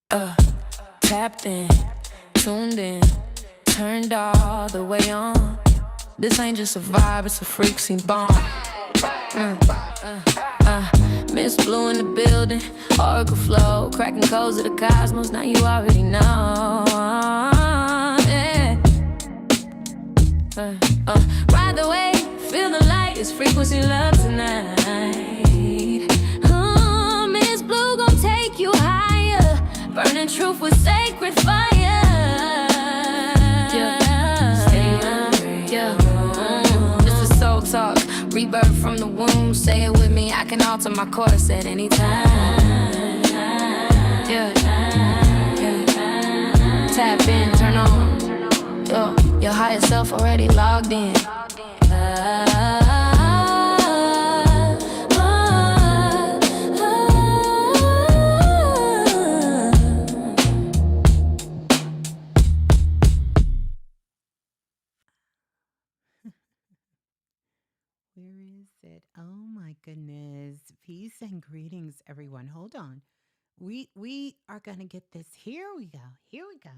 Tapped in, tuned in, turned all the way on. This ain't just a vibe, it's a freak scene bomb. Ms.Blue in the building, oracle flow, cracking codes of the cosmos. Now you already know. Yeah. Ride the wave, feel the light. It's frequency love tonight. Ms.Blue gon' take you higher, burning truth with sacred fire. This is soul talk, rebirth from the womb. Say it with me, I can alter my course at any time. Yeah. Tap in, turn on. Your higher self already logged in. Where is it? Oh my goodness. Peace and greetings, everyone. Hold on. We are gonna get this. Here we go. Here we go.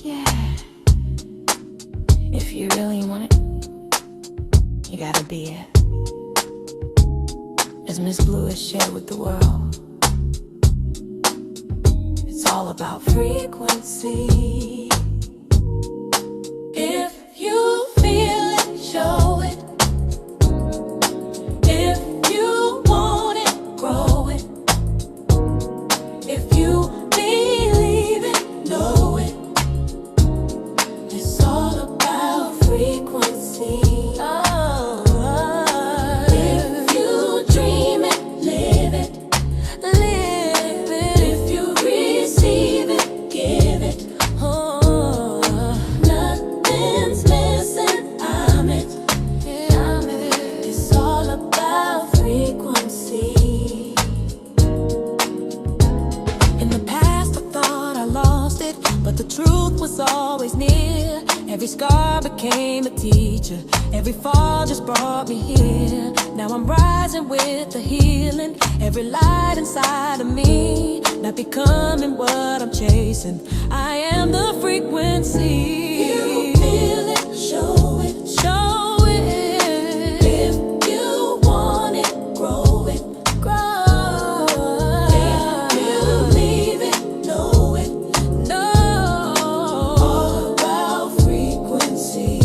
Yeah. If you really want it, you gotta be it. As Ms.Blue has shared with the world, it's all about frequency. If you feel it, show it. If you want it, grow it. If you believe it, know it. It's all about frequency. If you dream it, live it. Live it. If you receive it, give it. Nothing's missing, I'm it. It's all about frequency. In the past I thought I lost it, but the truth was always near. Every scar became a teacher, every fall just brought me here. Now I'm rising with the healing, every light inside of me, not becoming what I'm chasing. I am the frequency. You feel it, show it. Show it. If you want it, grow it. Grow. If you leave it, know it. Know. All about frequency.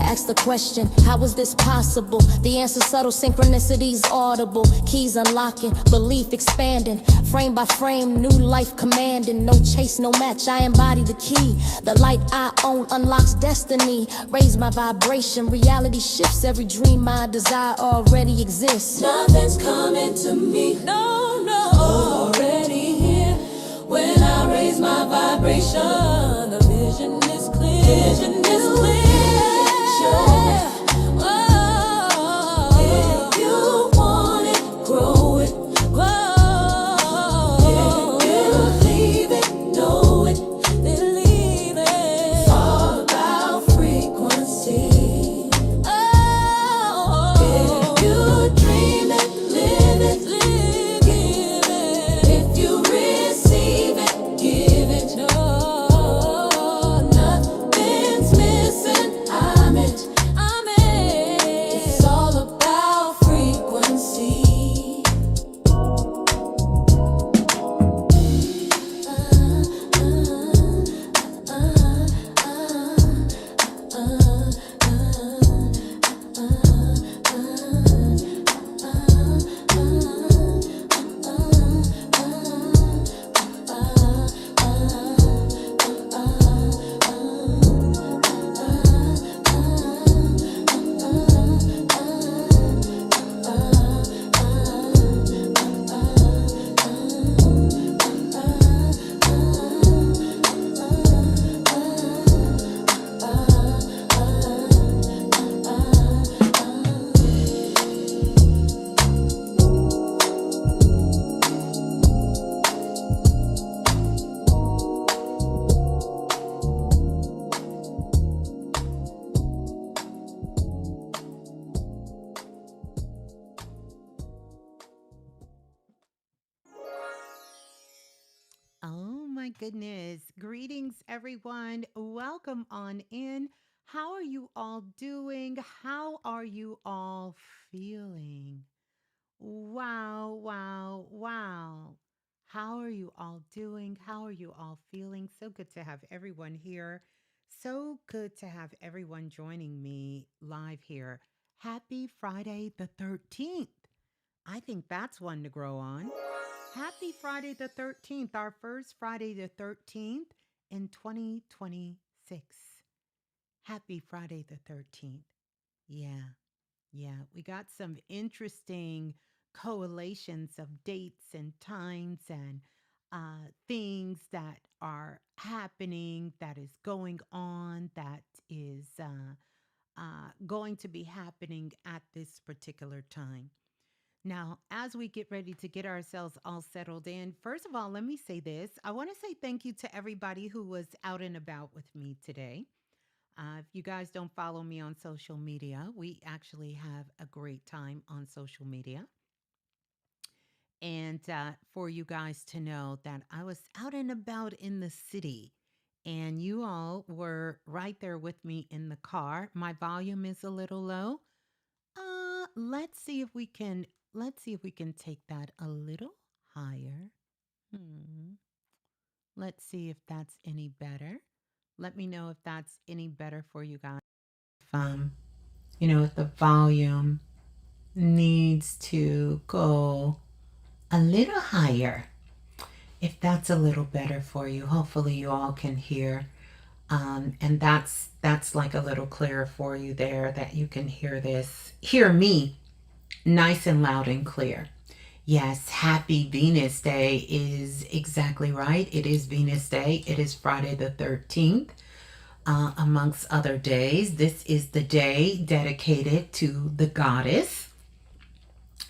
Ask the question, how is this possible? The answer subtle, synchronicities audible. Keys unlocking, belief expanding. Frame by frame, new life commanding. No chase, no match, I embody the key. The light I own unlocks destiny. Raise my vibration, reality shifts. Every dream I desire already exists. Nothing's coming to me, no, no. Already here. When I raise my vibration, the vision is clear. Vision is clear. If you want it, grow it. If you leave it, know it. Believe it. It's all about frequency. If you dream it, live it. Give it. If you receive it, give it. No, nothing's missing. I'm it. goodness. Greetings, everyone. Welcome on in. How are you all doing? How are you all feeling? Wow, wow, wow. How are you all doing? How are you all feeling? So good to have everyone here. So good to have everyone joining me live here. Happy Friday the 13th. I think that's one to grow on. Happy Friday the 13th, our first Friday the 13th in 2026. Happy Friday the 13th. Yeah, yeah. We got some interesting correlations of dates and times and things that are happening, that is going on, that is going to be happening at this particular time. Now, as we get ready to get ourselves all settled in, first of all, let me say this. I want to say thank you to everybody who was out and about with me today. If you guys don't follow me on social media, we actually have a great time on social media. And for you guys to know that I was out and about in the city and you all were right there with me in the car. My volume is a little low. Let's see if we can take that a little higher. Hmm. Let's see if that's any better. Let me know if that's any better for you guys. If the volume needs to go a little higher. If that's a little better for you, hopefully you all can hear. And that's like a little clearer for you there, that you can hear me nice and loud and clear. Yes, happy Venus Day is exactly right. It is Venus Day. It is Friday the 13th. Amongst other days, this is the day dedicated to the goddess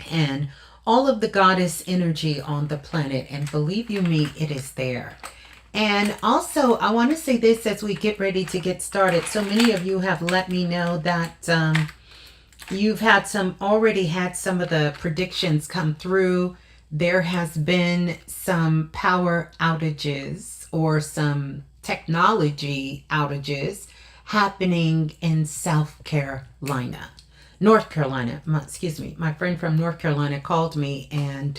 and all of the goddess energy on the planet. And believe you me, it is there. And also, I want to say this as we get ready to get started. So many of you have let me know that you've already had some of the predictions come through. There has been some power outages or some technology outages happening in North Carolina. Excuse me. My friend from North Carolina called me and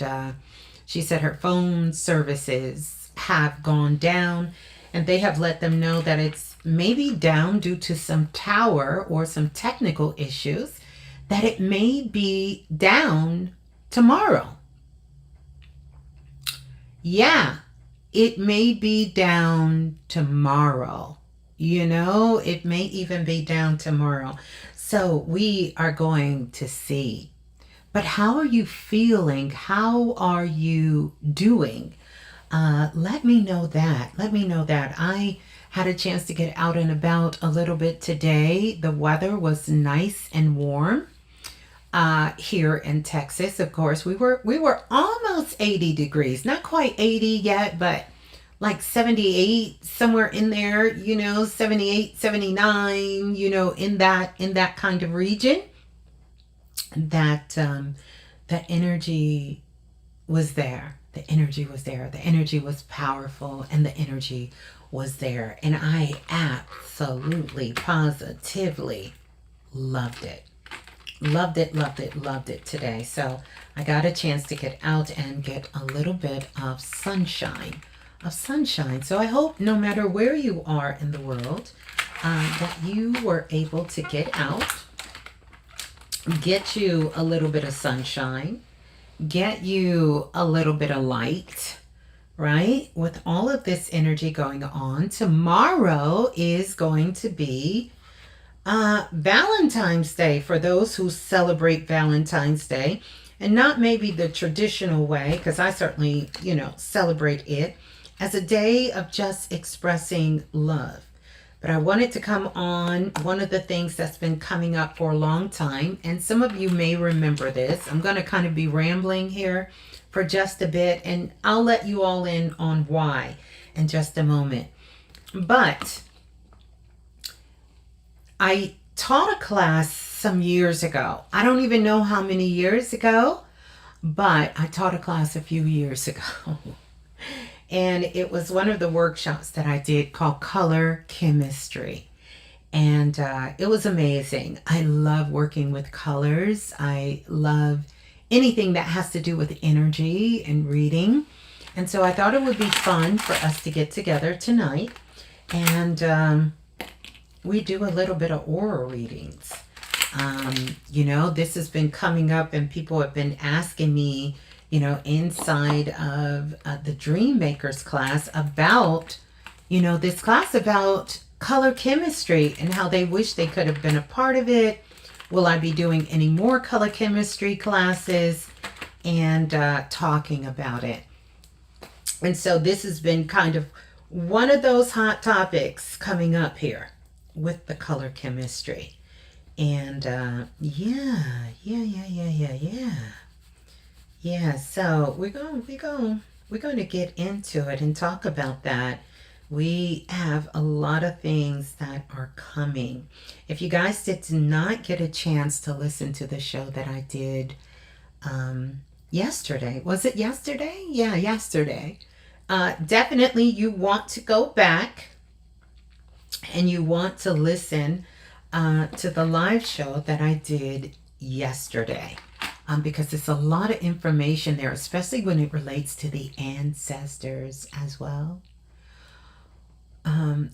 she said her phone services have gone down and they have let them know that it's maybe down due to some tower or some technical issues, that it may be down tomorrow. Yeah, it may be down tomorrow. It may even be down tomorrow. So we are going to see. But how are you feeling? How are you doing? Let me know that. Let me know that. I had a chance to get out and about a little bit today. The weather was nice and warm. Here in Texas, of course, we were almost 80 degrees, not quite 80 yet, but like 78, somewhere in there, 78, 79, in that kind of region. That the energy was there. The energy was there. The energy was powerful, and the energy was there. And I absolutely, positively loved it. Loved it today. So I got a chance to get out and get a little bit of sunshine. So I hope no matter where you are in the world, that you were able to get out, get you a little bit of sunshine, get you a little bit of light, right? With all of this energy going on, tomorrow is going to be Valentine's Day for those who celebrate Valentine's Day, and not maybe the traditional way, because I certainly, celebrate it as a day of just expressing love. But I wanted to come on one of the things that's been coming up for a long time, and some of you may remember this. I'm going to kind of be rambling here for just a bit, and I'll let you all in on why in just a moment. But I taught a class some years ago. I don't even know how many years ago, but I taught a class a few years ago. And it was one of the workshops that I did called Color Chemistry. And it was amazing. I love working with colors. I love anything that has to do with energy and reading. And so I thought it would be fun for us to get together tonight and we do a little bit of aura readings. You know, this has been coming up and people have been asking me, you know, inside of the Dream Makers class about, you know, this class about color chemistry and how they wish they could have been a part of it. Will I be doing any more color chemistry classes and talking about it? And so this has been kind of one of those hot topics coming up here with the color chemistry. And yeah. So we're going to get into it and talk about that. We have a lot of things that are coming. If you guys did not get a chance to listen to the show that I did yesterday, was it yesterday? Yeah, yesterday. Definitely you want to go back and you want to listen to the live show that I did yesterday. Because it's a lot of information there, especially when it relates to the ancestors as well.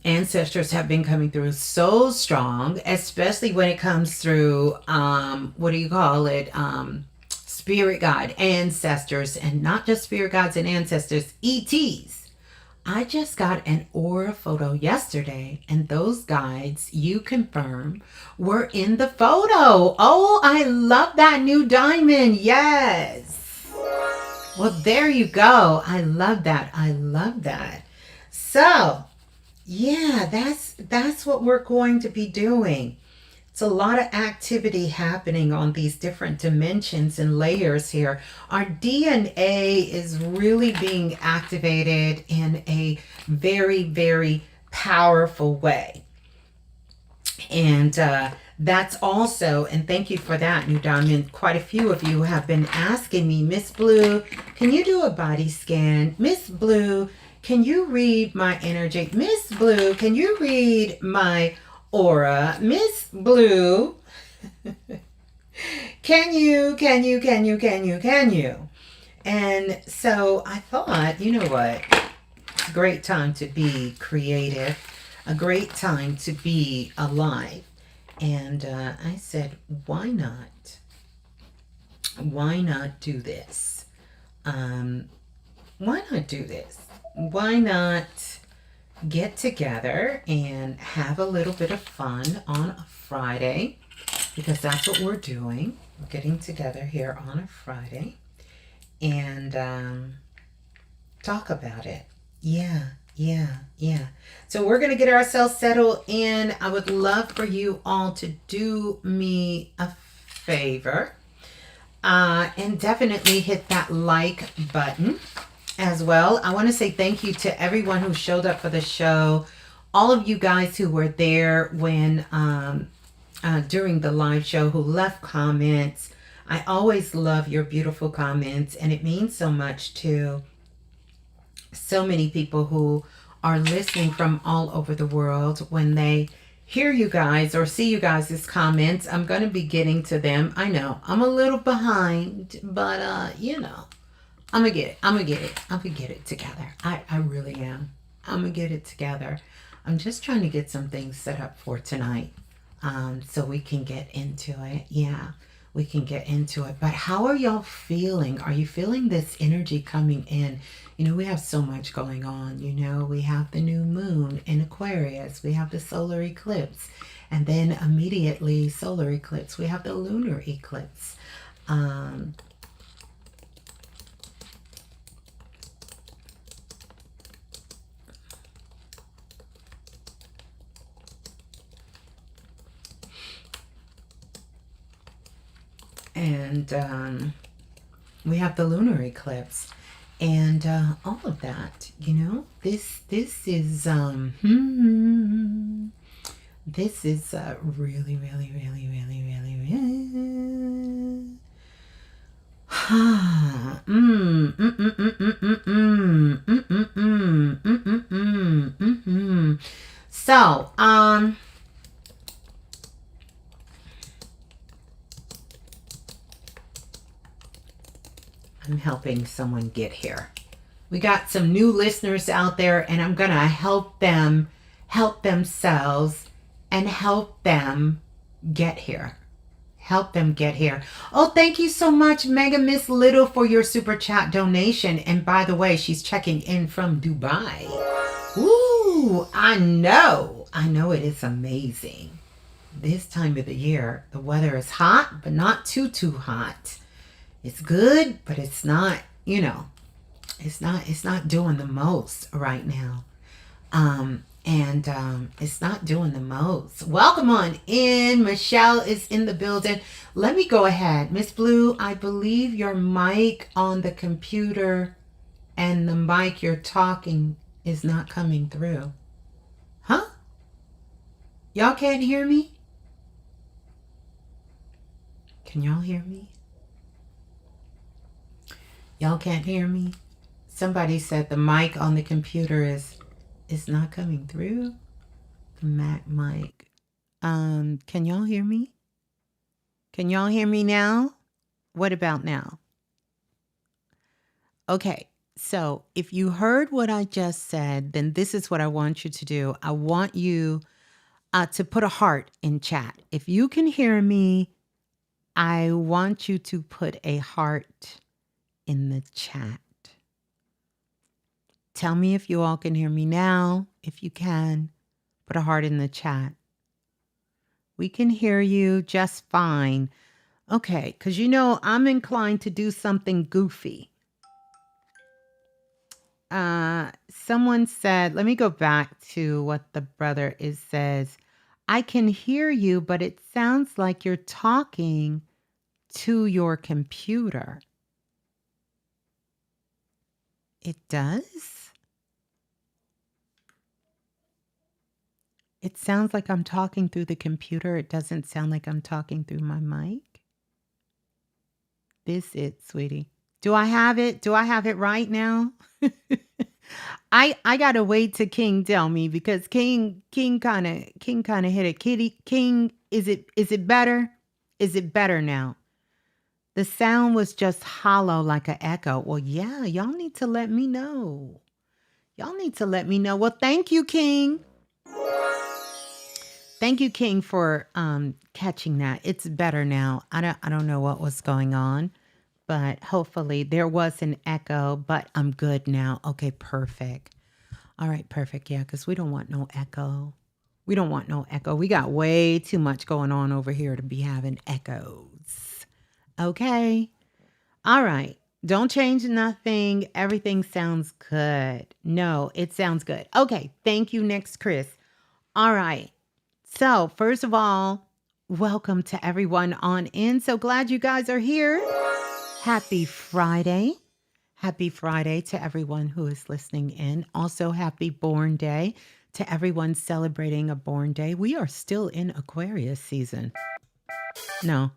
Ancestors have been coming through so strong, especially when it comes through, what do you call it? Spirit guide, ancestors, and not just spirit guides and ancestors, ETs. I just got an aura photo yesterday, and those guides, you confirm, were in the photo. Oh, I love that new diamond. Yes. Well, there you go. I love that. I love that. So, yeah, that's what we're going to be doing. It's a lot of activity happening on these different dimensions and layers here. Our DNA is really being activated in a very, very powerful way. And that's also, and thank you for that, New Diamond. Quite a few of you have been asking me, Ms.Blue, can you do a body scan? Ms.Blue, can you read my energy? Ms.Blue, can you read my aura? Ms.Blue, can you? And so I thought, you know what? It's a great time to be creative, a great time to be alive. And I said, why not? Why not do this? Why not do this? Why not get together and have a little bit of fun on a Friday? Because that's what we're doing. We're getting together here on a Friday and talk about it. Yeah. So we're going to get ourselves settled in. I would love for you all to do me a favor and definitely hit that like button as well. I want to say thank you to everyone who showed up for the show. All of you guys who were there when during the live show, who left comments. I always love your beautiful comments, and it means so much to so many people who are listening from all over the world. When they hear you guys or see you guys' comments, I'm going to be getting to them. I know I'm a little behind, but you know, I'm gonna get it together. I really am. I'm gonna get it together. I'm just trying to get some things set up for tonight so we can get into it. Yeah, we can get into it. But how are y'all feeling? Are you feeling this energy coming in? You know, we have so much going on. You know, we have the new moon in Aquarius. We have the solar eclipse. And then immediately solar eclipse, we have the lunar eclipse. And we have the lunar eclipse and all of that. You know, this is this is really So, I'm helping someone get here. We got some new listeners out there, and I'm going to help them help themselves and help them get here. Help them get here. Oh, thank you so much, Mega Miss Little, for your super chat donation. And by the way, she's checking in from Dubai. Ooh, I know it is amazing. This time of the year, the weather is hot, but not too hot. It's good, but it's not, it's not doing the most right now. It's not doing the most. Welcome on in. Michelle is in the building. Let me go ahead. Ms.Blue, I believe your mic on the computer and the mic you're talking is not coming through. Huh? Y'all can't hear me? Can y'all hear me? Y'all can't hear me? Somebody said the mic on the computer is not coming through. The Mac mic. Can y'all hear me? Can y'all hear me now? What about now? Okay, so if you heard what I just said, then this is what I want you to do. I want you to put a heart in chat. If you can hear me, I want you to put a heart in the chat. Tell me if you all can hear me now. If you can, put a heart in the chat. We can hear you just fine. Okay, because I'm inclined to do something goofy. Someone said, let me go back to what the brother says. I can hear you, but it sounds like you're talking to your computer. It does? It sounds like I'm talking through the computer. It doesn't sound like I'm talking through my mic. This it, sweetie. Do I have it? Do I have it right now? I gotta wait to King tell me, because King kind of hit it. King, is it better? Is it better now? The sound was just hollow like an echo. Well, yeah, y'all need to let me know. Y'all need to let me know. Well, thank you, King. Thank you, King, for catching that. It's better now. I don't know what was going on, but hopefully there was an echo, but I'm good now. Okay, perfect. All right, perfect. Yeah, because we don't want no echo. We don't want no echo. We got way too much going on over here to be having echoes. Okay. All right. Don't change nothing. Everything sounds good. No, it sounds good. Okay. Thank you. Next, Chris. All right. So, first of all, welcome to everyone on in. So glad you guys are here. Happy Friday. Happy Friday to everyone who is listening in. Also, happy Born Day to everyone celebrating a Born Day. We are still in Aquarius season. No.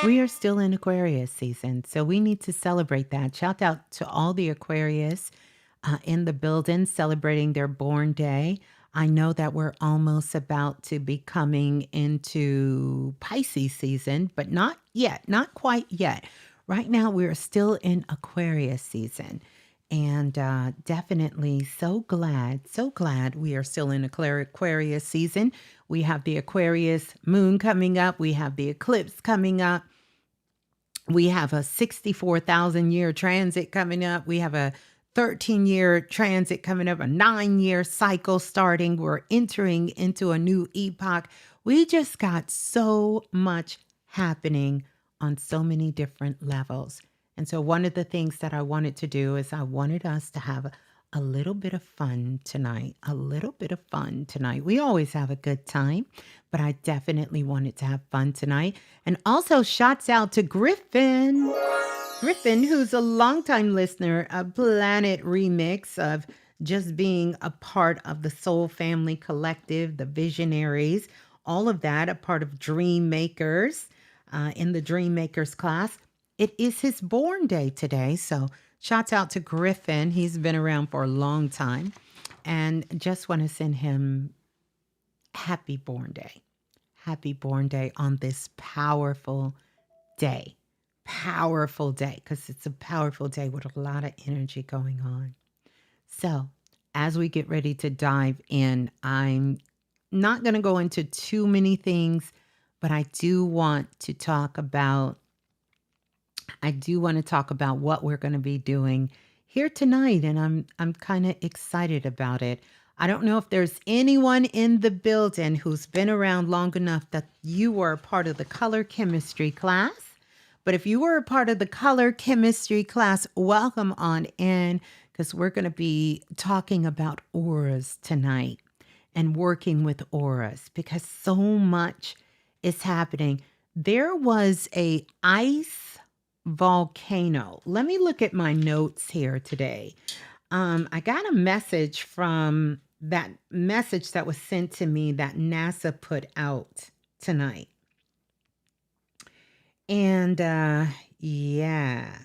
We are still in Aquarius season, so we need to celebrate that. Shout out to all the Aquarius in the building celebrating their Born Day. I know that we're almost about to be coming into Pisces season, but not yet, not quite yet. Right now, we're still in Aquarius season. And definitely so glad we are still in Aquarius season. We have the Aquarius moon coming up. We have the eclipse coming up. We have a 64,000 year transit coming up. We have a 13-year transit coming up, a 9-year cycle starting. We're entering into a new epoch. We just got so much happening on so many different levels. And so one of the things that I wanted to do is I wanted us to have a little bit of fun tonight. A little bit of fun tonight. We always have a good time, but I definitely wanted to have fun tonight. And also shouts out to Griffin. Griffin, who's a longtime listener, a Planet Remix of just being a part of the Soul Family Collective, the Visionaries, all of that, a part of Dream Makers. in the Dream Makers class. It is his born day today. So shouts out to Griffin. He's been around for a long time. And just want to send him happy born day. Happy born day on this powerful day. Powerful day, because it's a powerful day with a lot of energy going on. So, as we get ready to dive in, I'm not going to go into too many things, but I do want to talk about what we're going to be doing here tonight, and I'm kind of excited about it. I don't know if there's anyone in the building who's been around long enough that you were a part of the Color Chemistry class. But if you were a part of the Color Chemistry class, welcome on in, because we're going to be talking about auras tonight and working with auras because so much is happening. There was a ice volcano. Let me look at my notes here today. I got a message from that message that was sent to me that NASA put out tonight. And yeah,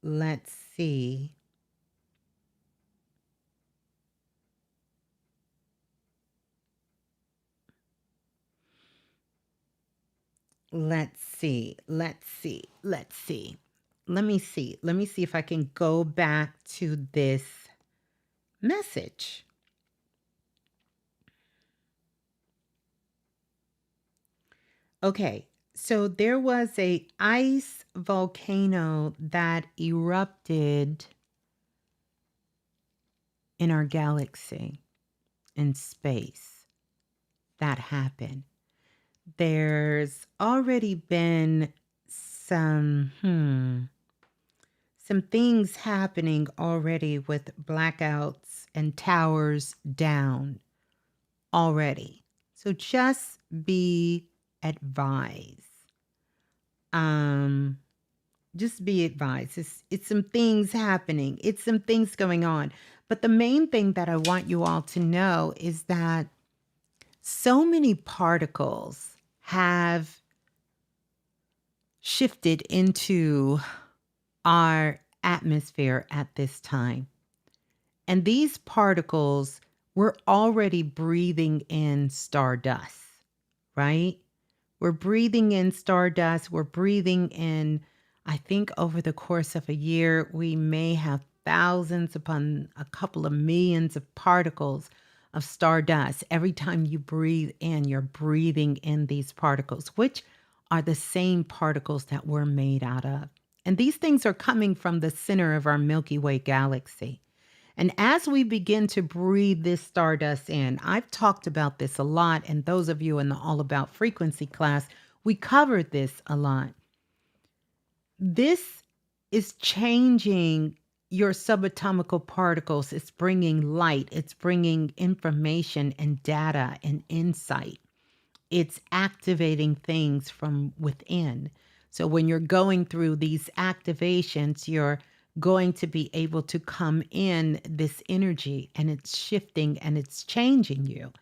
let's see. Let's see. Let me see. Let me see if I can go back to this message. Okay, so there was a ice volcano that erupted in our galaxy, in space. That happened. There's already been some things happening already with blackouts and towers down already. So just be advised. Just be advised. It's some things happening. It's some things going on. But the main thing that I want you all to know is that so many particles have shifted into our atmosphere at this time. And these particles, we're already breathing in stardust, right? We're breathing in stardust. We're breathing in, I think over the course of a year, we may have thousands upon a couple of millions of particles of stardust. Every time you breathe in, you're breathing in these particles, which are the same particles that we're made out of. And these things are coming from the center of our Milky Way galaxy. And as we begin to breathe this stardust in, I've talked about this a lot. And those of you in the All About Frequency class, we covered this a lot. This is changing your subatomical particles. It's bringing light. It's bringing information and data and insight. It's activating things from within. So when you're going through these activations, you're going to be able to come in this energy, and it's shifting and it's changing you.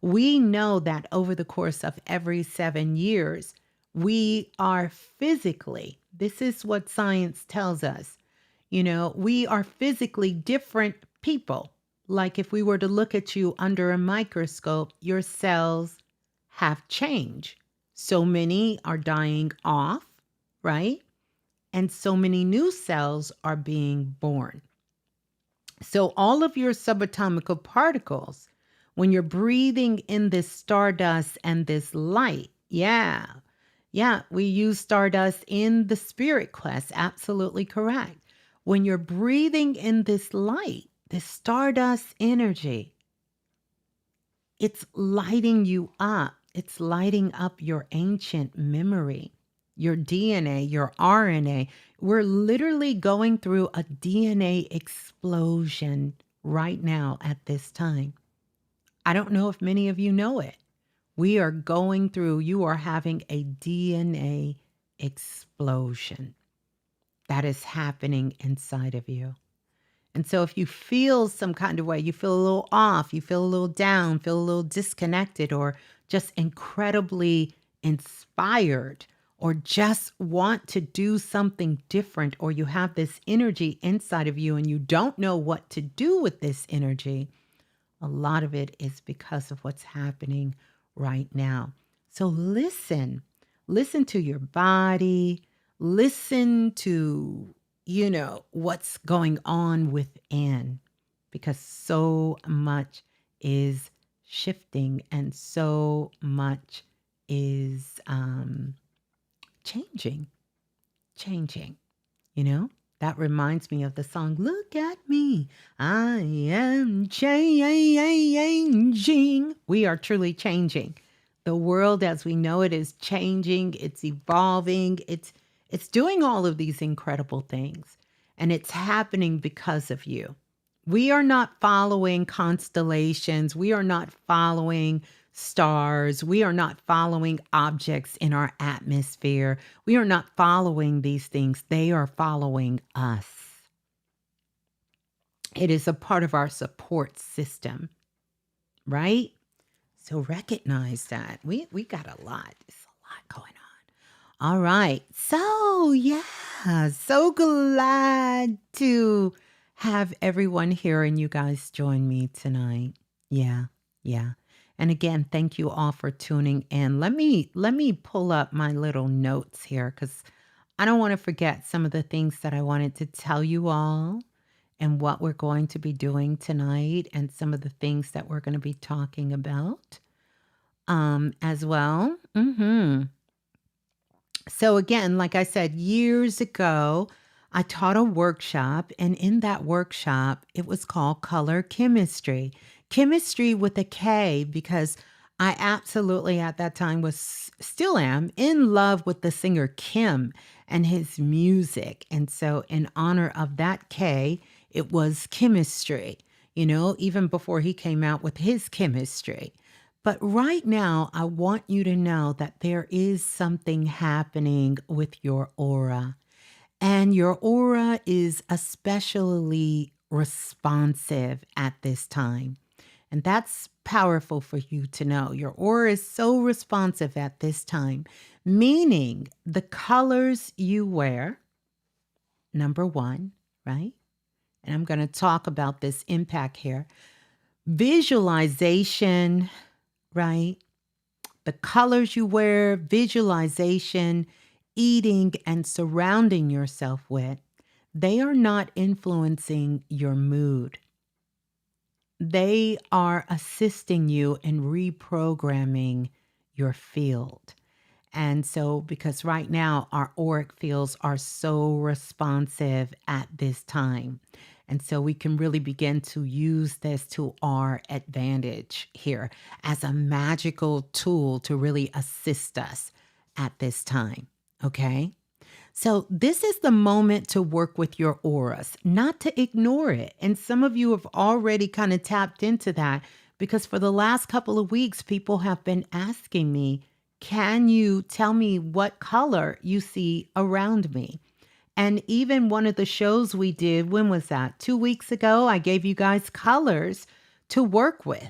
We know that over the course of every 7 years, we are physically, this is what science tells us, we are physically different people. Like if we were to look at you under a microscope, your cells have changed. So many are dying off, right? And so many new cells are being born. So all of your subatomical particles, when you're breathing in this stardust and this light, yeah, we use stardust in the spirit quest. Absolutely correct. When you're breathing in this light, this stardust energy, it's lighting you up. It's lighting up your ancient memory, your DNA, your RNA. We're literally going through a DNA explosion right now at this time. I don't know if many of you know it. You are having a DNA explosion that is happening inside of you. And so if you feel some kind of way, you feel a little off, you feel a little down, feel a little disconnected, or just incredibly inspired, or just want to do something different, or you have this energy inside of you and you don't know what to do with this energy, a lot of it is because of what's happening right now. So listen to your body, listen to, what's going on within, because so much is shifting and so much is changing, changing, you know? That reminds me of the song, Look at Me, I am changing. We are truly changing. The world as we know it is changing, it's evolving, it's doing all of these incredible things. And it's happening because of you. We are not following constellations. We are not following stars. We are not following objects in our atmosphere. We are not following these things. They are following us. It is a part of our support system, right? So recognize that. We got a lot. There's a lot going on. All right. So, yeah, so glad to have everyone here and you guys join me tonight. Yeah. Yeah. And again, thank you all for tuning in. Let me pull up my little notes here cuz I don't want to forget some of the things that I wanted to tell you all and what we're going to be doing tonight and some of the things that we're going to be talking about as well. So again, like I said, years ago, I taught a workshop, and in that workshop, it was called Color Chemistry. Chemistry with a K, because I absolutely at that time still am in love with the singer Kim and his music. And so in honor of that K, it was chemistry, even before he came out with his chemistry. But right now, I want you to know that there is something happening with your aura. And your aura is especially responsive at this time. And that's powerful for you to know. Your aura is so responsive at this time, meaning the colors you wear, number one, right? And I'm going to talk about this impact here. Visualization, right? The colors you wear, visualization, eating, and surrounding yourself with, they are not influencing your mood. They are assisting you in reprogramming your field. And so, because right now our auric fields are so responsive at this time. And so we can really begin to use this to our advantage here as a magical tool to really assist us at this time. Okay. So this is the moment to work with your auras, not to ignore it. And some of you have already kind of tapped into that because for the last couple of weeks, people have been asking me, can you tell me what color you see around me? And even one of the shows we did, when was that? 2 weeks ago, I gave you guys colors to work with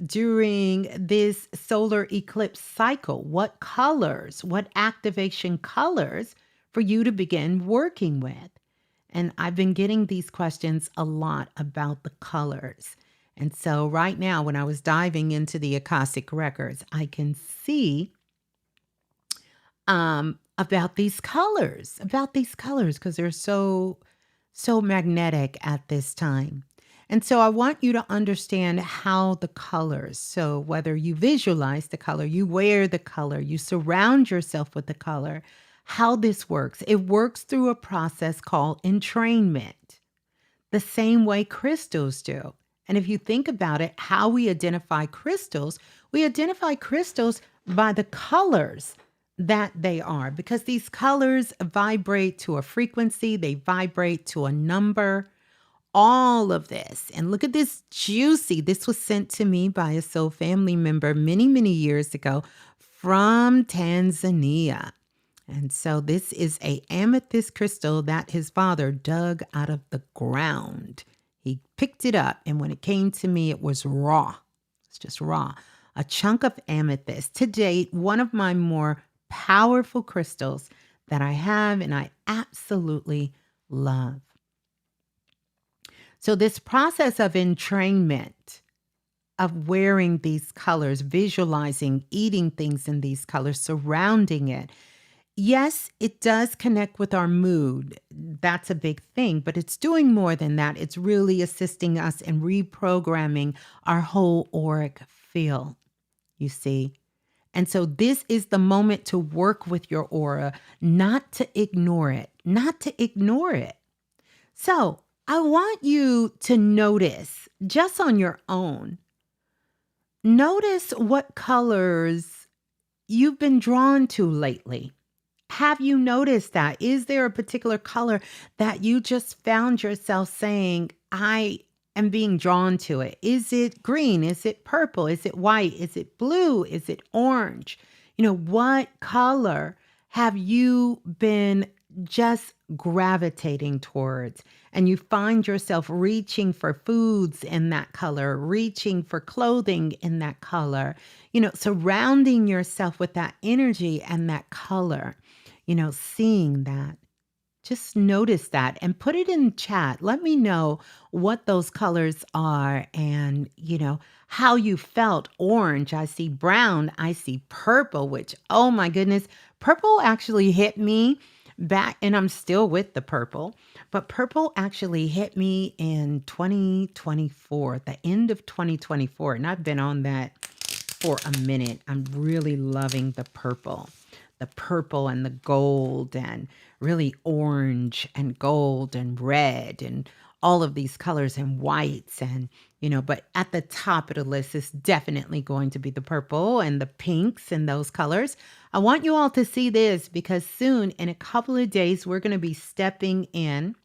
during this solar eclipse cycle. What colors, what activation colors for you to begin working with? And I've been getting these questions a lot about the colors. And so right now, when I was diving into the Akashic records, I can see about these colors, because they're so magnetic at this time. And so I want you to understand how the colors, so whether you visualize the color, you wear the color, you surround yourself with the color, how this works. It works through a process called entrainment, the same way crystals do. And if you think about it, how we identify crystals by the colors that they are, because these colors vibrate to a frequency, they vibrate to a number, all of this. And look at this juicy. This was sent to me by a soul family member many, many years ago from Tanzania. And so this is a amethyst crystal that his father dug out of the ground. He picked it up, and when it came to me, it was raw. It's just raw. A chunk of amethyst. To date, one of my more powerful crystals that I have and I absolutely love. So this process of entrainment, of wearing these colors, visualizing, eating things in these colors, surrounding it. Yes, it does connect with our mood. That's a big thing, but it's doing more than that. It's really assisting us in reprogramming our whole auric field, you see. And so this is the moment to work with your aura, not to ignore it, not to ignore it. So I want you to notice just on your own, notice what colors you've been drawn to lately. Have you noticed that? Is there a particular color that you just found yourself saying, I am being drawn to it? Is it green? Is it purple? Is it white? Is it blue? Is it orange? What color have you been just gravitating towards? And you find yourself reaching for foods in that color, reaching for clothing in that color, surrounding yourself with that energy and that color. Seeing that, just notice that and put it in chat. Let me know what those colors are and, how you felt. Orange, I see brown, I see purple, which, oh my goodness, purple actually hit me back, and I'm still with the purple, but purple actually hit me in 2024, the end of 2024, and I've been on that for a minute. I'm really loving the purple and the gold and really orange and gold and red and all of these colors and whites and, but at the top of the list is definitely going to be the purple and the pinks and those colors. I want you all to see this because soon in a couple of days, we're going to be stepping in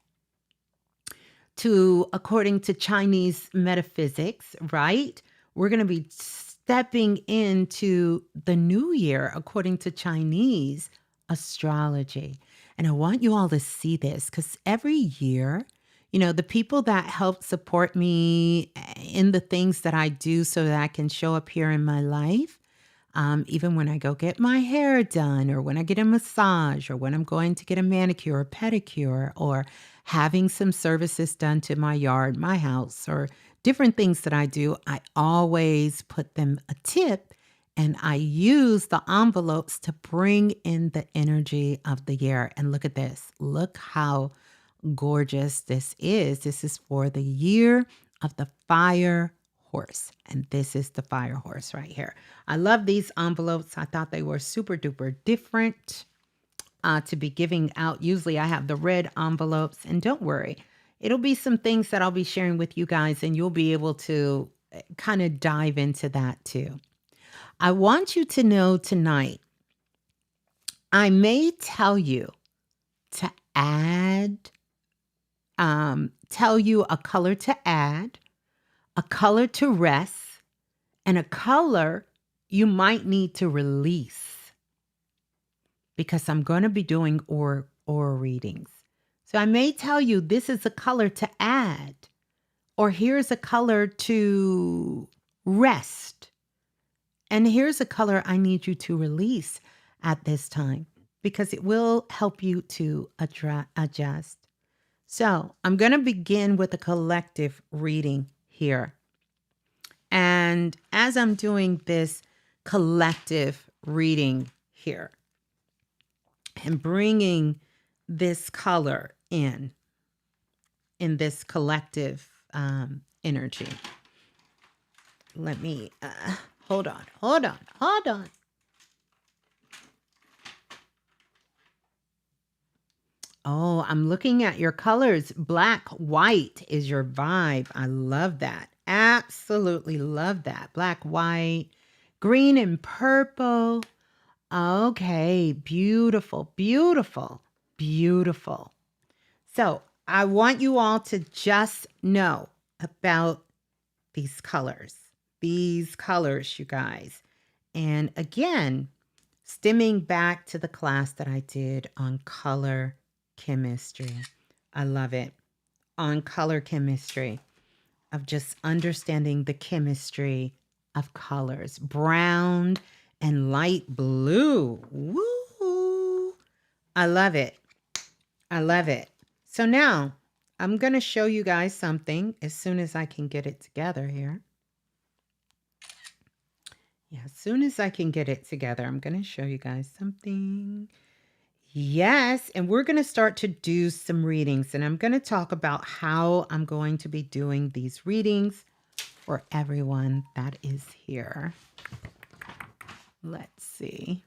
to, according to Chinese metaphysics, right? We're going to be stepping into the new year according to Chinese astrology. And I want you all to see this because every year, the people that help support me in the things that I do so that I can show up here in my life, even when I go get my hair done or when I get a massage or when I'm going to get a manicure or pedicure or having some services done to my yard, my house, or different things that I do, I always put them a tip and I use the envelopes to bring in the energy of the year. And look at this. Look how gorgeous this is. This is for the year of the fire horse. And this is the fire horse right here. I love these envelopes. I thought they were super duper different to be giving out. Usually I have the red envelopes, and don't worry, it'll be some things that I'll be sharing with you guys, and you'll be able to kind of dive into that too. I want you to know tonight, I may tell you to add, tell you a color to add, a color to rest, and a color you might need to release, because I'm going to be doing aura readings. So I may tell you this is a color to add, or here's a color to rest, and here's a color I need you to release at this time, because it will help you to adjust. So I'm going to begin with a collective reading here. And as I'm doing this collective reading here and bringing this color in this collective energy, let me, hold on. Oh, I'm looking at your colors. Black, white is your vibe. I love that. Absolutely love that. Black, white, green, and purple. Okay, beautiful, beautiful, beautiful. So I want you all to just know about these colors, you guys. And again, stemming back to the class that I did on color chemistry. I love it. On color chemistry, of just understanding the chemistry of colors. Brown and light blue. Woo! I love it. I love it. So now I'm going to show you guys something as soon as I can get it together here. Yeah, as soon as I can get it together, I'm going to show you guys something. Yes, and we're going to start to do some readings, and I'm going to talk about how I'm going to be doing these readings for everyone that is here. Let's see.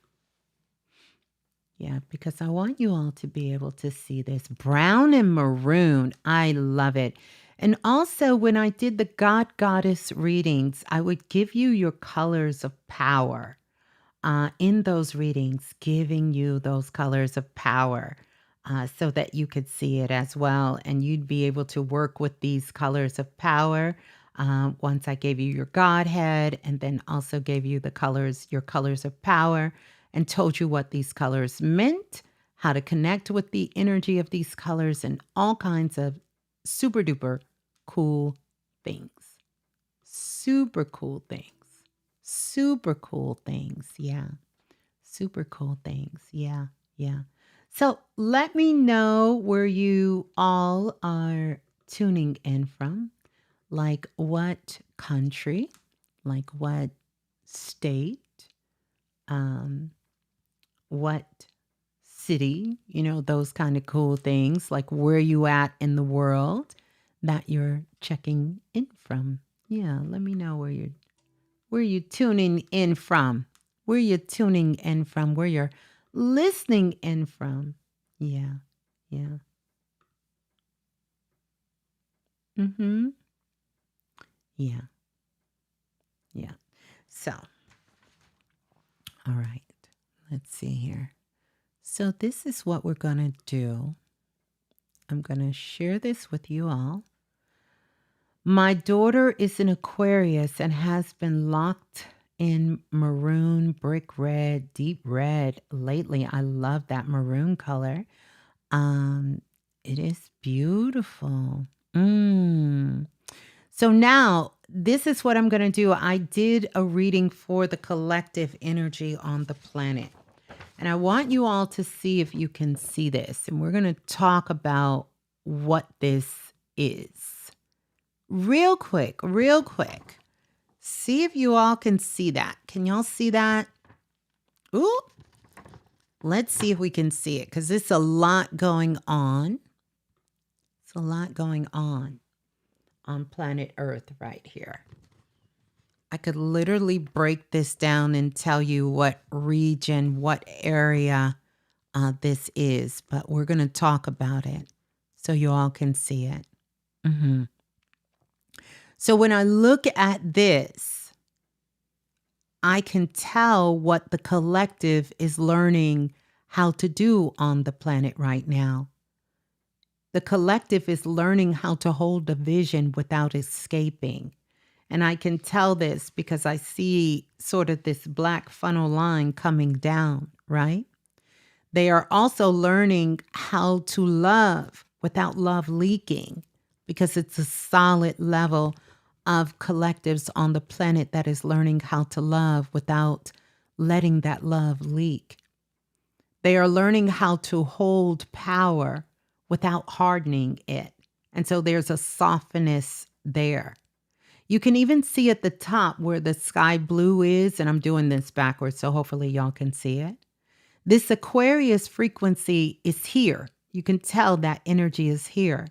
Yeah, because I want you all to be able to see this. Brown and maroon. I love it. And also, when I did the God Goddess readings, I would give you your colors of power in those readings, giving you those colors of power so that you could see it as well. And you'd be able to work with these colors of power once I gave you your Godhead, and then also gave you the colors, your colors of power, and told you what these colors meant, how to connect with the energy of these colors, and all kinds of super duper cool things. Super cool things. Super cool things. Yeah. Super cool things. Yeah. Yeah. So let me know where you all are tuning in from. Like what country, like what state, what city, those kind of cool things, like where you at in the world that you're checking in from. Yeah, let me know where you're tuning in from, where you're tuning in from, where you're listening in from. Yeah, yeah. Mm-hmm. Yeah, yeah. So, all right, let's see here. So this is what we're going to do. I'm going to share this with you all. My daughter is an Aquarius and has been locked in maroon, brick red, deep red lately. I love that maroon color. It is beautiful. So now this is what I'm going to do. I did a reading for the collective energy on the planet. And I want you all to see if you can see this. And we're going to talk about what this is. Real quick, real quick. See if you all can see that. Can y'all see that? Ooh. Let's see if we can see it, because there's a lot going on. It's a lot going on planet Earth right here. I could literally break this down and tell you what region, what area this is, but we're going to talk about it so you all can see it. Mm-hmm. So when I look at this, I can tell what the collective is learning how to do on the planet right now. The collective is learning how to hold a vision without escaping. And I can tell this because I see sort of this black funnel line coming down, right? They are also learning how to love without love leaking, because it's a solid level of collectives on the planet that is learning how to love without letting that love leak. They are learning how to hold power without hardening it. And so there's a softness there. You can even see at the top where the sky blue is, and I'm doing this backwards, so hopefully y'all can see it. This Aquarius frequency is here. You can tell that energy is here.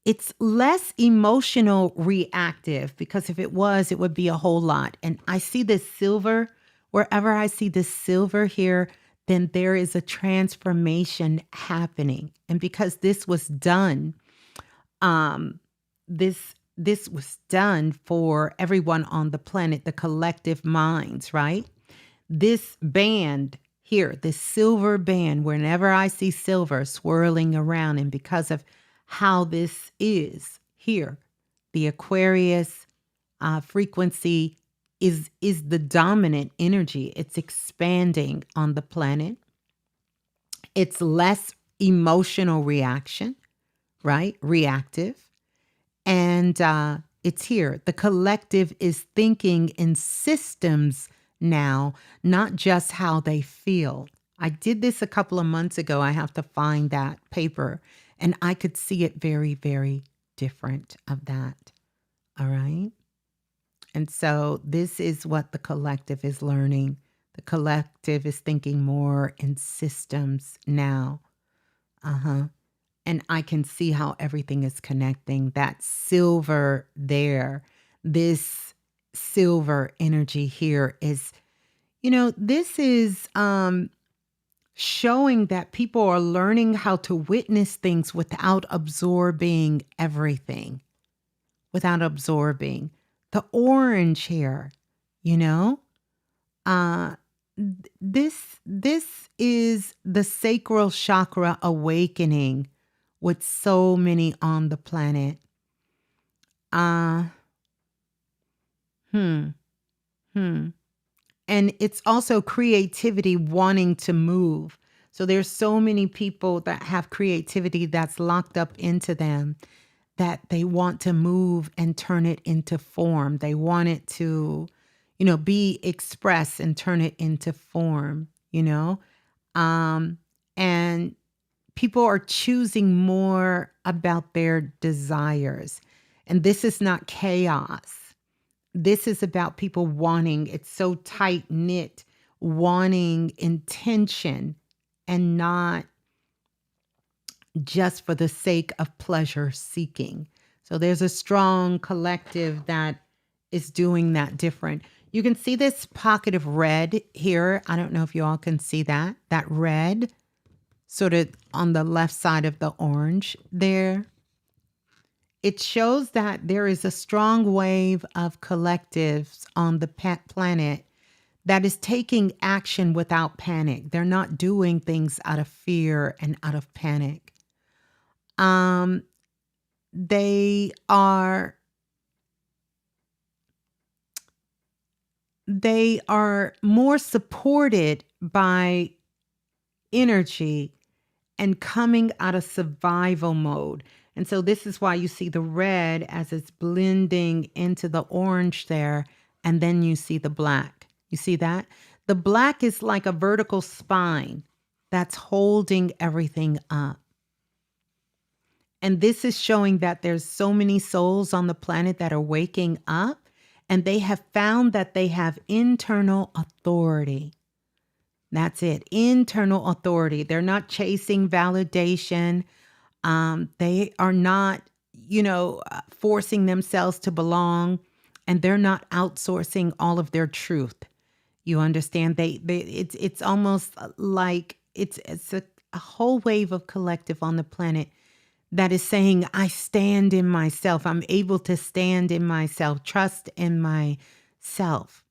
It's less emotional reactive, because if it was, it would be a whole lot. And I see this silver. Wherever I see this silver here, then there is a transformation happening. And because this was done, this was done for everyone on the planet, the collective minds, right? This band here, this silver band, whenever I see silver swirling around, and because of how this is here, the Aquarius frequency is the dominant energy. It's expanding on the planet. It's less emotional reaction, right? Reactive. And it's here. The collective is thinking in systems now, not just how they feel. I did this a couple of months ago. I have to find that paper, and I could see it very, very different of that. All right. And so this is what the collective is learning. The collective is thinking more in systems now. And I can see how everything is connecting. That silver there, this silver energy here is, this is showing that people are learning how to witness things without absorbing everything, without absorbing. The orange here, you know, uh, this is the sacral chakra awakening with so many on the planet. Uh, hmm, hmm. And it's also creativity wanting to move. So there's so many people that have creativity that's locked up into them that they want to move and turn it into form. They want it to, be expressed and turn it into form, and people are choosing more about their desires. And this is not chaos. This is about people wanting, it's so tight knit, wanting intention and not just for the sake of pleasure seeking. So there's a strong collective that is doing that different. You can see this pocket of red here. I don't know if you all can see that. That red sort of on the left side of the orange there. It shows that there is a strong wave of collectives on the planet that is taking action without panic. They're not doing things out of fear and out of panic. They are more supported by energy and coming out of survival mode. And so this is why you see the red as it's blending into the orange there, and then you see the black. You see that? The black is like a vertical spine that's holding everything up. And this is showing that there's so many souls on the planet that are waking up, and they have found that they have internal authority. That's it. Internal authority. They're not chasing validation. They are not, forcing themselves to belong, and they're not outsourcing all of their truth. You understand? It's almost like it's a whole wave of collective on the planet that is saying, I stand in myself. I'm able to stand in myself, trust in myself.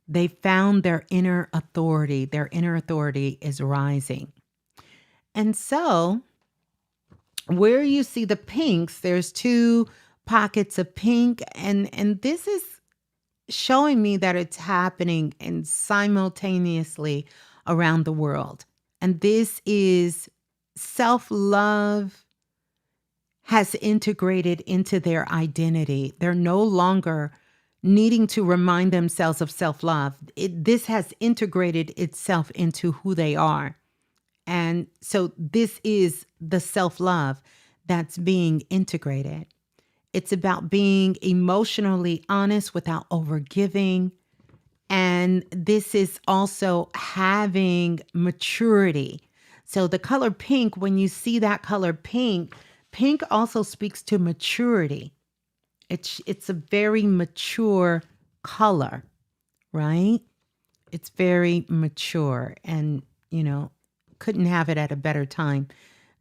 They found their inner authority. Their inner authority is rising. And so where you see the pinks, there's two pockets of pink. And this is showing me that it's happening and simultaneously around the world. And this is self-love has integrated into their identity. They're no longer needing to remind themselves of self-love. This has integrated itself into who they are. And so this is the self-love that's being integrated. It's about being emotionally honest without overgiving. And this is also having maturity. So the color pink, when you see that color pink, pink also speaks to maturity. It's a very mature color, right? It's very mature, and couldn't have it at a better time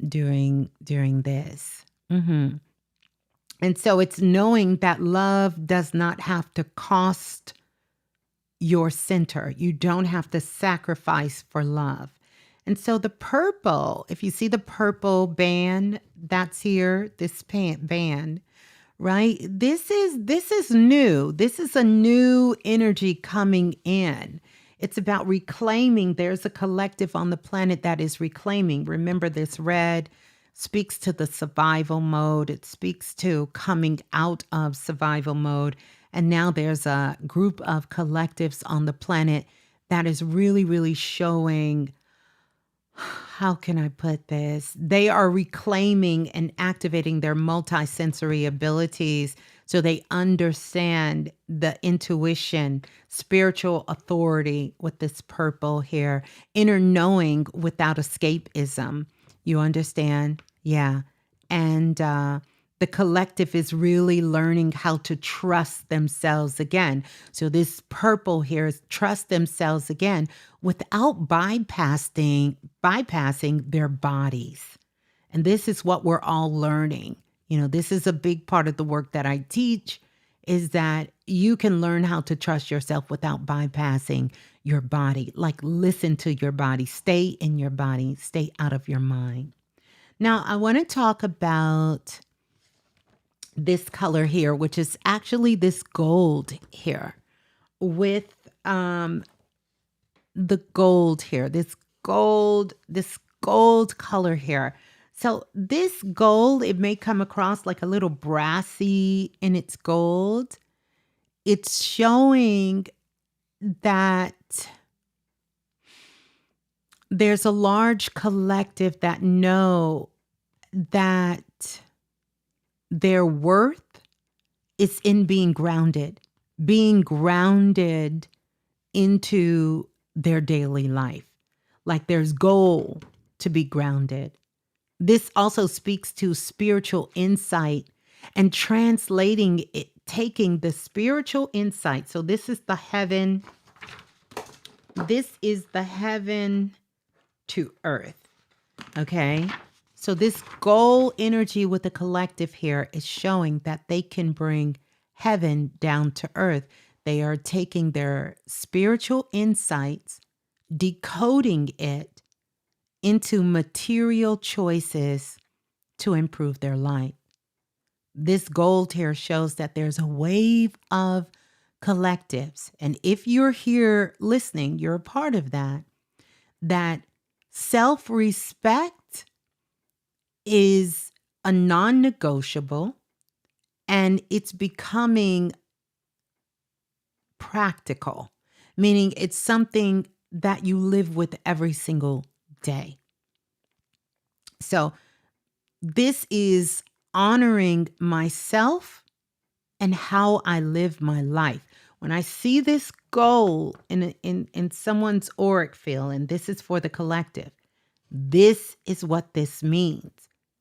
during this. And so it's knowing that love does not have to cost your center. You don't have to sacrifice for love. And so the purple, if you see the purple band that's here, this band, right? This is new. This is a new energy coming in. It's about reclaiming. There's a collective on the planet that is reclaiming. Remember, this red speaks to the survival mode. It speaks to coming out of survival mode And now there's a group of collectives on the planet that is really, really showing, how can I put this? They are reclaiming and activating their multisensory abilities so they understand the intuition, spiritual authority with this purple here, inner knowing without escapism. You understand? Yeah. And the collective is really learning how to trust themselves again. So this purple here is trust themselves again without bypassing their bodies. And this is what we're all learning. You know, this is a big part of the work that I teach, is that you can learn how to trust yourself without bypassing your body. Like, listen to your body, stay in your body, stay out of your mind. Now, I want to talk about this color here, which is actually this gold here with the gold here, this gold color here. So this gold, it may come across like a little brassy in its gold. It's showing that there's a large collective that know that their worth is in being grounded into their daily life. Like there's goal to be grounded. This also speaks to spiritual insight and translating it, taking the spiritual insight. So this is the heaven. This is the heaven to earth. Okay. So this goal energy with the collective here is showing that they can bring heaven down to earth. They are taking their spiritual insights, decoding it into material choices to improve their life. This gold here shows that there's a wave of collectives. And if you're here listening, you're a part of that. That self-respect is a non-negotiable, and it's becoming practical, meaning it's something that you live with every single day. So this is honoring myself and how I live my life. When I see this goal in someone's auric field, and this is for the collective, this is what this means.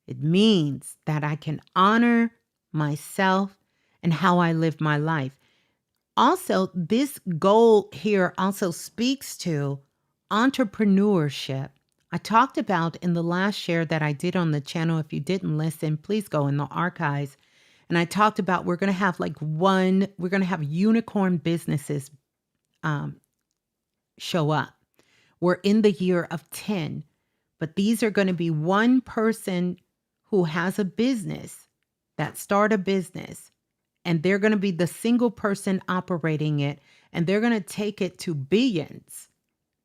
It means that I can honor myself and how I live my life. Also, this goal here also speaks to entrepreneurship. I talked about in the last share that I did on the channel. If you didn't listen, please go in the archives. And I talked about we're going to have unicorn businesses show up. We're in the year of 10, but these are going to be one person who has a business, that start a business, and they're going to be the single person operating it, and they're going to take it to billions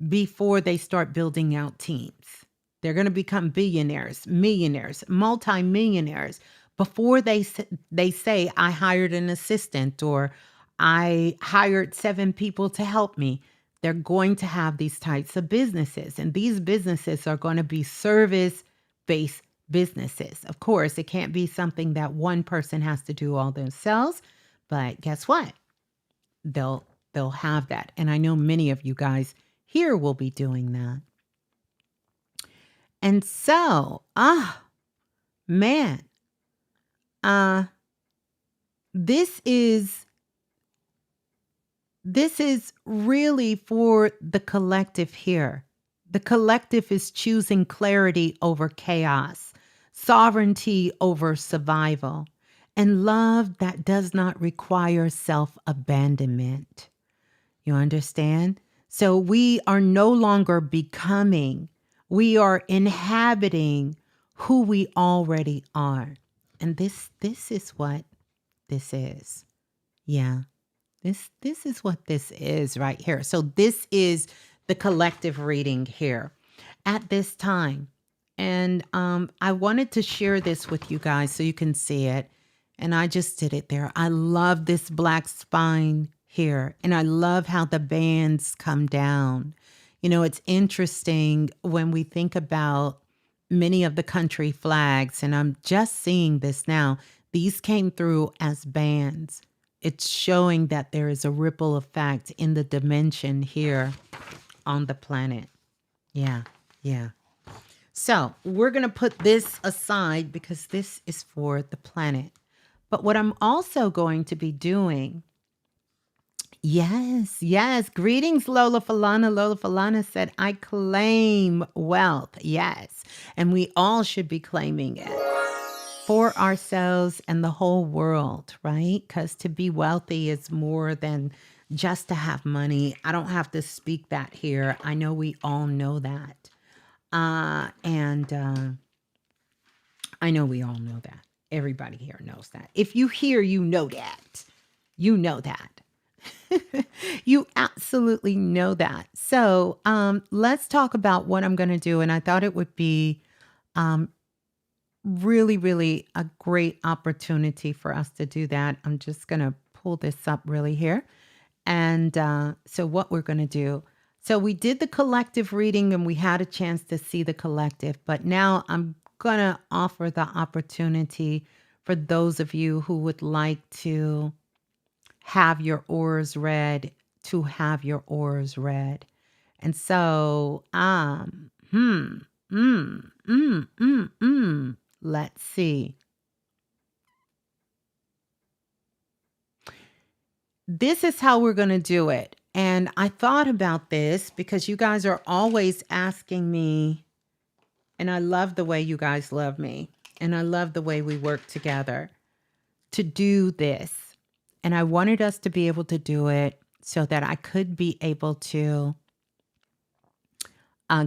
before they start building out teams. They're going to become billionaires, millionaires, multimillionaires before they say, I hired an assistant or I hired 7 people to help me. They're going to have these types of businesses, and these businesses are going to be service-based businesses. Of course, it can't be something that one person has to do all themselves, but guess what? They'll have that. And I know many of you guys here will be doing that. And so, man, this is really for the collective here. The collective is choosing clarity over chaos, sovereignty over survival, and love that does not require self-abandonment. You understand? So we are no longer becoming, we are inhabiting who we already are. And this is what this is. Yeah. This is what this is right here. So this is the collective reading here at this time. And I wanted to share this with you guys so you can see it. And I just did it there. I love this black spine here. And I love how the bands come down. You know, it's interesting when we think about many of the country flags, and I'm just seeing this now. These came through as bands. It's showing that there is a ripple effect in the dimension here on the planet. Yeah, yeah. So we're going to put this aside because this is for the planet. But what I'm also going to be doing, yes. Greetings, Lola Falana. Lola Falana said, I claim wealth. Yes. And we all should be claiming it for ourselves and the whole world, right? Because to be wealthy is more than just to have money. I don't have to speak that here. I know we all know that. And I know we all know that. Everybody here knows that. If you hear, you know that. You know that. You absolutely know that. So let's talk about what I'm going to do. And I thought it would be really a great opportunity for us to do that. I'm just going to pull this up really here. And so what we're going to do. So we did the collective reading and we had a chance to see the collective, but now I'm going to offer the opportunity for those of you who would like to have your auras read, to have your auras read. And so, let's see. This is how we're going to do it. And I thought about this because you guys are always asking me, and I love the way you guys love me, and I love the way we work together to do this. And I wanted us to be able to do it so that I could be able to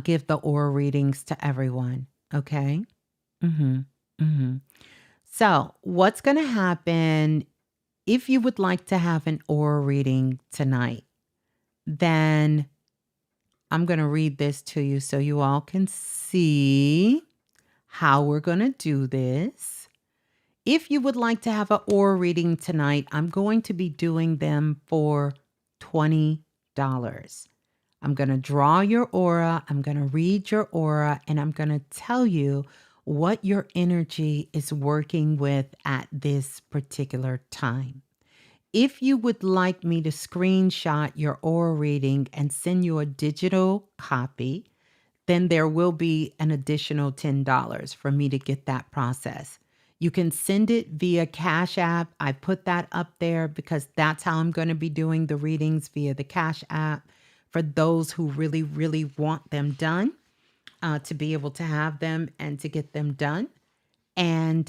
give the aura readings to everyone. Okay. So what's going to happen if you would like to have an aura reading tonight, then I'm going to read this to you so you all can see how we're going to do this. If you would like to have an aura reading tonight, I'm going to be doing them for $20. I'm going to draw your aura, I'm going to read your aura, and I'm going to tell you what your energy is working with at this particular time. If you would like me to screenshot your aura reading and send you a digital copy, then there will be an additional $10 for me to get that process. You can send it via Cash App. I put that up there because that's how I'm going to be doing the readings, via the Cash App, for those who really want them done, to be able to have them and to get them done. And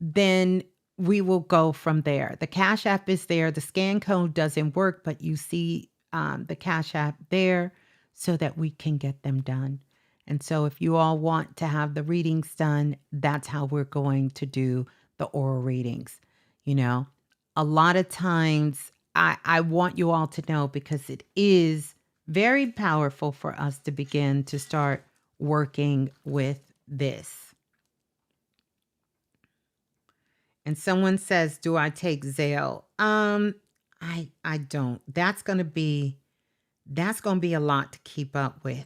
then we will go from there. The Cash App is there. The scan code doesn't work, but you see the Cash App there so that we can get them done. And so if you all want to have the readings done, that's how we're going to do the aura readings. You know, a lot of times I want you all to know, because it is very powerful for us to begin to start working with this. And someone says, do I take Zelle? I don't. That's going to be a lot to keep up with.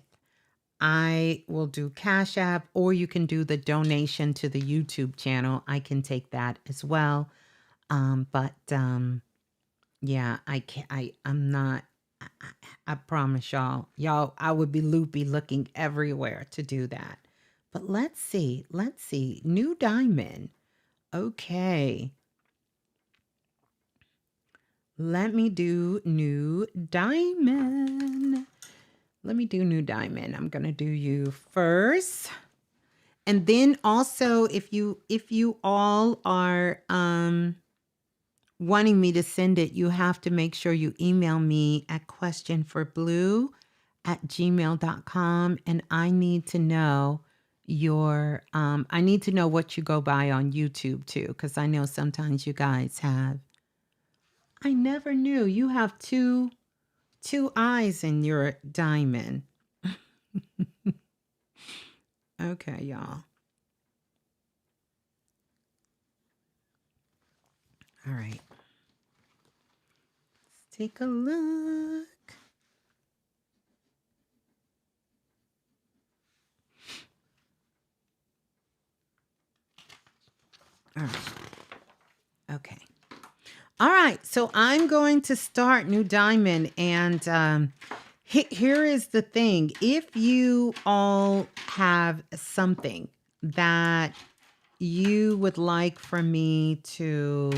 I will do Cash App, or you can do the donation to the YouTube channel. I can take that as well. Yeah, I'm not, I promise y'all, I would be loopy looking everywhere to do that. But let's see. New diamond. Okay. Let me do new diamond. I'm going to do you first. And then also, if you all are wanting me to send it, you have to make sure you email me at questionforblue@gmail.com. And I need to know I need to know what you go by on YouTube too, because I know sometimes you guys have, I never knew you have two eyes in your diamond. Okay, y'all. All right. Let's take a look. All right. Okay. All right. So I'm going to start New Diamond. And here is the thing. If you all have something that you would like for me to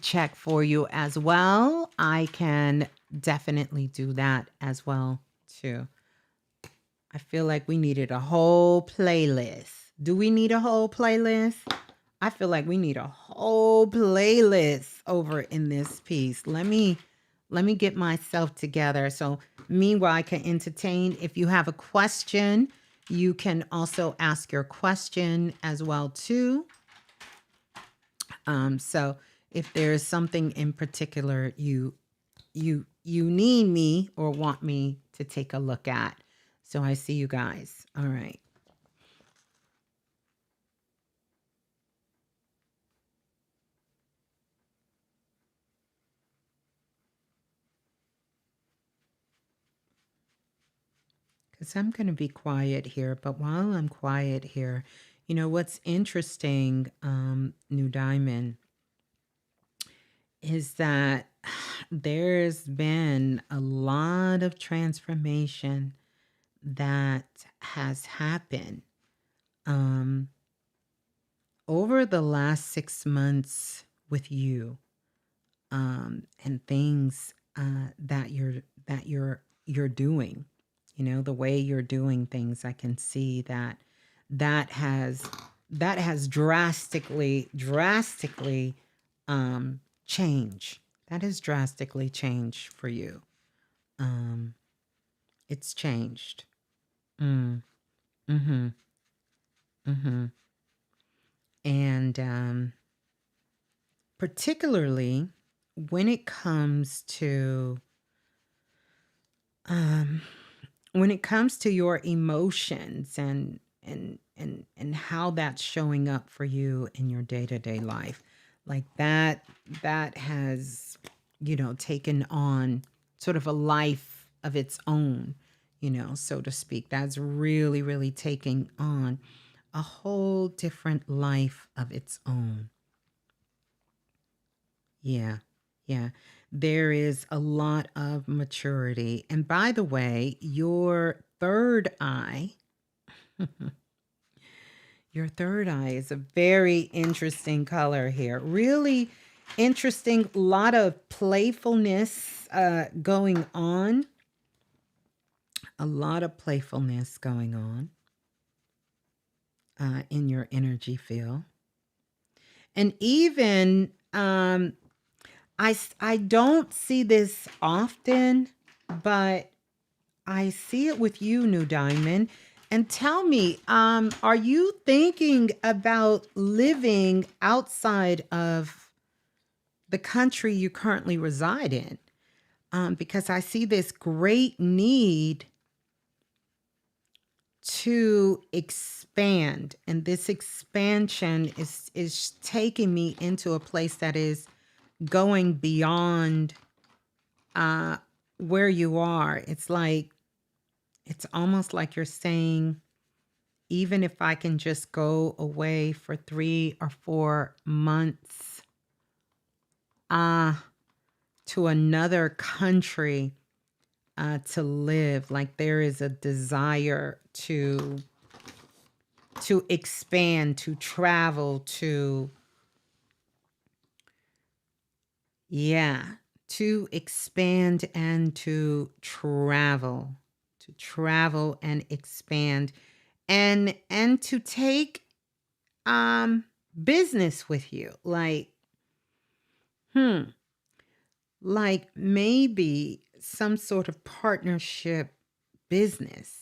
check for you as well, I can definitely do that as well too. I feel like we needed a whole playlist. Do we need a whole playlist? I feel like we need a whole playlist over in this piece. Let me get myself together. So meanwhile, I can entertain. If you have a question, you can also ask your question as well too. So if there's something in particular you need me or want me to take a look at. So I see you guys. All right. Because I'm going to be quiet here. But while I'm quiet here, you know, what's interesting, New Diamond, is that there's been a lot of transformation that has happened over the last 6 months with you, and things that you're doing. You know, the way you're doing things, I can see that has drastically changed. That has drastically changed for you. It's changed. Mm-hmm. Mm-hmm. And particularly when it comes to your emotions and how that's showing up for you in your day-to-day life, like that has, you know, taken on sort of a life of its own, you know, so to speak. That's really taking on a whole different life of its own. Yeah. There is a lot of maturity. And by the way, your third eye, your third eye is a very interesting color here. Really interesting. A lot of playfulness going on. A lot of playfulness going on in your energy field. And even I don't see this often, but I see it with you, New Diamond. And tell me, are you thinking about living outside of the country you currently reside in? Because I see this great need to expand, and this expansion is taking me into a place that is going beyond where you are. It's like, it's almost like you're saying, even if I can just go away for 3 or 4 months to another country to live, like there is a desire to expand, to travel, to expand and to travel and expand and to take business with you, like maybe some sort of partnership business.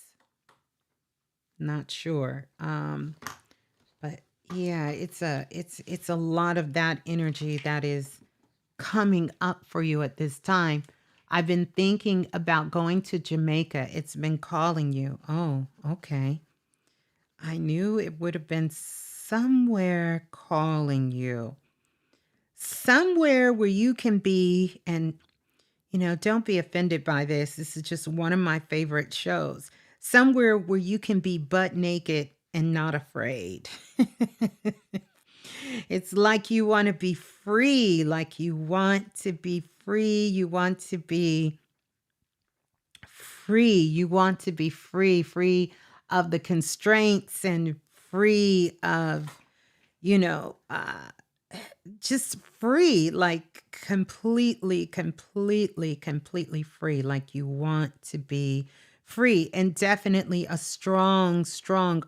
Not sure. But yeah, it's a lot of that energy that is coming up for you at this time. I've been thinking about going to Jamaica. It's been calling you. Oh, okay. I knew it would have been somewhere calling you. Somewhere where you can be, and don't be offended by this. This is just one of my favorite shows. Somewhere where you can be butt naked and not afraid. It's like you want to be free, like you want to be free. You want to be free. You want to be free, free of the constraints and free of, you know, uh, just free, like completely free, like you want to be free, and definitely a strong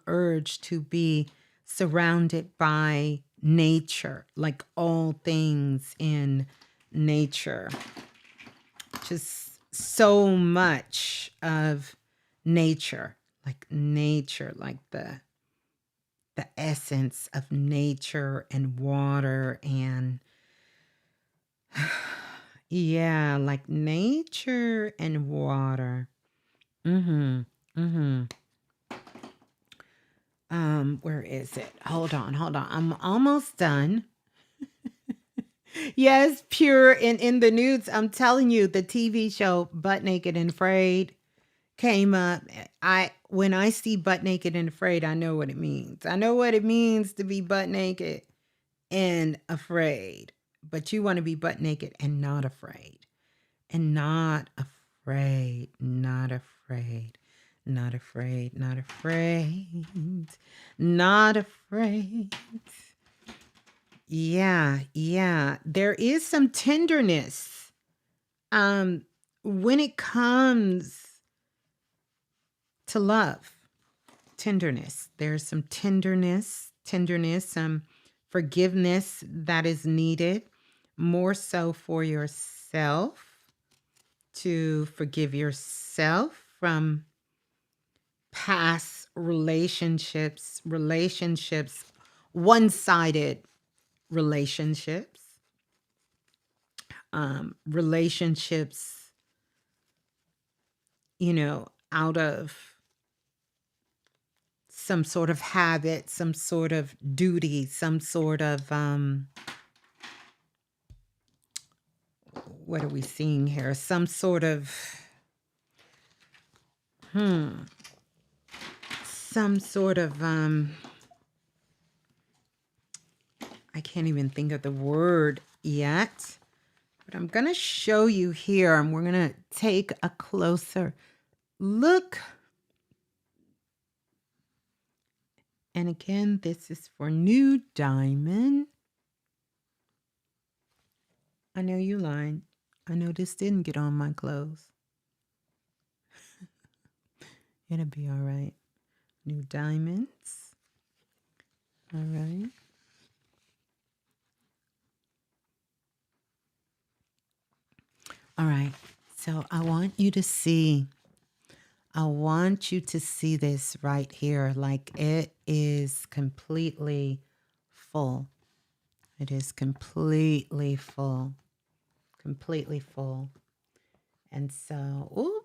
urge to be surrounded by nature, like all things in nature. Just so much of nature, like the essence of nature and water and yeah, like nature and water. Mhm. Mhm. Where is it? Hold on. I'm almost done. Yes, pure and in the nudes. I'm telling you, the TV show Butt Naked and Afraid came up. When I see butt naked and afraid, I know what it means. I know what it means to be butt naked and afraid. But you want to be butt naked and not afraid. And not afraid, not afraid, not afraid, not afraid, not afraid. Yeah. There is some tenderness. When it comes to love, tenderness. There's some tenderness, some forgiveness that is needed, more so for yourself, to forgive yourself from past relationships, one-sided relationships, relationships, out of some sort of habit, some sort of duty, some sort of, what are we seeing here? Some sort of, some sort of, I can't even think of the word yet, but I'm going to show you here, and we're going to take a closer look. And again, this is for New Diamond. I know you lying. I know this didn't get on my clothes. It'll be all right. New Diamonds. All right. All right. So I want you to see this right here. Like it is completely full. It is completely full. Completely full. And so,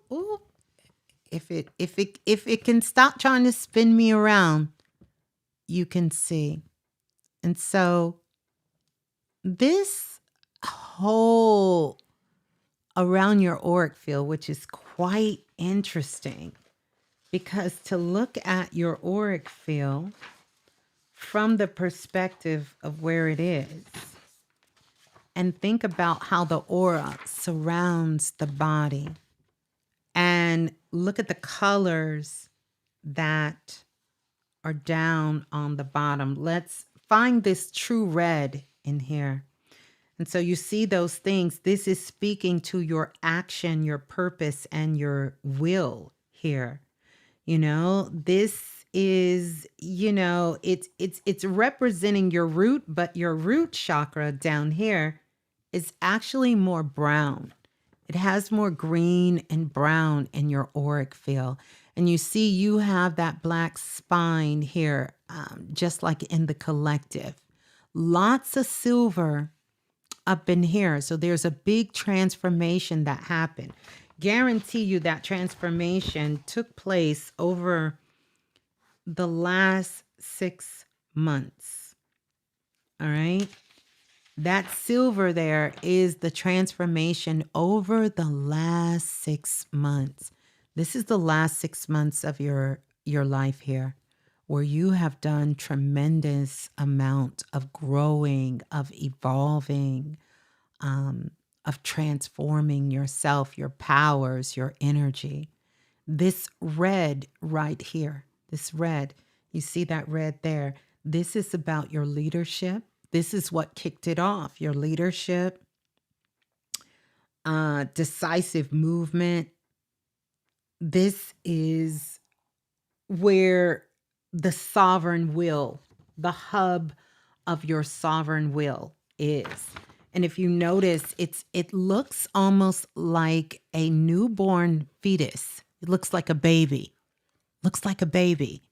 if it can stop trying to spin me around, you can see. And so this whole around your auric field, which is quite interesting, because to look at your auric field from the perspective of where it is and think about how the aura surrounds the body and look at the colors that are down on the bottom. Let's find this true red in here. And so you see those things. This is speaking to your action, your purpose, and your will here. This is, it's representing your root, but your root chakra down here is actually more brown. It has more green and brown in your auric field. And you see you have that black spine here, just like in the collective. Lots of silver up in here. So there's a big transformation that happened. Guarantee you that transformation took place over the last 6 months. All right. That silver there is the transformation over the last 6 months. This is the last 6 months of your life here, where you have done tremendous amount of growing, of evolving, of transforming yourself, your powers, your energy. This red right here, this red, you see that red there? This is about your leadership. This is what kicked it off, your leadership, decisive movement. This is where the sovereign will, the hub of your sovereign will is. And if you notice, it looks almost like a newborn fetus. It looks like a baby. Looks like a baby.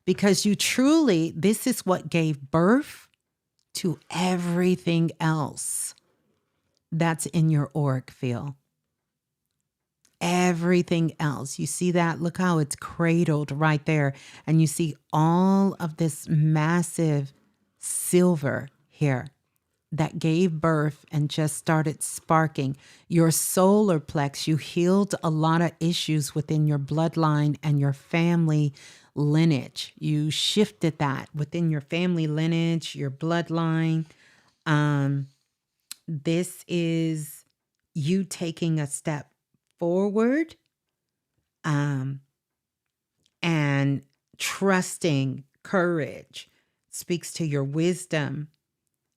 Because you truly, this is what gave birth to everything else that's in your auric field. Everything else. You see that? Look how it's cradled right there. And you see all of this massive silver here that gave birth and just started sparking. Your solar plex, you healed a lot of issues within your bloodline and your family lineage. You shifted that within your family lineage, your bloodline. This is you taking a step forward and trusting. Courage speaks to your wisdom.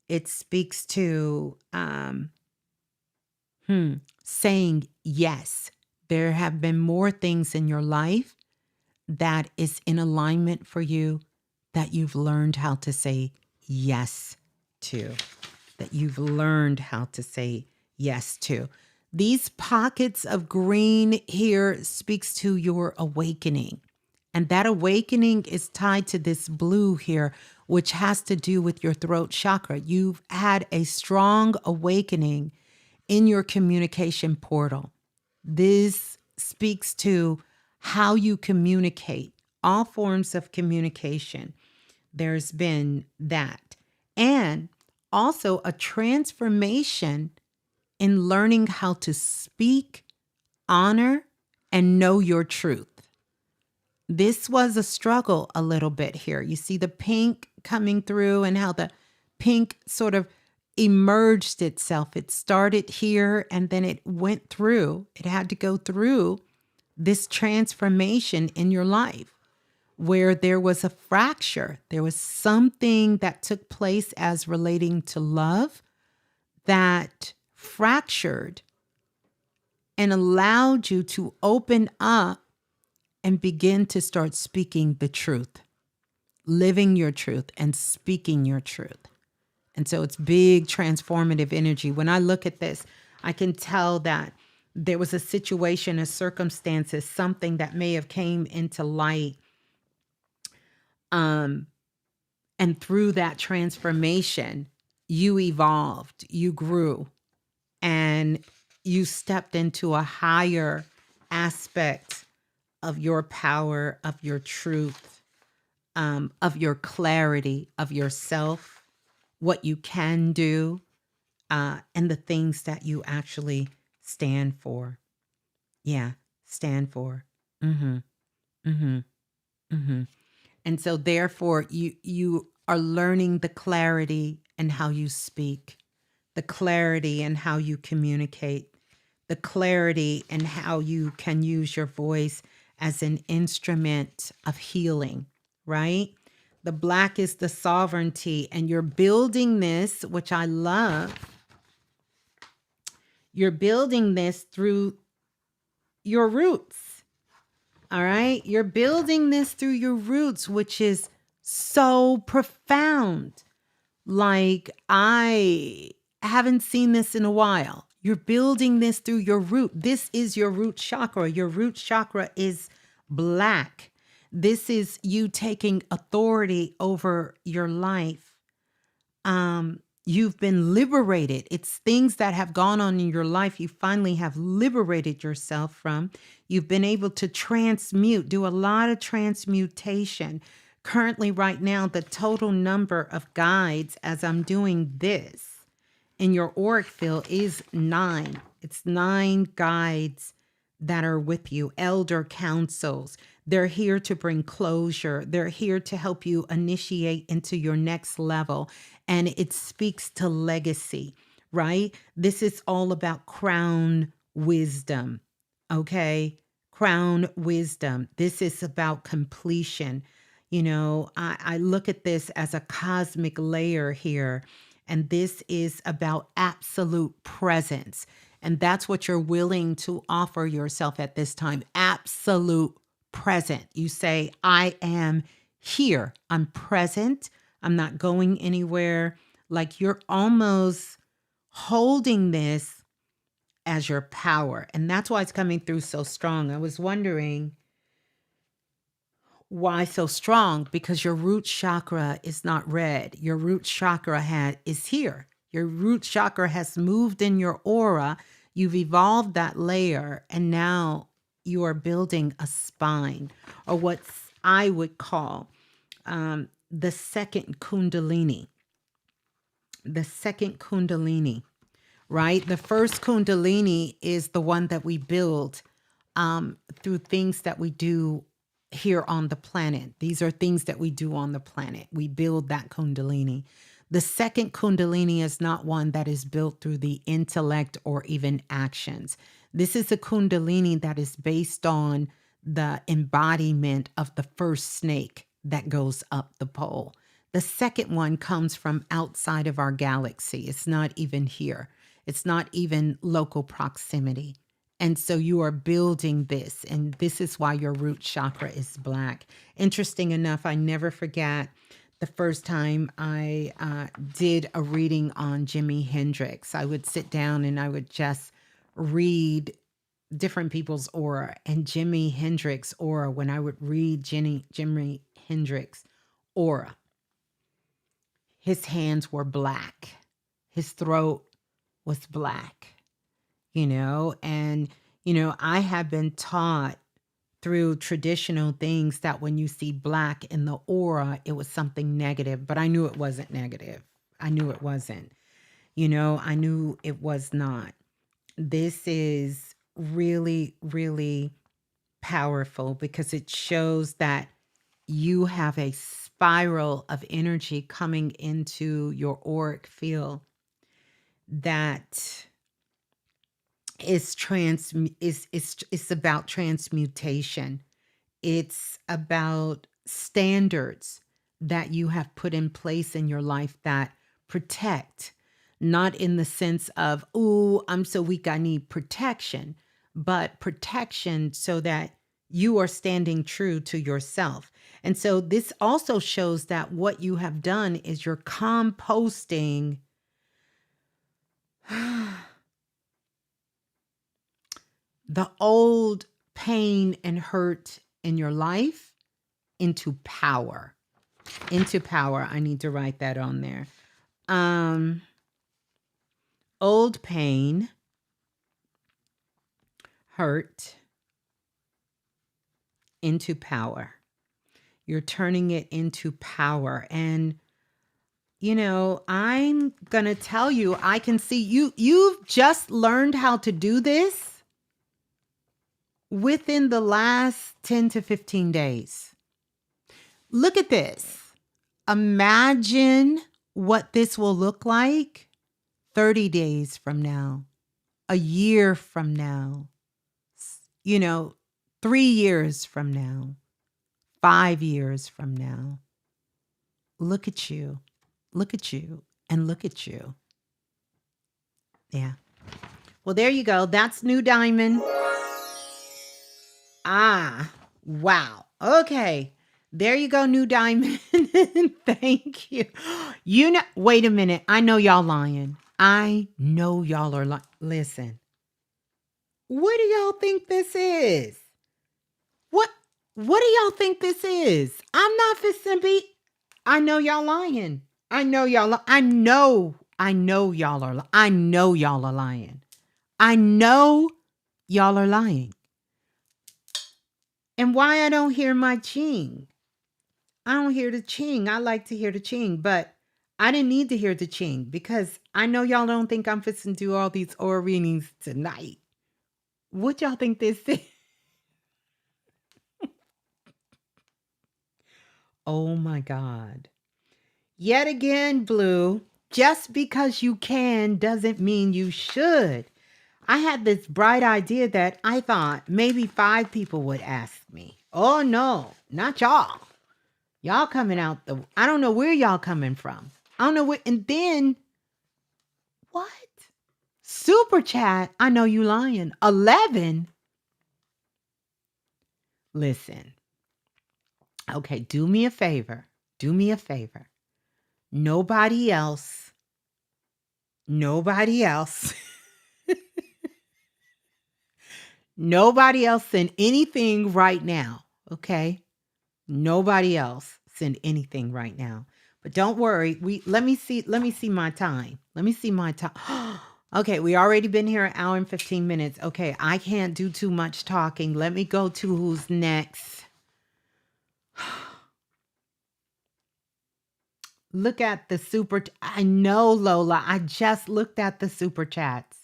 It speaks to saying yes. There have been more things in your life that is in alignment for you that you've learned how to say yes to, that you've learned how to say yes to. These pockets of green here speaks to your awakening. And that awakening is tied to this blue here, which has to do with your throat chakra. You've had a strong awakening in your communication portal. This speaks to how you communicate, all forms of communication. There's been that. And also a transformation in learning how to speak, honor, and know your truth. This was a struggle a little bit here. You see the pink coming through and how the pink sort of emerged itself. It started here and then it went through. It had to go through this transformation in your life where there was a fracture. There was something that took place as relating to love that fractured and allowed you to open up and begin to start speaking the truth, living your truth and speaking your truth. And so it's big transformative energy. When I look at this, I can tell that there was a situation, a circumstances, something that may have came into light. And through that transformation, you evolved, you grew, and you stepped into a higher aspect of your power, of your truth, of your clarity, of yourself, what you can do, and the things that you actually stand for. Yeah, stand for. And so therefore you are learning the clarity and how you speak, the clarity and how you communicate, the clarity and how you can use your voice as an instrument of healing, right? The black is the sovereignty, and you're building this, which I love. You're building this through your roots. All right? You're building this through your roots, which is so profound. Like, I haven't seen this in a while. You're building this through your root. This is your root chakra. Your root chakra is black. This is you taking authority over your life. You've been liberated. It's things that have gone on in your life. You finally have liberated yourself from. You've been able to transmute, do a lot of transmutation, currently right now, the total number of guides as I'm doing this in your auric field is 9. It's 9 guides that are with you, elder councils. They're here to bring closure. They're here to help you initiate into your next level. And it speaks to legacy, right? This is all about crown wisdom, okay? Crown wisdom. This is about completion. You know, I look at this as a cosmic layer here, and this is about absolute presence. And that's what you're willing to offer yourself at this time. Absolute present. You say, I am here. I'm present. I'm not going anywhere. Like you're almost holding this as your power. And that's why it's coming through so strong. I was wondering why so strong? Because your root chakra is not red. Your root chakra is here. Your root chakra has moved in your aura. You've evolved that layer, and now you are building a spine, or what I would call the second kundalini. The second kundalini, right? The first kundalini is the one that we build through things that we do here on the planet. These are things that we do on the planet. We build that kundalini. The second kundalini is not one that is built through the intellect or even actions. This is a kundalini that is based on the embodiment of the first snake that goes up the pole. The second one comes from outside of our galaxy. It's not even here. It's not even local proximity. And so you are building this, and this is why your root chakra is black. Interesting enough, I never forget the first time I did a reading on Jimi Hendrix. I would sit down and I would just read different people's aura. And Jimi Hendrix aura, when I would read Jimi Hendrix aura, his hands were black. His throat was black. And, I have been taught through traditional things that when you see black in the aura, it was something negative, but I knew it wasn't negative. I knew it wasn't, I knew it was not. This is really, really powerful because it shows that you have a spiral of energy coming into your auric field that is about transmutation. It's about standards that you have put in place in your life that protect, not in the sense of, oh, I'm so weak, I need protection, but protection so that you are standing true to yourself. And so this also shows that what you have done is you're composting the old pain and hurt in your life into power. Into power. I need to write that on there. Old pain, hurt, into power. You're turning it into power. And, I'm going to tell you, I can see you've just learned how to do this within the last 10 to 15 days. Look at this. Imagine what this will look like 30 days from now, a year from now, 3 years from now, 5 years from now. Look at you, and look at you. Yeah. Well, there you go. That's New Diamond. Ah, wow. Okay. There you go, New Diamond. Thank you. Wait a minute. I know y'all lying. I know y'all are lying. Listen. What do y'all think this is? What do y'all think this is? I'm not Fisimbi. I know y'all lying. I know y'all. I know y'all are. I know y'all are lying. I know y'all are lying. And why I don't hear my ching? I don't hear the ching. I like to hear the ching, but I didn't need to hear the ching because I know y'all don't think I'm fixing to do all these aura readings tonight. What y'all think this is? Oh my God. Yet again, Blue, just because you can doesn't mean you should. I had this bright idea that I thought maybe 5 people would ask me. Oh no, not y'all. Y'all coming out I don't know where y'all coming from. I don't know where. And then, what? Super chat. I know you lying. 11. Listen. Okay, do me a favor. Do me a favor. Nobody else. Nobody else. Nobody else send anything right now. Okay? Nobody else send anything right now. But don't worry. Let me see my time. Let me see my time. Okay, we already been here an hour and 15 minutes. Okay, I can't do too much talking. Let me go to who's next. Look at the super. I know, Lola. I just looked at the super chats.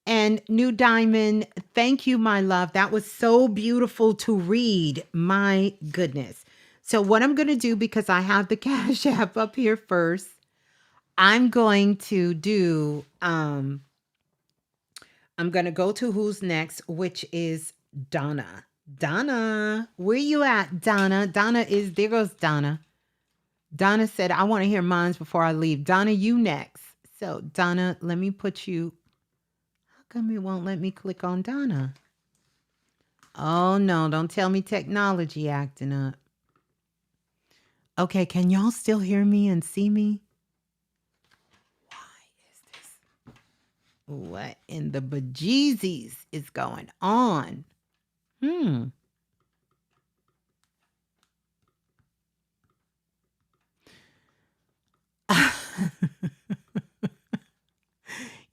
And New Diamond, thank you, my love. That was so beautiful to read. My goodness. So what I'm going to do, because I have the Cash App up here first, I'm going to do, I'm going to go to who's next, which is Donna. Donna, where you at, Donna? There goes Donna. Donna said, I want to hear mine before I leave. Donna, you next. So Donna, let me put you. How come it won't let me click on Donna? Oh no, don't tell me technology acting up. Okay, can y'all still hear me and see me? Why is this? What in the bejeezies is going on?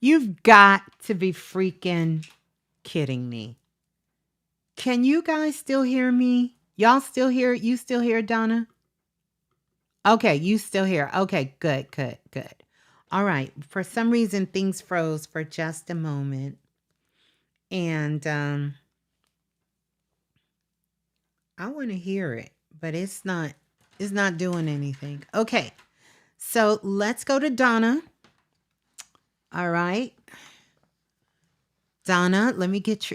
You've got to be freaking kidding me. Can you guys still hear me? Y'all still hear? You still hear, Donna? Okay, you still hear. Okay, good. All right. For some reason, things froze for just a moment. And I want to hear it, but it's not doing anything. Okay. So let's go to Donna. All right. Donna, let me get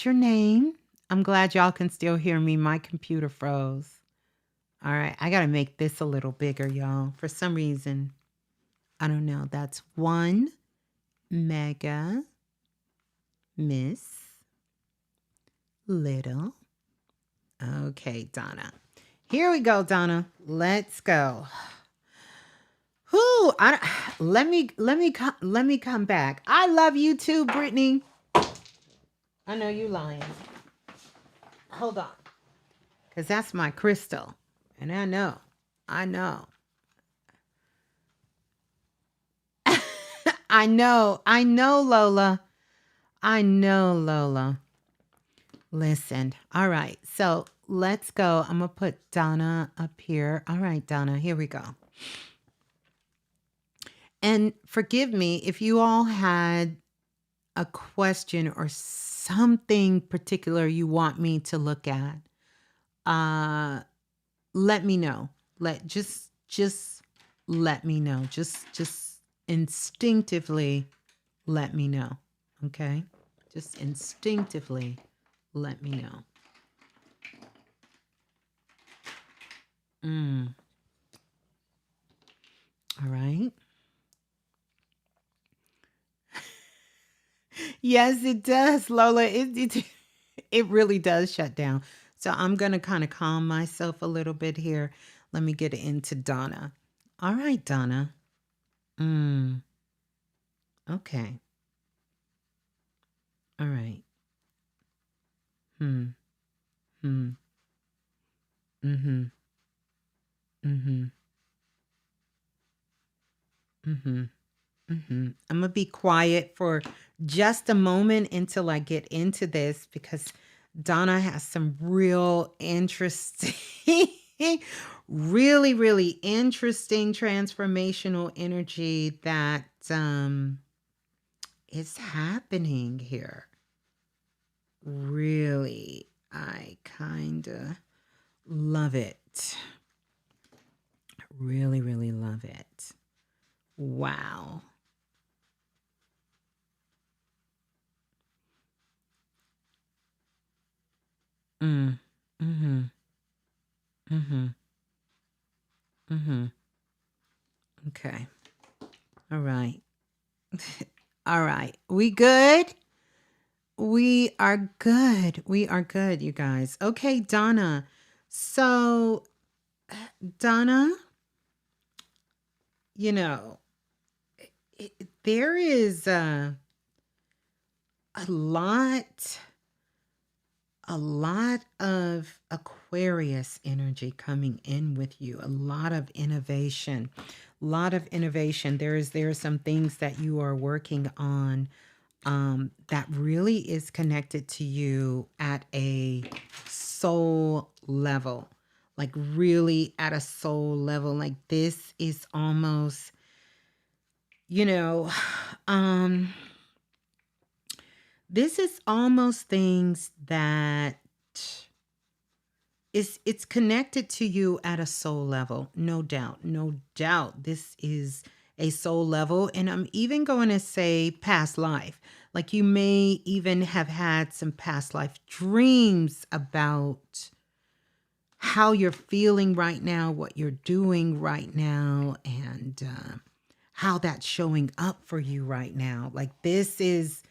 your name. I'm glad y'all can still hear me. My computer froze. All right. I got to make this a little bigger, y'all. For some reason, I don't know. That's 1 mega Miss Little. Okay, Donna. Here we go, Donna. Let's go. Whoo! Let me come back. I love you too, Brittany. I know you lying. Hold on. Because that's my crystal. And I know. I know, Lola. I know, Lola. Listen. All right. So let's go. I'm going to put Donna up here. All right, Donna. Here we go. And forgive me if you all had a question or something particular you want me to look at. Let me know. Just let me know. Just instinctively let me know. Okay? Just instinctively let me know. All right. Yes, it does, Lola. It really does shut down. So I'm going to kind of calm myself a little bit here. Let me get into Donna. All right, Donna. Okay. All right. I'm going to be quiet for just a moment until I get into this because Donna has some real interesting Really, really interesting transformational energy that is happening here. Really, I kind of love it. Really, really love it. Wow. Mm. Mm-hmm. Mm-hmm. Mm-hmm. Okay. All right. All right. We good? We are good. We are good, you guys. Okay, Donna. So, Donna, you know, there is a lot a lot of Aquarius energy coming in with you, a lot of innovation. A lot of innovation. There are some things that you are working on that really is connected to you at a soul level, like really at a soul level. Like this is almost, you know, um, this is almost things that it's connected to you at a soul level, no doubt, no doubt. This is a soul level, and I'm even going to say past life. Like you may even have had some past life dreams about how you're feeling right now, what you're doing right now, and how that's showing up for you right now. Like this is,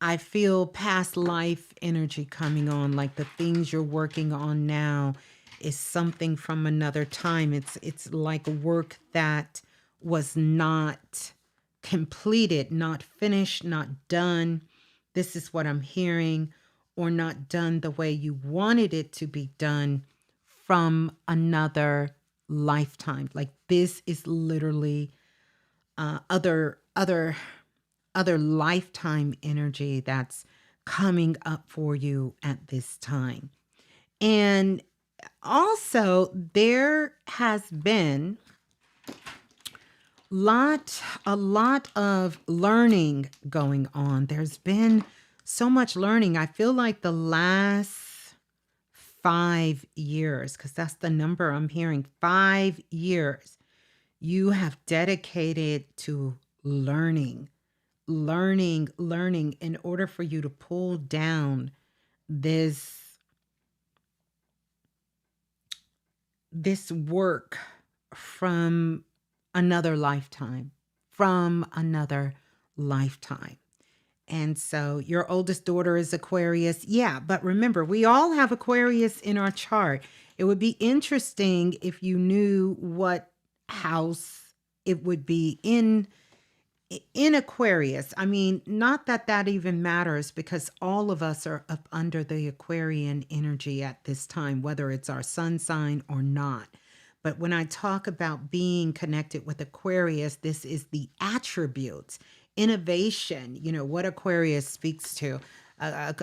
I feel past life energy coming on, like the things you're working on now is something from another time. It's like work that was not completed, not finished, not done. This is what I'm hearing, or not done the way you wanted it to be done from another lifetime. Like this is literally other lifetime energy that's coming up for you at this time. And also there has been a lot of learning going on. There's been so much learning. I feel like the last 5 years, because that's the number I'm hearing, 5 years, you have dedicated to learning in order for you to pull down this work from another lifetime, from another lifetime. And so your oldest daughter is Aquarius. Yeah, but remember, we all have Aquarius in our chart. It would be interesting if you knew what house it would be in Aquarius. I mean, not that that even matters, because all of us are up under the Aquarian energy at this time, whether it's our sun sign or not. But when I talk about being connected with Aquarius, this is the attributes, innovation, what Aquarius speaks to.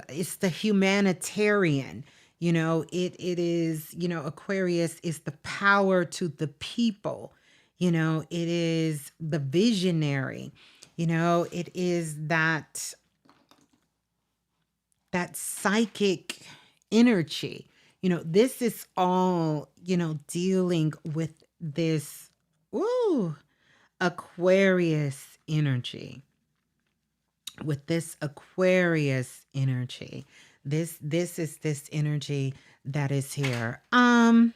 It's the humanitarian. It is, Aquarius is the power to the people. It is the visionary. It is that psychic energy. This is all, dealing with this Aquarius energy. With this Aquarius energy. This is this energy that is here. I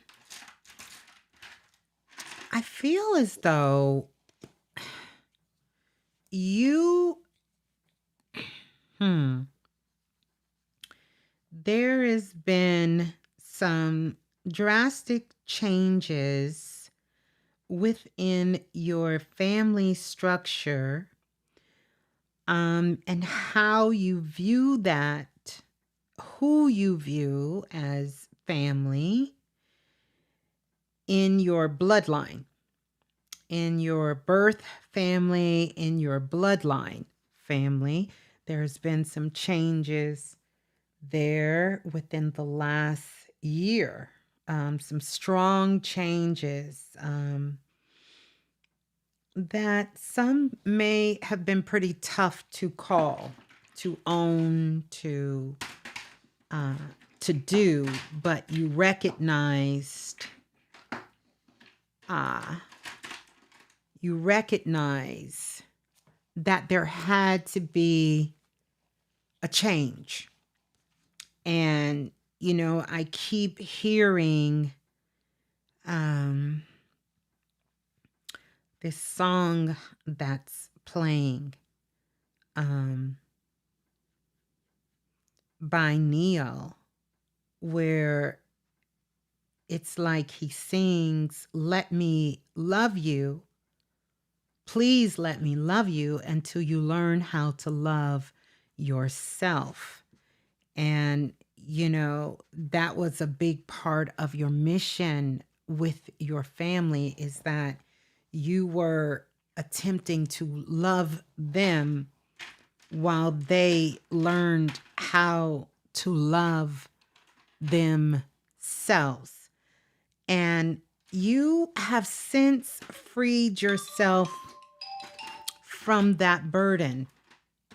feel as though you there has been some drastic changes within your family structure, and how you view that, who you view as family in your bloodline, in your birth family, in your bloodline family. There's been some changes there within the last year. some strong changes that some may have been pretty tough to call, to own, uh, to do, but you recognized, uh, you recognize that there had to be a change. And, you know, I keep hearing this song that's playing by Neil, where it's like he sings, "Let me love you. Please let me love you until you learn how to love yourself." And, you know, that was a big part of your mission with your family, is that you were attempting to love them while they learned how to love themselves. And you have since freed yourself from that burden,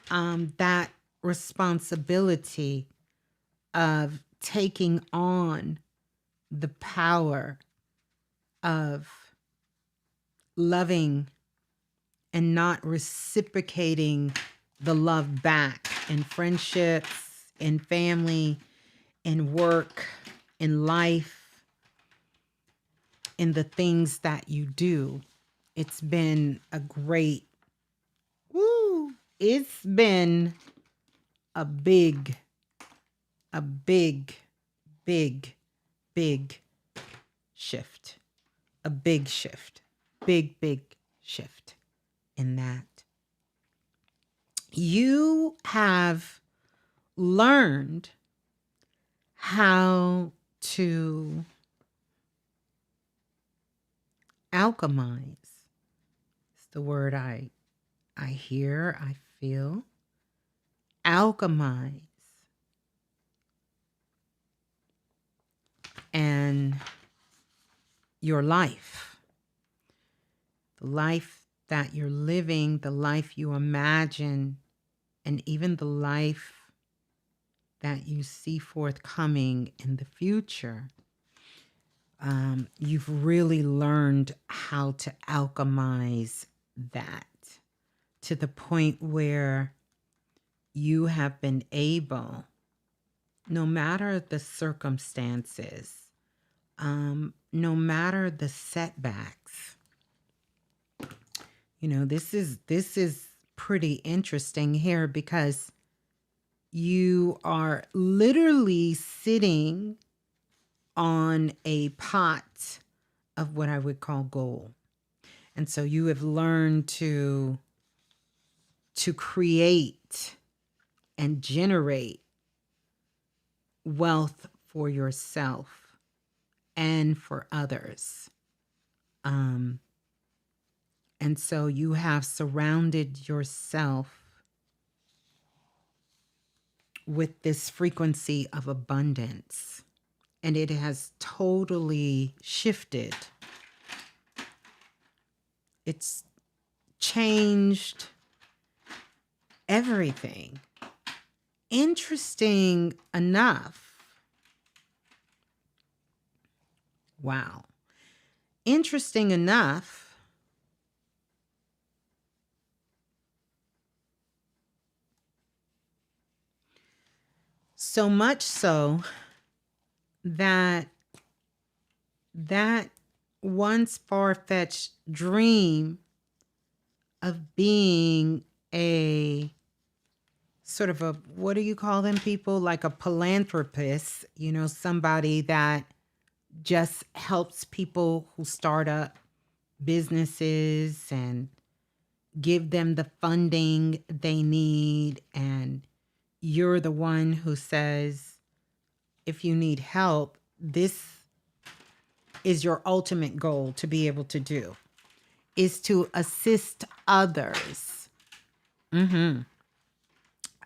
that responsibility of taking on the power of loving and not reciprocating the love back in friendships, in family, in work, in life, in the things that you do. It's been a great, it's been a big, big, big shift. A big shift. Big shift in that. You have learned how to alchemize. It's the word I hear, I feel. Alchemize. And your life, the life that you're living, the life you imagine, and even the life that you see forthcoming in the future. You've really learned how to alchemize that to the point where you have been able, no matter the circumstances, no matter the setbacks. You know, this is pretty interesting here, because you are literally sitting on a pot of what I would call gold. And so you have learned to create and generate wealth for yourself and for others. And so you have surrounded yourself with this frequency of abundance, and it has totally shifted. It's changed everything. Interesting enough. Wow. Interesting enough, so much so that that once far-fetched dream of being a sort of a, what do you call them, people? Like a philanthropist, you know, somebody that just helps people who start up businesses and give them the funding they need. And you're the one who says, if you need help, this is your ultimate goal to be able to do, is to assist others.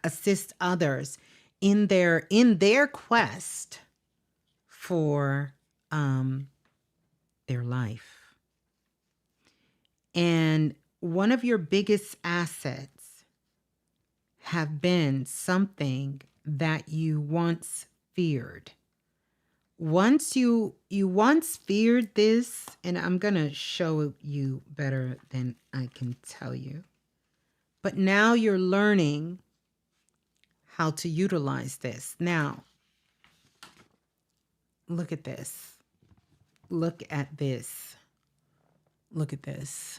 Assist others in their quest for um, their life. And one of your biggest assets have been something that you once feared. Once you once feared this, and I'm going to show you better than I can tell you. But now you're learning how to utilize this. Now, look at this. Look at this. Look at this.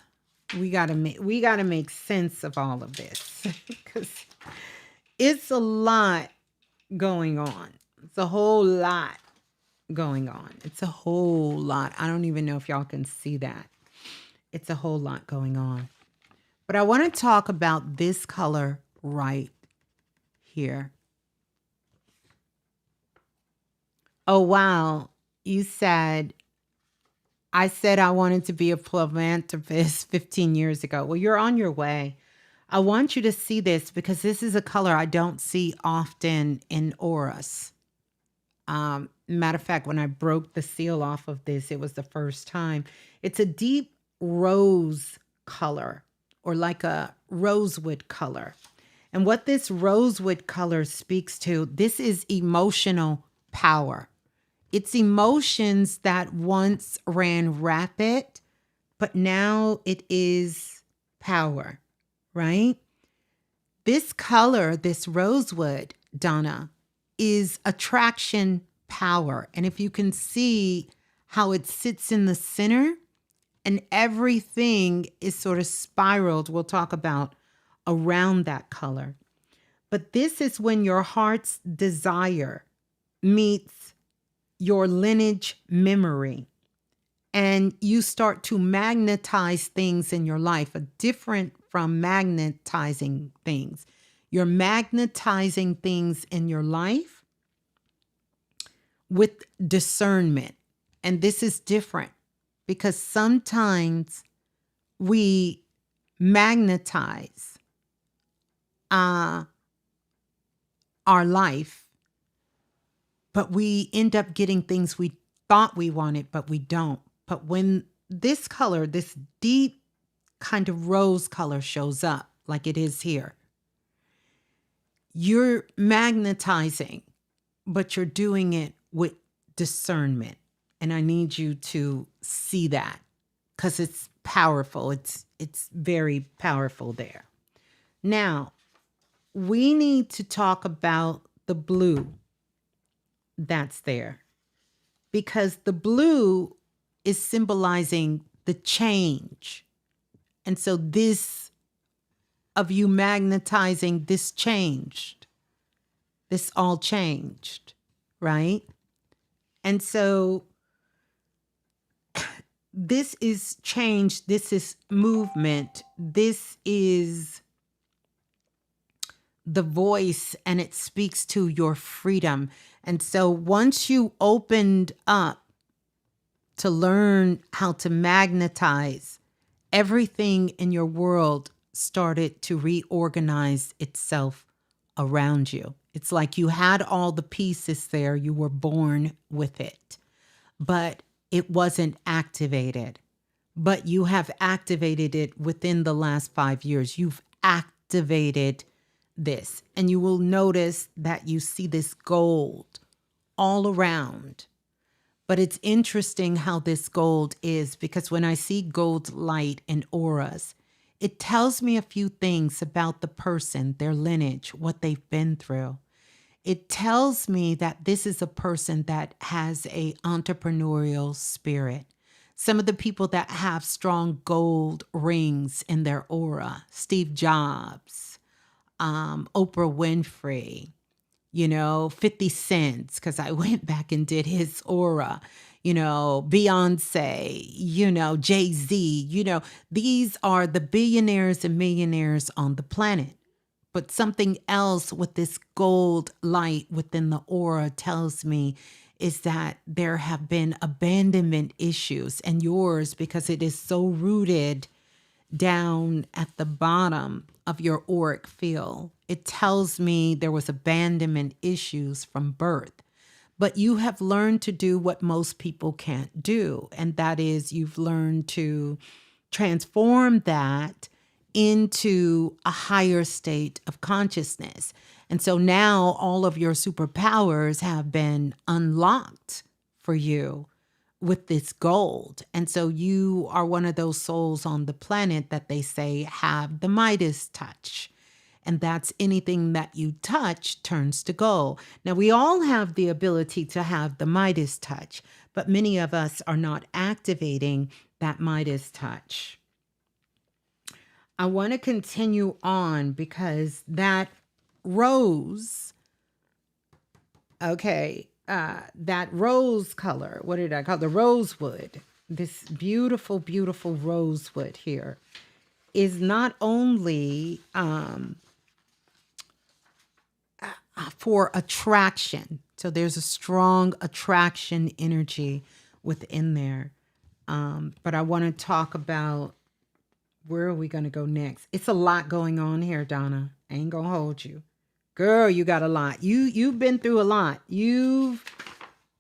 We got to make sense of all of this cuz it's a lot going on. It's a whole lot going on. It's a whole lot. I don't even know if y'all can see that. It's a whole lot going on. But I want to talk about this color right here. Oh, wow. You said, I said I wanted to be a philanthropist 15 years ago. Well, you're on your way. I want you to see this because this is a color I don't see often in auras. Matter of fact, when I broke the seal off of this, it was the first time. It's a deep rose color, or like a rosewood color. And what this rosewood color speaks to, this is emotional power. It's emotions that once ran rapid, but now it is power, right? This color, this rosewood, Donna, is attraction power. And if you can see how it sits in the center and everything is sort of spiraled, we'll talk about around that color. But this is when your heart's desire meets your lineage memory, and you start to magnetize things in your life, different from magnetizing things. You're magnetizing things in your life with discernment. And this is different because sometimes we magnetize our life, but we end up getting things we thought we wanted, but we don't. But when this color, this deep kind of rose color shows up, like it is here, you're magnetizing, but you're doing it with discernment. And I need you to see that because it's powerful. It's very powerful there. Now, we need to talk about the blue that's there, because the blue is symbolizing the change. And so this of you magnetizing, this changed. This all changed, right? And so this is change. This is movement. This is the voice, and it speaks to your freedom. And so once you opened up to learn how to magnetize, everything in your world started to reorganize itself around you. It's like you had all the pieces there. You were born with it, but it wasn't activated. But you have activated it within the last 5 years. You've activated this, and you will notice that you see this gold all around. But it's interesting how this gold is, because when I see gold light in auras, it tells me a few things about the person, their lineage, what they've been through. It tells me that this is a person that has an entrepreneurial spirit. Some of the people that have strong gold rings in their aura, Steve Jobs, Oprah Winfrey, 50 Cent, because I went back and did his aura, Beyonce, Jay-Z, these are the billionaires and millionaires on the planet. But something else with this gold light within the aura tells me is that there have been abandonment issues, and yours, because it is so rooted down at the bottom of your auric field. It tells me there was abandonment issues from birth. but you have learned to do what most people can't do. And that is, you've learned to transform that into a higher state of consciousness. And so now all of your superpowers have been unlocked for you with this gold. And so you are one of those souls on the planet that they say have the Midas touch. And that's anything that you touch turns to gold. Now, we all have the ability to have the Midas touch, but many of us are not activating that Midas touch. I want to continue on because that rose, okay, that rose color, what did I call it? The rosewood, this beautiful, beautiful rosewood here is not only for attraction. So there's a strong attraction energy within there. But I want to talk about, where are we going to go next? It's a lot going on here, Donna. I ain't going to hold you. Girl, you got a lot. You've been through a lot. You've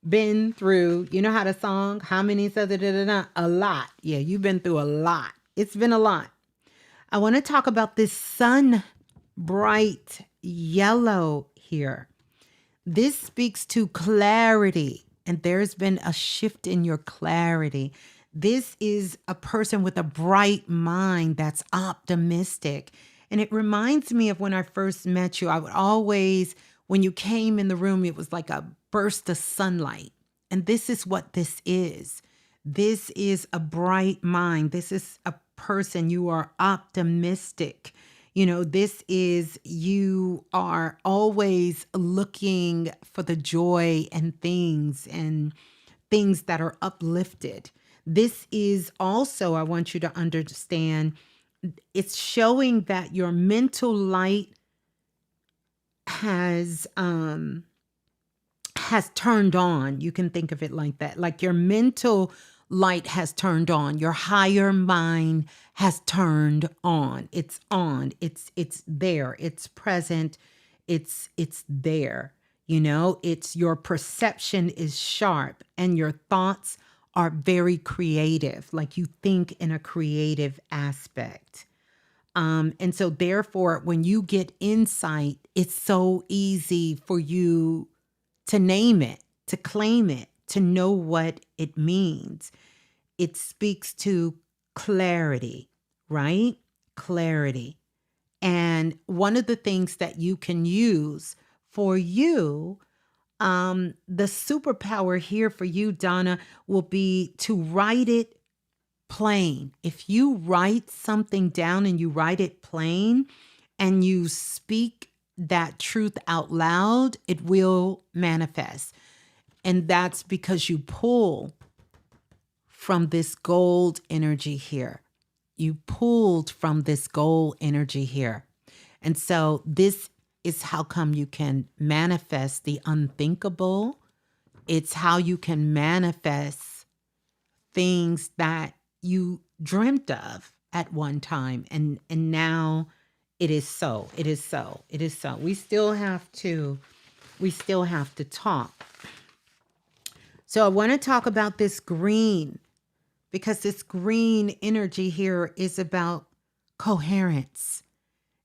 been through, you know how the song, how many says it? A lot. Yeah, you've been through a lot. It's been a lot. I want to talk about this sun bright yellow here. This speaks to clarity, and there's been a shift in your clarity. This is a person with a bright mind that's optimistic. And it reminds me of when I first met you. I would always, when you came in the room, it was like a burst of sunlight. And this is what this is. This is a bright mind. This is a person, you are optimistic. You know, this is, you are always looking for the joy and things that are uplifted. This is also, I want you to understand, it's showing that your mental light has turned on. You can think of it like that. Like your mental light has turned on. Your higher mind has turned on. It's on. It's there. It's present. It's there. You know, it's your perception is sharp and your thoughts are very creative. Like you think in a creative aspect. And so therefore, when you get insight, it's so easy for you to name it, to claim it, to know what it means. It speaks to clarity, right? Clarity. And one of the things that you can use for you, the superpower here for you, Donna, will be to write it plain. If you write something down and you write it plain and you speak that truth out loud, it will manifest. And that's because you pull from this gold energy here. You pulled from this gold energy here. And so this is how come you can manifest the unthinkable. It's how you can manifest things that you dreamt of at one time. And now it is so. It is so. It is so. We still have to talk. So I want to talk about this green, because this green energy here is about coherence.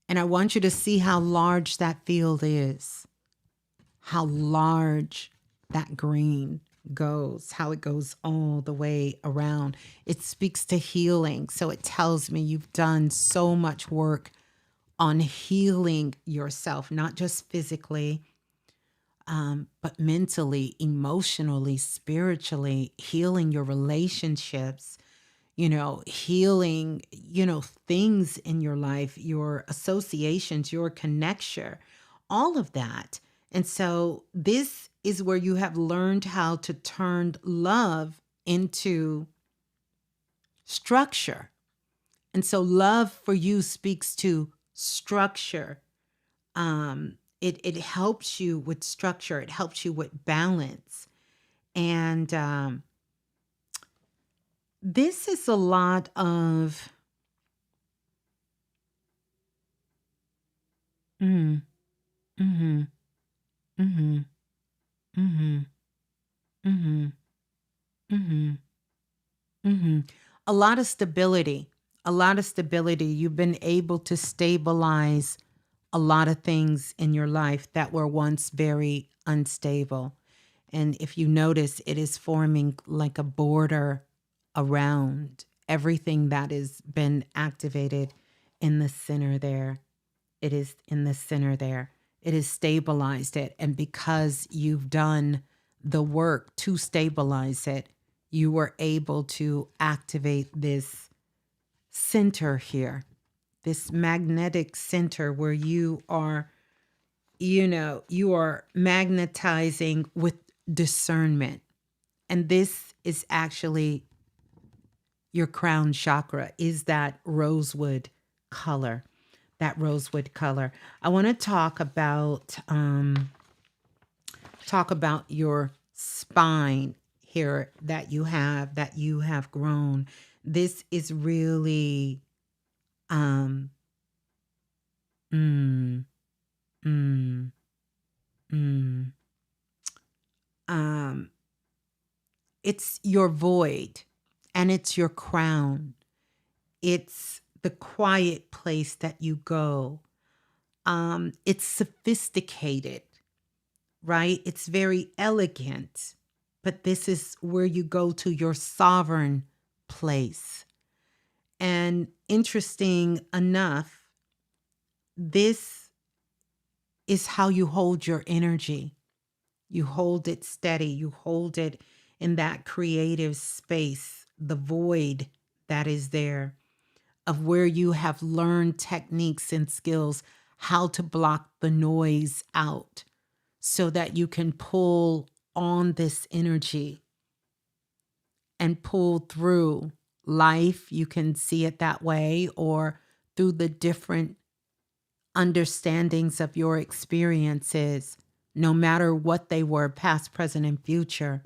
And I want you to see how large that field is, how large that green goes, how it goes all the way around. It speaks to healing. So it tells me you've done so much work on healing yourself, not just physically, but mentally, emotionally, spiritually, healing your relationships, you know, healing, you know, things in your life, your associations, your connection, all of that. And so this is where you have learned how to turn love into structure. And so love for you speaks to structure. It helps you with structure. It helps you with balance. And this is a lot of mm, mm-hmm, mm-hmm, mm-hmm. Mm-hmm. Mm-hmm. Mm-hmm. A lot of stability. A lot of stability. You've been able to stabilize a lot of things in your life that were once very unstable. And if you notice, it is forming like a border around everything that has been activated in the center there. It is in the center there. It has stabilized it. And because you've done the work to stabilize it, you were able to activate this center here, this magnetic center where you are, you are magnetizing with discernment. And this is actually your crown chakra, is that rosewood color. That rosewood color. I want to talk about your spine here that you have grown. This is really um mm, mm, mm, um it's your void and it's your crown. It's the quiet place that you go. It's sophisticated, right? It's very elegant, but this is where you go to your sovereign place. And interesting enough, this is how you hold your energy. You hold it steady, you hold it in that creative space, the void that is there, of where you have learned techniques and skills, how to block the noise out so that you can pull on this energy and pull through life. You can see it that way, or through the different understandings of your experiences, no matter what they were, past, present, and future,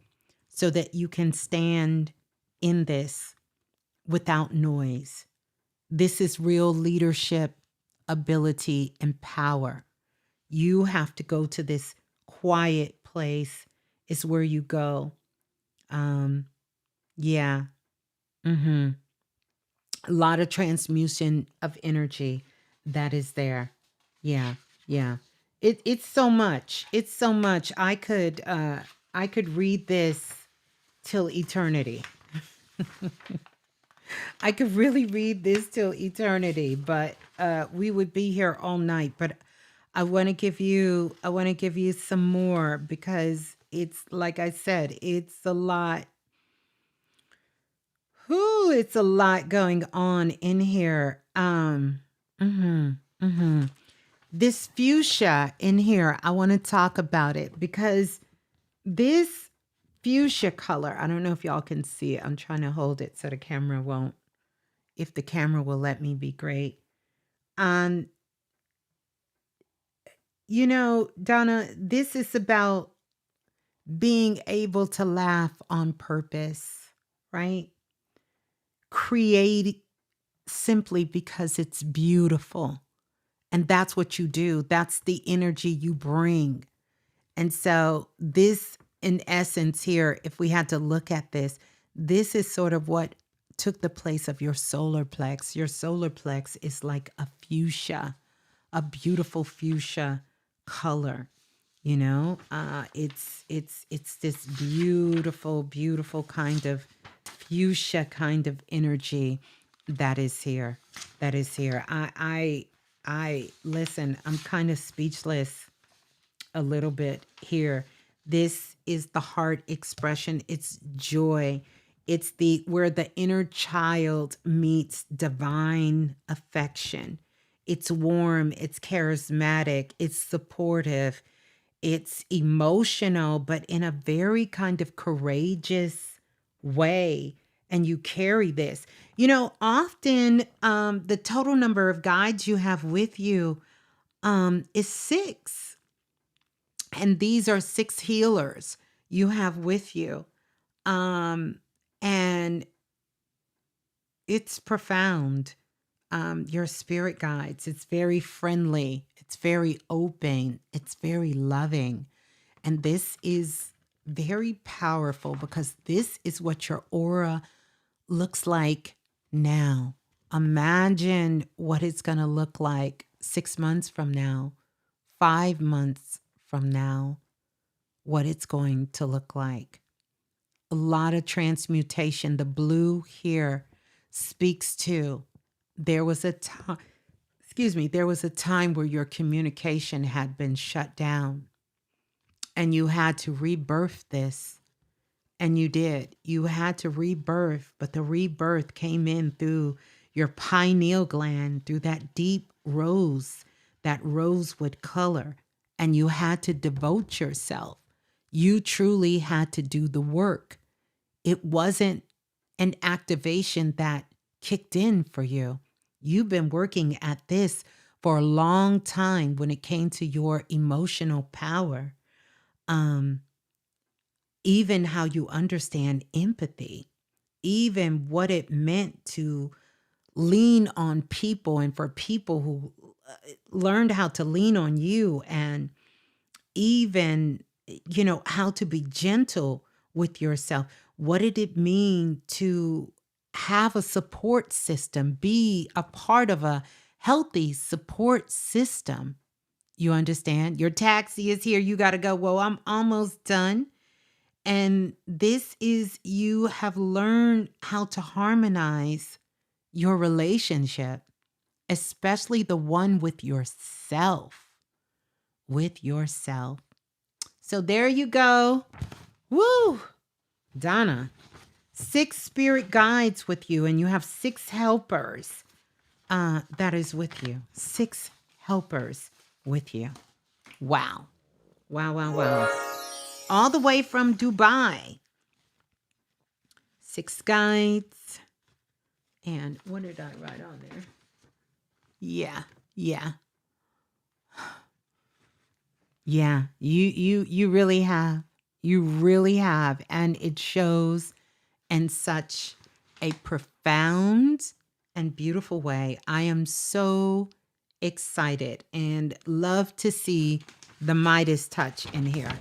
so that you can stand in this without noise. This is real leadership, ability, and power. You have to go to this quiet place, is where you go. Um, yeah. Mm-hmm. A lot of transmutation of energy that is there. Yeah, yeah. It's so much. It's so much. I could read this till eternity. I could really read this till eternity, but we would be here all night. But I want to give you some more, because it's like I said, it's a lot. Whoo, it's a lot going on in here. Mhm, mhm. This fuchsia in here, I want to talk about it, because this fuchsia color, I don't know if y'all can see it. I'm trying to hold it so the camera won't, if the camera will let me, be great. Um, Donna, this is about being able to laugh on purpose, right? Create simply because it's beautiful. And that's what you do. That's the energy you bring. And so, this, in essence, here, if we had to look at this, this is sort of what took the place of your solar plex. Your solar plex is like a fuchsia, a beautiful fuchsia color. It's this beautiful, beautiful kind of fuchsia kind of energy that is here. That is here. I listen, I'm kind of speechless a little bit here. This is the heart expression. It's joy. It's the where the inner child meets divine affection. It's warm, it's charismatic, it's supportive, it's emotional, but in a very kind of courageous way. And you carry this. Often the total number of guides you have with you is 6. And these are 6 healers you have with you. And it's profound. Your spirit guides, it's very friendly, it's very open, it's very loving. And this is very powerful, because this is what your aura looks like now. Imagine what it's going to look like 6 months from now, 5 months from now, what it's going to look like. A lot of transmutation. The blue here speaks to, there was a time, there was a time where your communication had been shut down and you had to rebirth this. And you did. You had to rebirth, but the rebirth came in through your pineal gland, through that deep rose, that rosewood color. And you had to devote yourself. You truly had to do the work. It wasn't an activation that kicked in for you. You've been working at this for a long time when it came to your emotional power. Even how you understand empathy, even what it meant to lean on people, and for people who learned how to lean on you, and even, how to be gentle with yourself. What did it mean to have a support system, be a part of a healthy support system? You understand? Your taxi is here. You got to go. Well, I'm almost done. And this is, you have learned how to harmonize your relationship, especially the one with yourself. With yourself. So there you go. Woo! Donna, 6 spirit guides with you, and you have 6 helpers that is with you. 6 helpers with you. Wow. Wow, wow, wow. All the way from Dubai. 6 guides. And what did I write on there? Yeah. Yeah, you really have. You really have. And it shows in such a profound and beautiful way. I am so excited and love to see the Midas touch in here.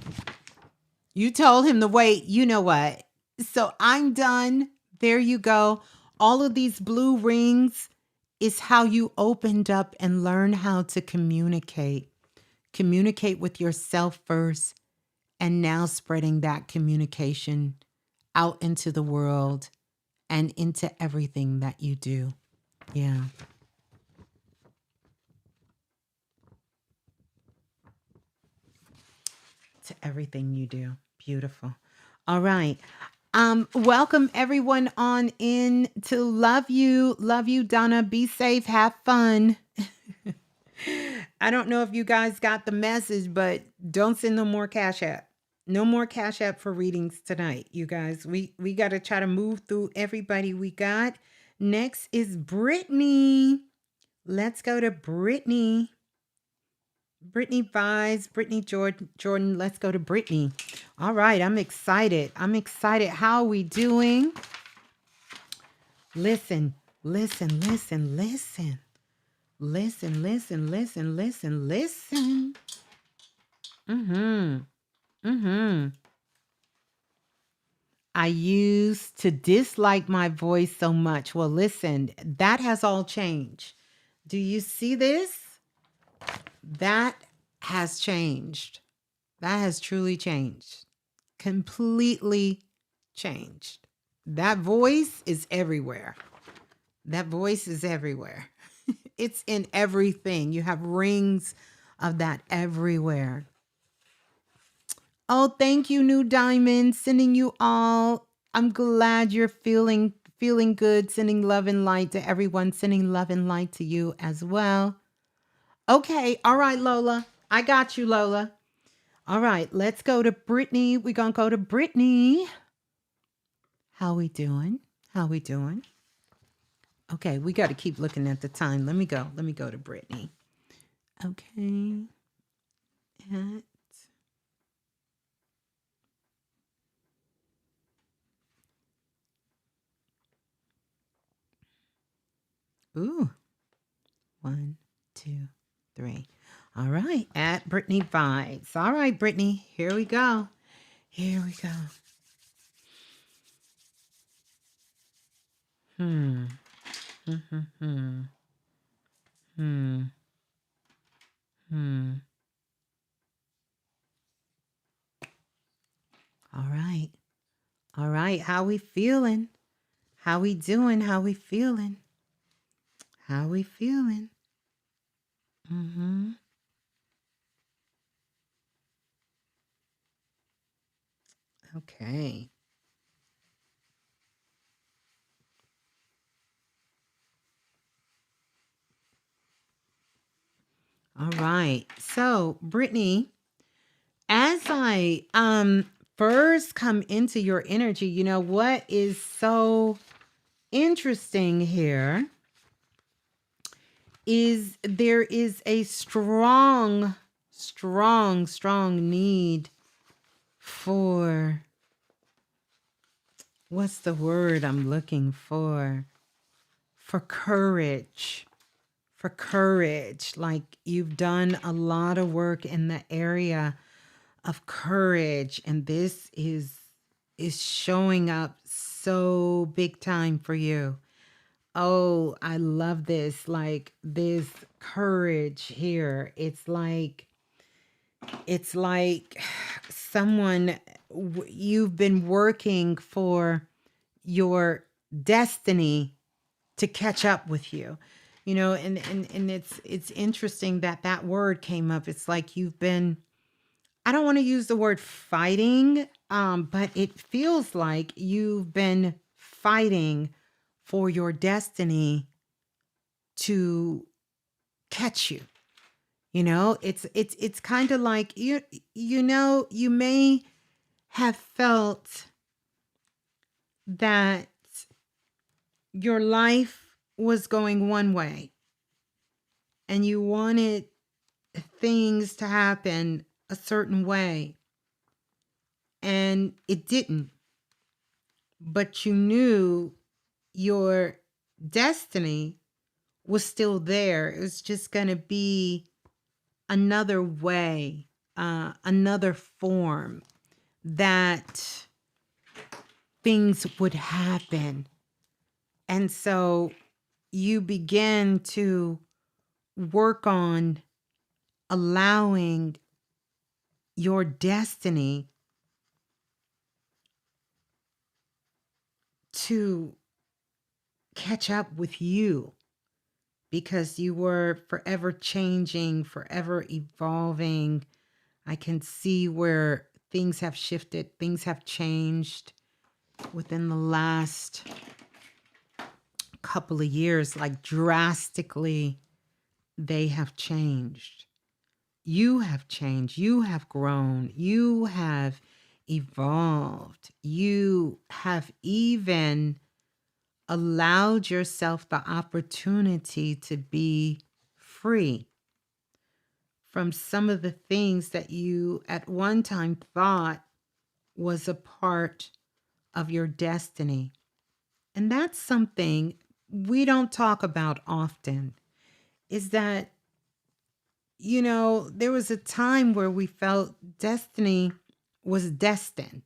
You told him to wait. You know what? So I'm done. There you go. All of these blue rings is how you opened up and learned how to communicate. Communicate with yourself first, and now spreading that communication out into the world and into everything that you do. Yeah. To everything you do. Beautiful. All right. Welcome everyone on in to Love You. Love you, Donna. Be safe. Have fun. I don't know if you guys got the message, but don't send no more Cash App. No more Cash App for readings tonight, you guys. We got to try to move through everybody we got. Next is Brittany. Let's go to Brittany. Brittany Vibes, Brittany Jordan. Let's go to Brittany. All right, I'm excited. How are we doing? Listen. Listen. I used to dislike my voice so much. Well, listen, that has all changed. Do you see this? That has changed. That has truly changed. Completely changed. That voice is everywhere. It's in everything. You have rings of that everywhere. Oh, thank you, New Diamond. Sending you all. I'm glad you're feeling good. Sending love and light to everyone. Sending love and light to you as well. Okay. All right, Lola. I got you, Lola. All right. Let's go to Brittany. We're going to go to Brittany. How we doing? Okay. We got to keep looking at the time. Let me go to Brittany. Okay. Ooh. 1, 2, 3. All right. At Brittany Vibes. All right, Brittany. Here we go. Here we go. Hmm. Hmm. Hmm. Hmm. Hmm. All right. All right. How we feeling? How we doing? How we feeling? How we feeling? Mm-hmm. Okay. All right. So, Brittany, as I first come into your energy, you know what is so interesting here is there is a strong, strong, strong need for, what's the word I'm looking for? For courage. For courage. Like you've done a lot of work in the area of courage, and this is showing up so big time for you. Oh, I love this. Like this courage here. It's like someone you've been working for your destiny to catch up with you. You know, and it's interesting that that word came up. It's like you've been, I don't want to use the word fighting, but it feels like you've been fighting for your destiny to catch you. You know, it's kind of like you know, you may have felt that your life was going one way and you wanted things to happen a certain way and it didn't, but you knew your destiny was still there. It was just going to be another way, another form that things would happen. And so you begin to work on allowing your destiny to catch up with you because you were forever changing, forever evolving. I can see where things have shifted, things have changed within the last couple of years, like drastically, they have changed. You have changed, you have grown, you have evolved, you have even allowed yourself the opportunity to be free from some of the things that you at one time thought was a part of your destiny. And that's something we don't talk about often, is that, you know, there was a time where we felt destiny was destined,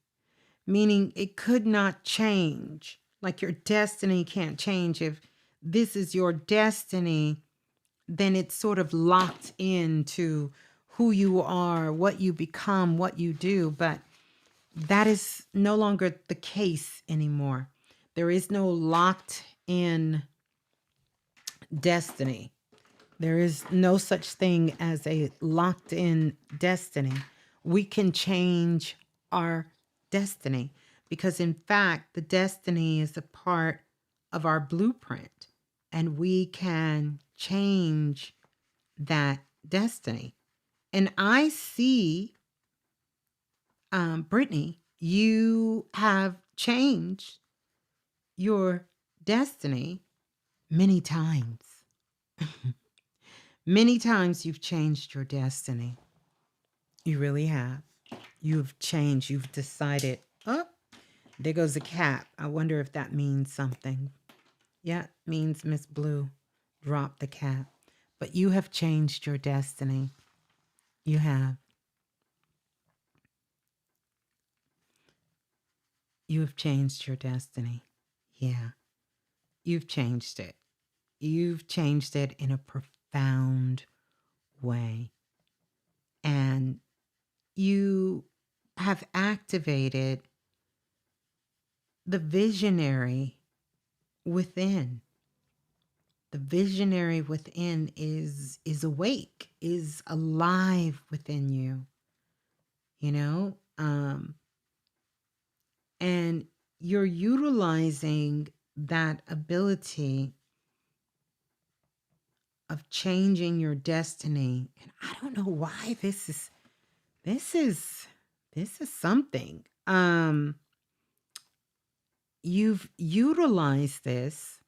meaning it could not change. Like your destiny can't change. If this is your destiny, then it's sort of locked into who you are, what you become, what you do. But that is no longer the case anymore. There is no locked in destiny. There is no such thing as a locked in destiny. We can change our destiny because, in fact, the destiny is a part of our blueprint and we can change that destiny. And I see, Brittany, you have changed your destiny many times. Many times you've changed your destiny. You really have. You've changed. You've decided, oh, there goes a cat. I wonder if that means something. Yeah, it means Ms.Blue dropped the cat. But you have changed your destiny. You have. You have changed your destiny. Yeah, you've changed it. You've changed it in a profound way. And you have activated the visionary within. The visionary within is awake, is alive within you, you know? And you're utilizing that ability of changing your destiny. And I don't know why this is something. You've utilized this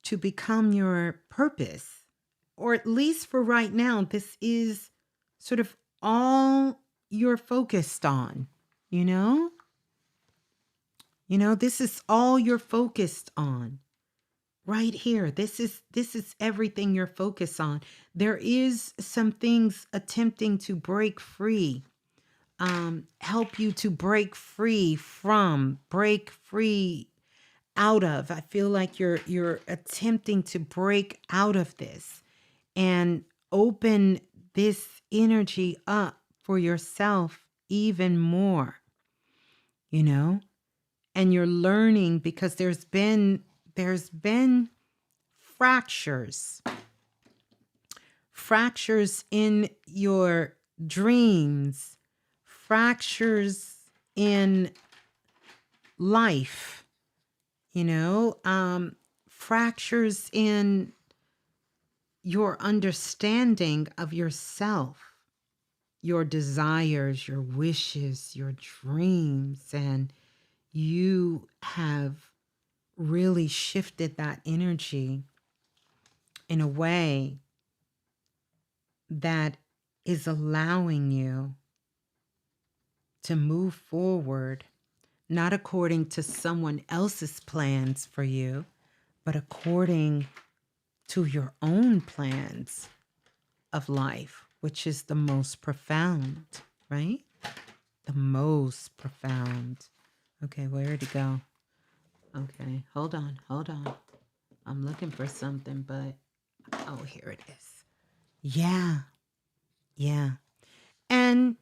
to become your purpose, or at least for right now, this is sort of all you're focused on, you know? This is all you're focused on right here. This is everything you're focused on. There is some things attempting to break free, help you to break free from, break free out of. I feel like you're attempting to break out of this and open this energy up for yourself even more, and you're learning because there's been fractures in your dreams, fractures in life, fractures in your understanding of yourself, your desires, your wishes, your dreams, and you have really shifted that energy in a way that is allowing you to move forward, not according to someone else's plans for you, but according to your own plans of life, which is the most profound, right? The most profound. Okay, where'd it go? Okay, hold on. I'm looking for something, but oh, here it is. Yeah. And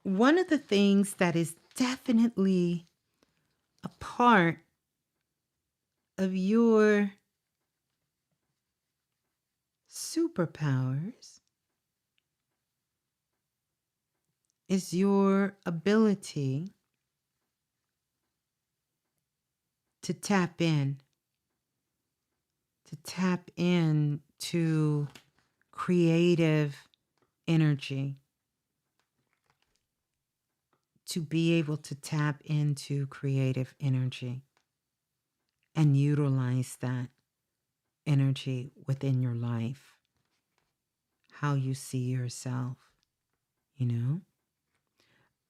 one of the things that is definitely a part of your superpowers is your ability to tap in to creative energy, to be able to tap into creative energy and utilize that energy within your life, how you see yourself,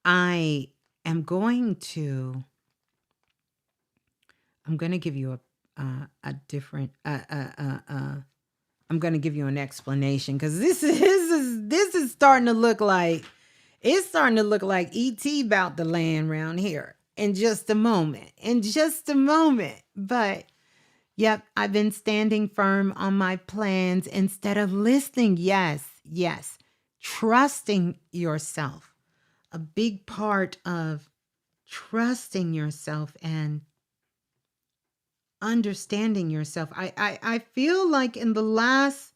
I am going to give you a different I'm going to give you an explanation, because this is starting to look like ET about to land around here in just a moment. But yep, I've been standing firm on my plans instead of listening. Yes, trusting yourself. A big part of trusting yourself and understanding yourself. I feel like in the last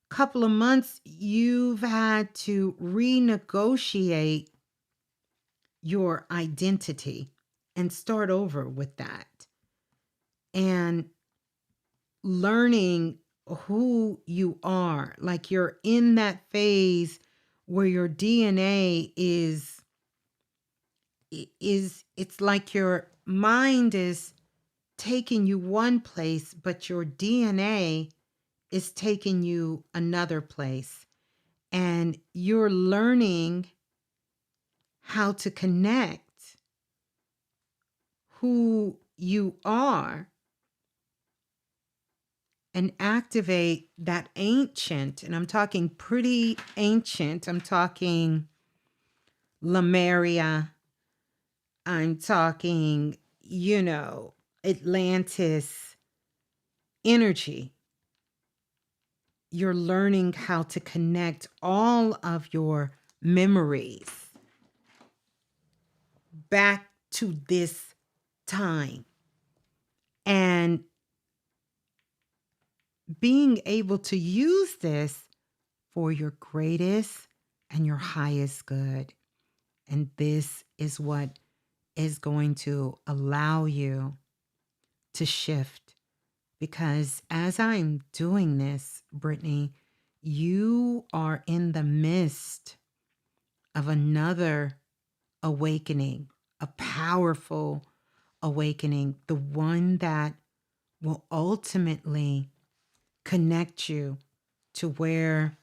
couple of months, you've had to renegotiate your identity and start over with that. And learning who you are. Like you're in that phase where your DNA it's like your mind is taking you one place, but your DNA is taking you another place. And you're learning how to connect who you are and activate that ancient, and I'm talking pretty ancient, I'm talking Lemuria. I'm talking, Atlantis energy. You're learning how to connect all of your memories back to this time and being able to use this for your greatest and your highest good. And this is what is going to allow you to shift. Because as I'm doing this, Brittany, you are in the midst of another awakening, a powerful awakening, the one that will ultimately connect you to where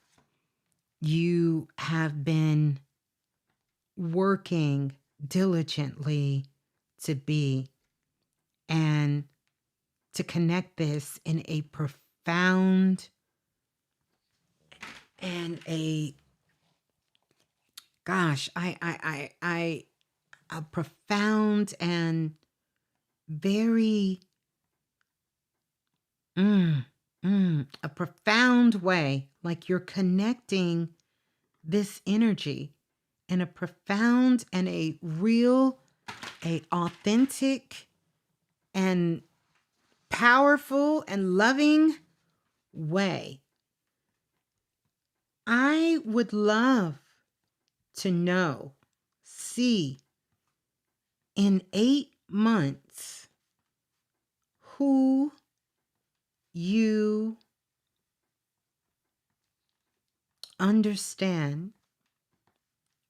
you have been working diligently to be, and to connect this in a profound and a profound and very a profound way, like you're connecting this energy in a profound and a real, a authentic and powerful and loving way. I would love to know, see in 8 months who you understand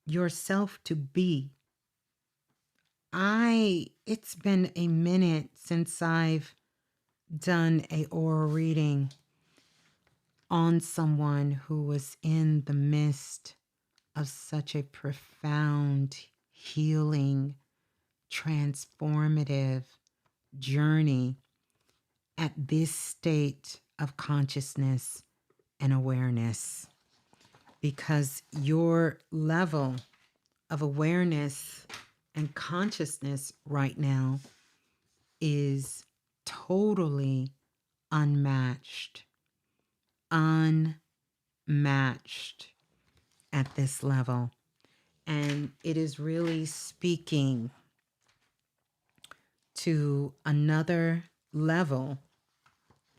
yourself to be. It's been a minute since I've done a oral reading on someone who was in the midst of such a profound, healing, transformative journey at this state of consciousness and awareness. Because your level of awareness and consciousness right now is totally unmatched at this level. And it is really speaking to another level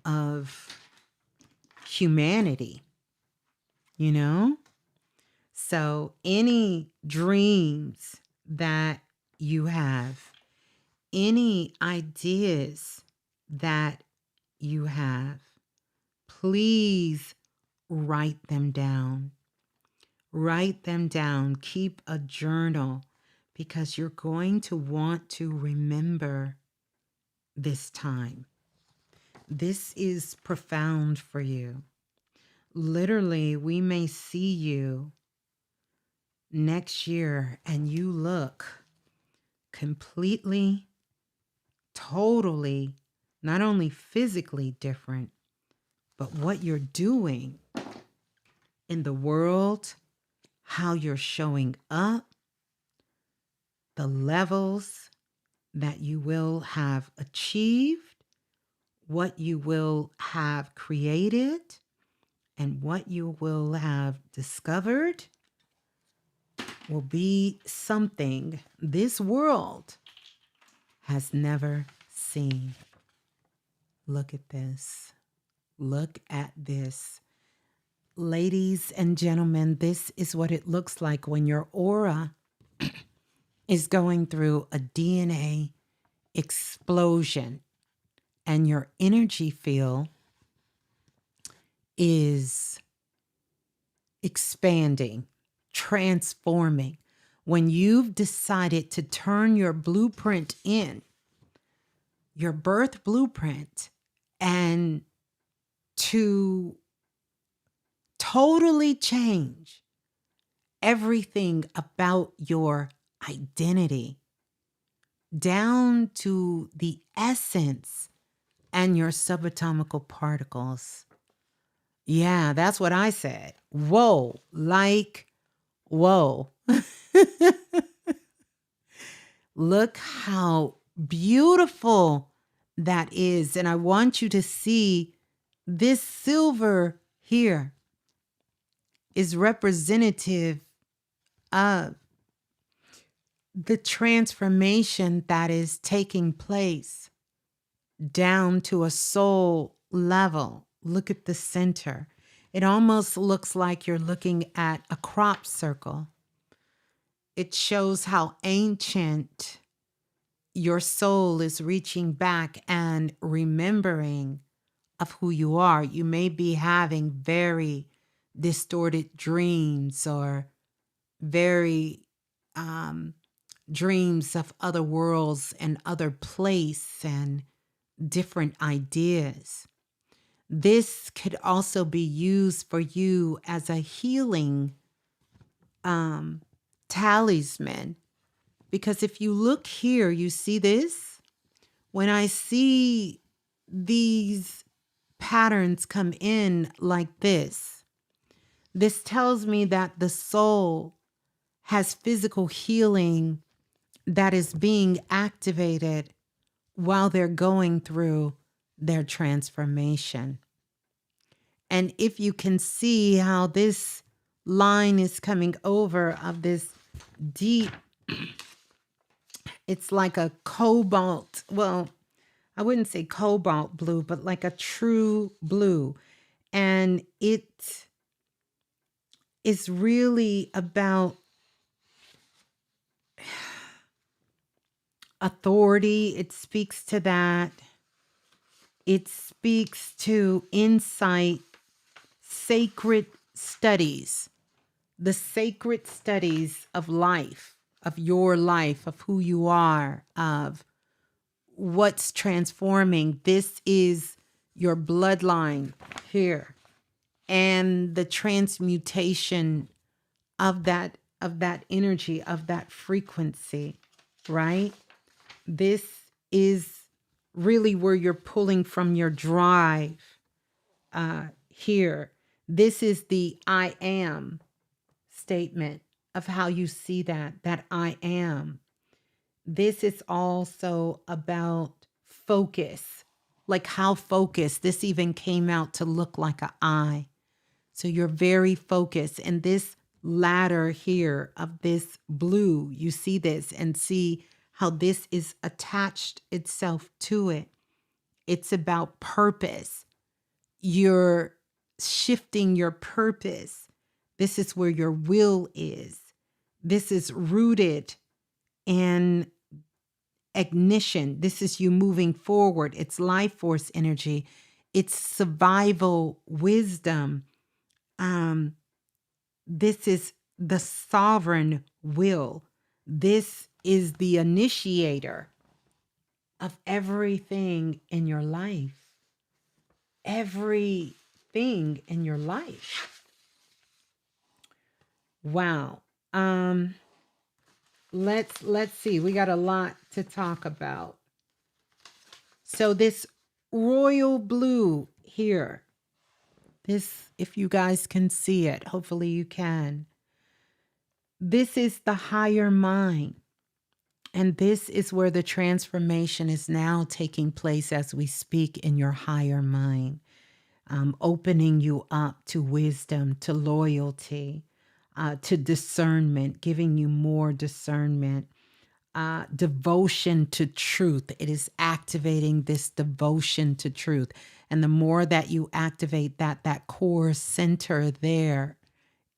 of humanity, So any dreams that you have, any ideas that you have, please write them down. Write them down. Keep a journal, because you're going to want to remember this time. This is profound for you. Literally, we may see you next year and you look completely, totally, not only physically different, but what you're doing in the world, how you're showing up, the levels that you will have achieved, what you will have created, and what you will have discovered will be something this world has never seen. Look at this. Look at this. Ladies and gentlemen, this is what it looks like when your aura is going through a DNA explosion and your energy field is expanding, transforming. When you've decided to turn your blueprint in, your birth blueprint, and to totally change everything about your identity down to the essence and your subatomical particles. Yeah, that's what I said. Whoa, like, whoa. Look how beautiful that is. And I want you to see this silver here is representative of the transformation that is taking place down to a soul level. Look at the center. It almost looks like you're looking at a crop circle. It shows how ancient your soul is reaching back and remembering of who you are. You may be having very distorted dreams or very dreams of other worlds and other place and different ideas. This could also be used for you as a healing talisman. Because if you look here, you see this? When I see these patterns come in like this tells me that the soul has physical healing that is being activated while they're going through their transformation. And if you can see how this line is coming over of this deep, it's like a cobalt, well, I wouldn't say cobalt blue, but like a true blue. And it is really about authority. It speaks to that. It speaks to insight, sacred studies, the sacred studies of life, of your life, of who you are, of what's transforming. This is your bloodline here, and the transmutation of that energy, of that frequency, right? This is really where you're pulling from your drive here. This is the I am statement of how you see that I am. This is also about focus, like how focused. This even came out to look like an eye. So you're very focused. And this ladder here of this blue, you see this and see how this is attached itself to it. It's about purpose. You're shifting your purpose. This is where your will is. This is rooted in ignition. This is you moving forward. It's life force energy. It's survival wisdom. This is the sovereign will. This is the initiator of everything in your life. Everything in your life. Wow. Let's see. We got a lot to talk about. So this royal blue here, this, if you guys can see it, hopefully you can. This is the higher mind. And this is where the transformation is now taking place as we speak in your higher mind, opening you up to wisdom, to loyalty, to discernment, giving you more discernment, devotion to truth. It is activating this devotion to truth. And the more that you activate that core center there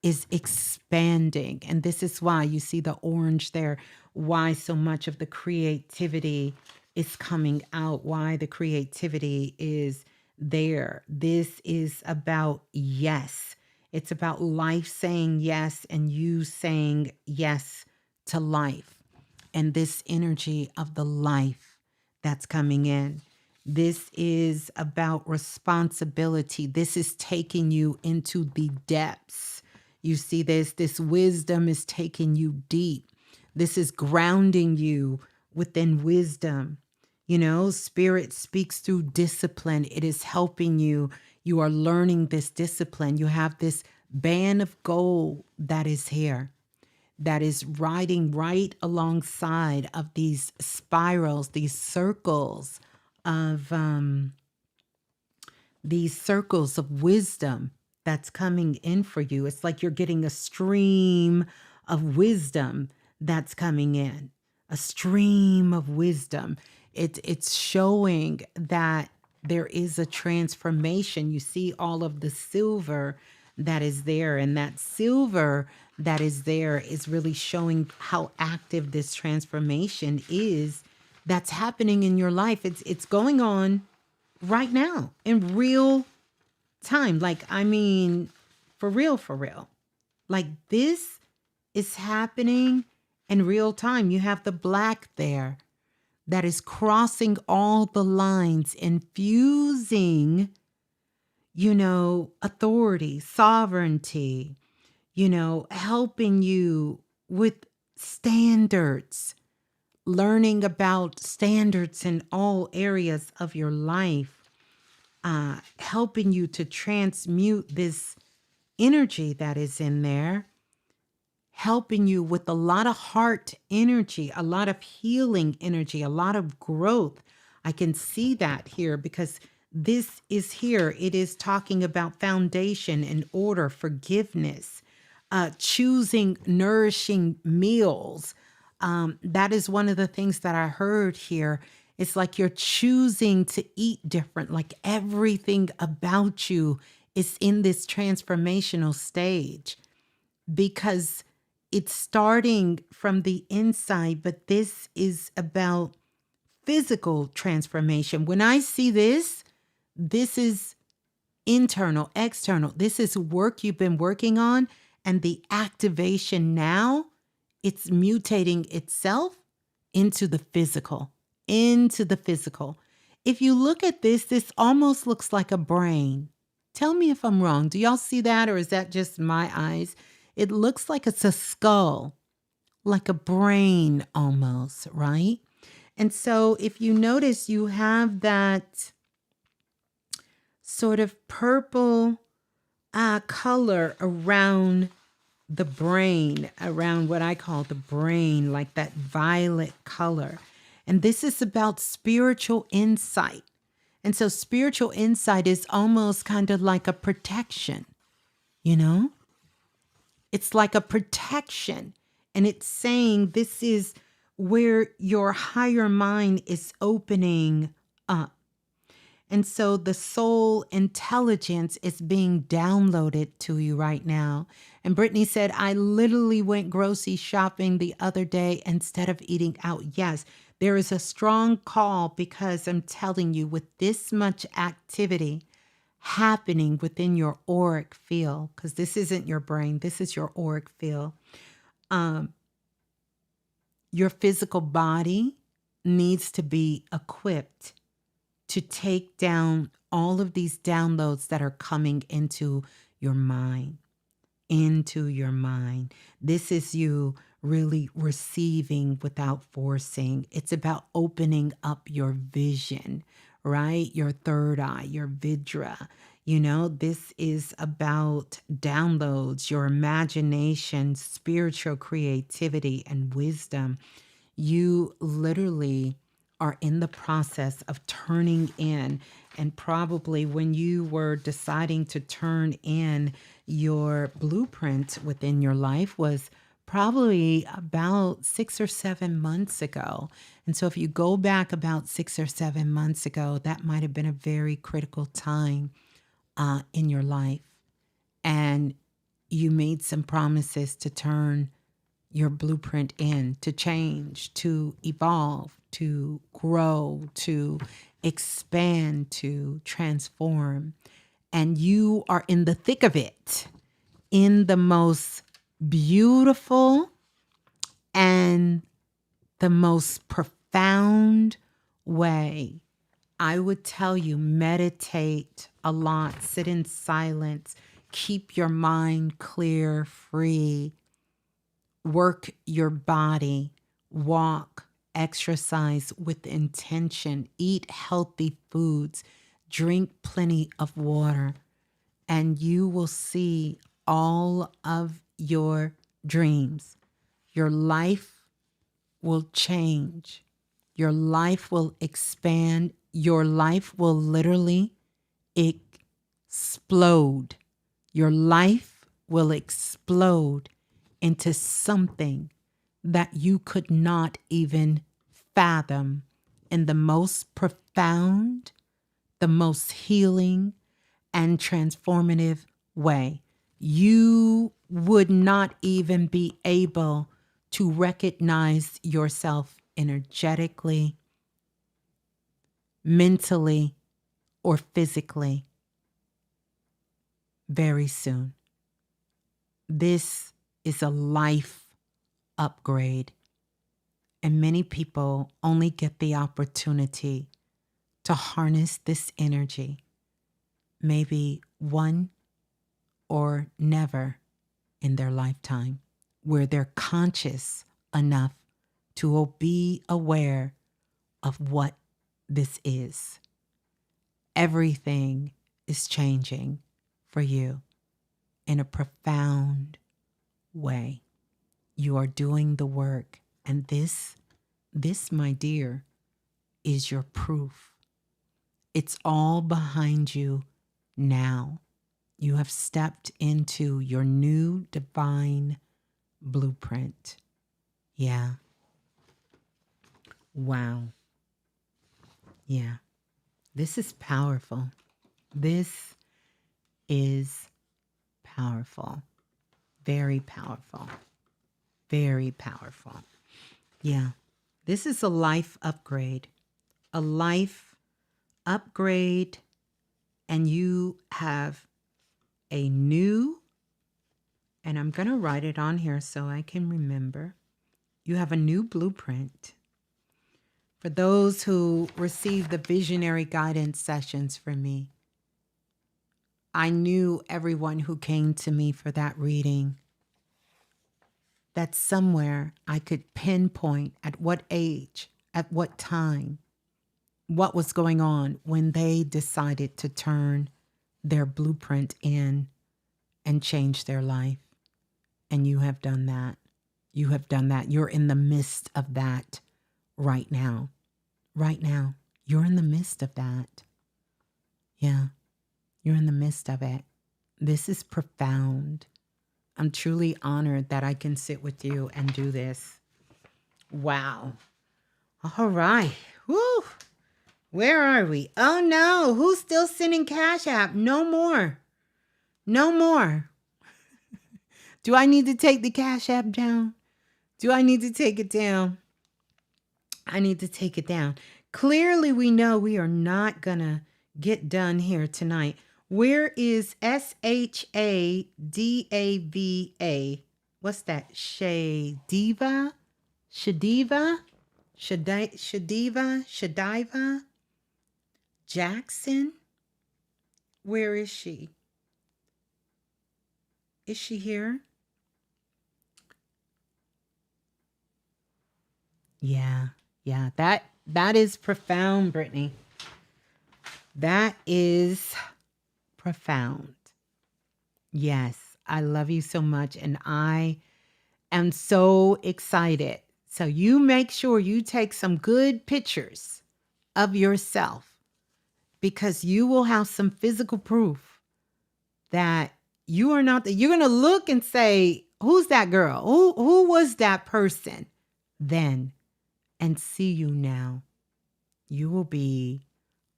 is expanding. And this is why you see the orange there, why so much of the creativity is coming out, why the creativity is there. This is about yes. It's about life saying yes and you saying yes to life. And this energy of the life that's coming in. This is about responsibility. This is taking you into the depths. You see this wisdom is taking you deep. This is grounding you within wisdom. You know, spirit speaks through discipline. It is helping you. You are learning this discipline. You have this band of gold that is here. that is riding right alongside of these spirals, of these circles of wisdom that's coming in for you. It's like you're getting a stream of wisdom that's coming in, a stream of wisdom. It's showing that there is a transformation. You see all of the silver that is there, and that silver that is there is really showing how active this transformation is that's happening in your life. It's going on right now in real time. Like, I mean, for real, for real. Like, this is happening in real time. You have the black there that is crossing all the lines, infusing, authority, sovereignty, helping you with standards, learning about standards in all areas of your life, helping you to transmute this energy that is in there, helping you with a lot of heart energy, a lot of healing energy, a lot of growth. I can see that here because this is here. It is talking about foundation and order, forgiveness, choosing nourishing meals. That is one of the things that I heard here. It's like you're choosing to eat different, like everything about you is in this transformational stage because it's starting from the inside, but this is about physical transformation. When I see this, this is internal, external. This is work you've been working on, and the activation now, it's mutating itself into the physical, into the physical. If you look at this, this almost looks like a brain. Tell me if I'm wrong. Do y'all see that, or is that just my eyes? It looks like it's a skull, like a brain almost, right? And so if you notice, you have that sort of purple color around the brain, around what I call the brain, like that violet color. And this is about spiritual insight. And so spiritual insight is almost kind of like a protection, you know? It's like a protection. And it's saying this is where your higher mind is opening up. And so the soul intelligence is being downloaded to you right now. And Brittany said, I literally went grocery shopping the other day instead of eating out. Yes, there is a strong call because I'm telling you, with this much activity happening within your auric field, because this isn't your brain, this is your auric field, your physical body needs to be equipped to take down all of these downloads that are coming into your mind, into your mind. This is you really receiving without forcing. It's about opening up your vision, right? Your third eye, your vidra. This is about downloads, your imagination, spiritual creativity, and wisdom. You literally are in the process of turning in. And probably when you were deciding to turn in your blueprint within your life was probably about 6 or 7 months ago. And so if you go back about 6 or 7 months ago, that might have been a very critical time in your life. And you made some promises to turn your blueprint in, to change, to evolve, to grow, to expand, to transform. And you are in the thick of it, in the most beautiful and the most profound way. I would tell you, meditate a lot, sit in silence, keep your mind clear, free, work your body, walk, exercise with intention, eat healthy foods, drink plenty of water, and you will see all of your dreams Your life will change. Your life will expand. Your life will literally explode. Your life will explode into something that you could not even fathom in the most profound, the most healing, and transformative way. You would not even be able to recognize yourself energetically, mentally, or physically very soon. This is a life upgrade, and many people only get the opportunity to harness this energy maybe one or never in their lifetime, where they're conscious enough to be aware of what this is. Everything is changing for you in a profound way. You are doing the work, and this, my dear, is your proof. It's all behind you now. You have stepped into your new divine blueprint. Yeah. Wow. Yeah. This is powerful. This is powerful. Very powerful. Very powerful. Yeah. This is a life upgrade. A life upgrade. And you have a new, and I'm going to write it on here so I can remember. You have a new blueprint. For those who received the visionary guidance sessions from me, I knew everyone who came to me for that reading that somewhere I could pinpoint at what age, at what time, what was going on when they decided to turn their blueprint in and change their life. And you have done that. You have done that. You're in the midst of that right now. Right now. You're in the midst of that. Yeah. You're in the midst of it. This is profound. I'm truly honored that I can sit with you and do this. Wow. All right. Woo. Where are we? Oh no. Who's still sending Cash App? No more. No more. Do I need to take the Cash App down? Do I need to take it down? I need to take it down. Clearly, we know we are not going to get done here tonight. Where is Shadava? What's that? Shadiva? Shadiva? Jackson? Where is she? Is she here? Yeah, that is profound, Brittany. That is profound. Yes, I love you so much, and I am so excited. So you make sure you take some good pictures of yourself, because you will have some physical proof that you are not, you're going to look and say, who's that girl? Who was that person then? And see you now. You will be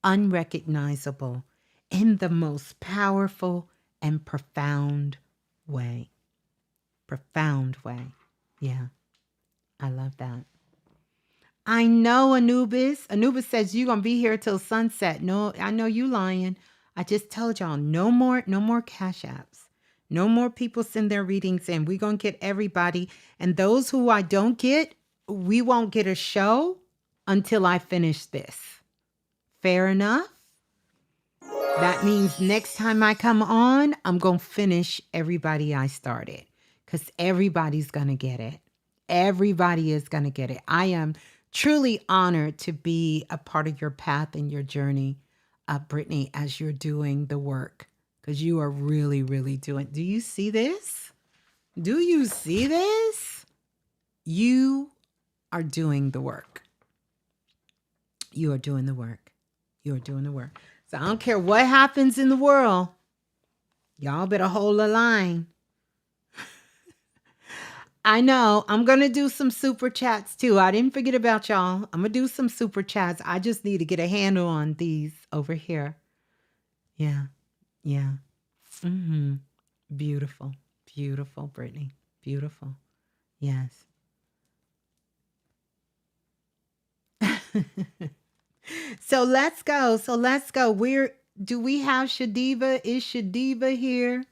unrecognizable in the most powerful and profound way. Profound way. Yeah. I love that. I know, Anubis. Anubis says you're gonna be here till sunset. No, I know you lying. I just told y'all no more Cash Apps. No more people send their readings in. We're gonna get everybody. And those who I don't get, we won't get a show until I finish this. Fair enough? That means next time I come on, I'm going to finish everybody I started, because everybody's going to get it. Everybody is going to get it. I am truly honored to be a part of your path and your journey, Brittany, as you're doing the work, because you are really, really doing. Do you see this? Do you see this? You are doing the work. You are doing the work. You are doing the work. So I don't care what happens in the world. Y'all better hold the line. I know. I'm going to do some super chats too. I didn't forget about y'all. I'm going to do some super chats. I just need to get a handle on these over here. Yeah. Yeah. Mm-hmm. Beautiful. Beautiful, Brittany. Beautiful. Yes. So let's go. So let's go. Do we have Shadiva? Is Shadiva here?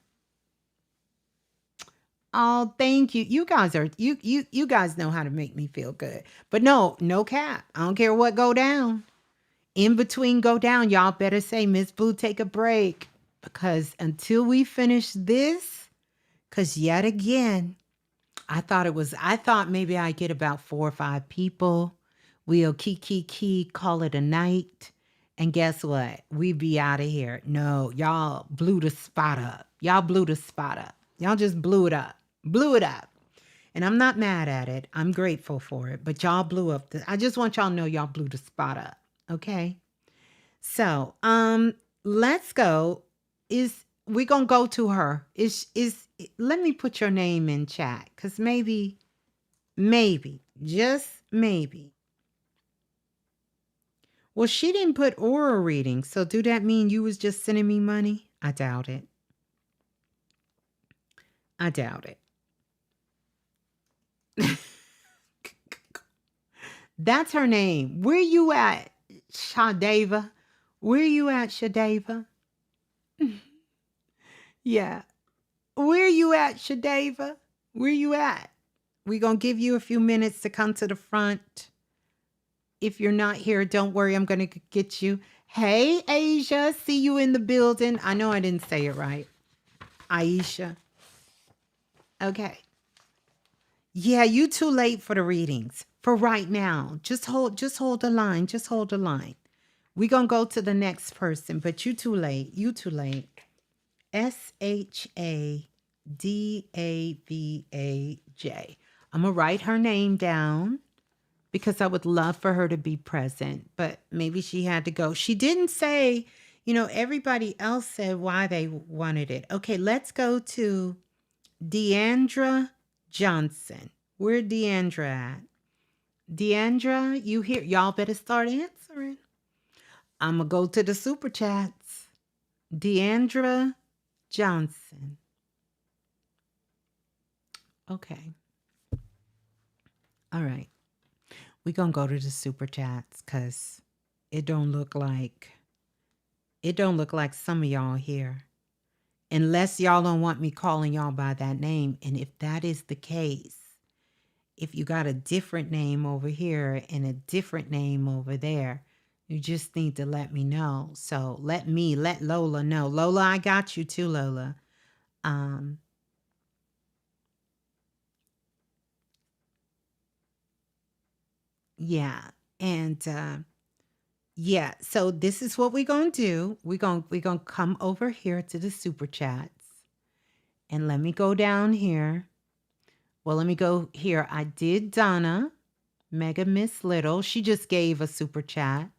Oh, thank you. You guys are you guys know how to make me feel good. But no cap. I don't care what go down. In between go down, y'all better say, Ms.Blue, take a break. Because until we finish this, because yet again, I thought maybe I'd get about 4 or 5 people. We'll key, call it a night. And guess what? We be out of here. No, y'all blew the spot up. Y'all blew the spot up. Y'all just blew it up. Blew it up. And I'm not mad at it. I'm grateful for it. But y'all blew up. I just want y'all to know y'all blew the spot up. Okay? So, let's go. We gonna go to her. Let me put your name in chat. Cause maybe, just maybe. Well, she didn't put aura reading. So do that mean you was just sending me money? I doubt it. I doubt it. That's her name. Where you at, Shadeva? Where you at, Shadeva? Yeah. Where you at, Shadeva? Where you at? We're going to give you a few minutes to come to the front. If you're not here, don't worry. I'm going to get you. Hey, Asia. See you in the building. I know I didn't say it right. Aisha. Okay. Yeah, you too late for the readings. For right now. Just hold the line. Just hold the line. We're going to go to the next person, but you too late. You too late. Shadavaj. I'm going to write her name down because I would love for her to be present, but maybe she had to go. She didn't say, everybody else said why they wanted it. Okay, let's go to Deandra Johnson. Where Deandra at? Deandra, you here? Y'all better start answering. I'm going to go to the super chats. Deandra Johnson. Okay. All right. We're going to go to the super chats because it don't look like some of y'all here. Unless y'all don't want me calling y'all by that name. And if that is the case, if you got a different name over here and a different name over there, you just need to let me know. So let Lola know. Lola, I got you too, Lola. Yeah. And yeah, so this is what we're going to do. We're going to come over here to the super chats. And let me go down here. Well, let me go here. I did Donna, Mega Miss Little. She just gave a super chat.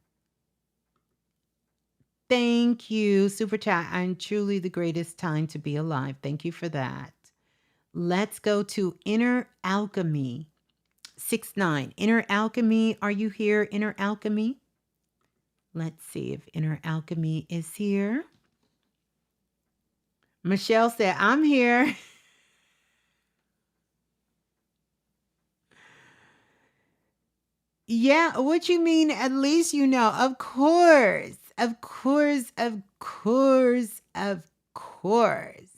Thank you, super chat. I'm truly the greatest time to be alive. Thank you for that. Let's go to Inner Alchemy. 6'9". Inner Alchemy, are you here, Inner Alchemy? Let's see if Inner Alchemy is here. Michelle said, I'm here. Yeah, what you mean? At least you know. Of course. Of course. Of course. Of course.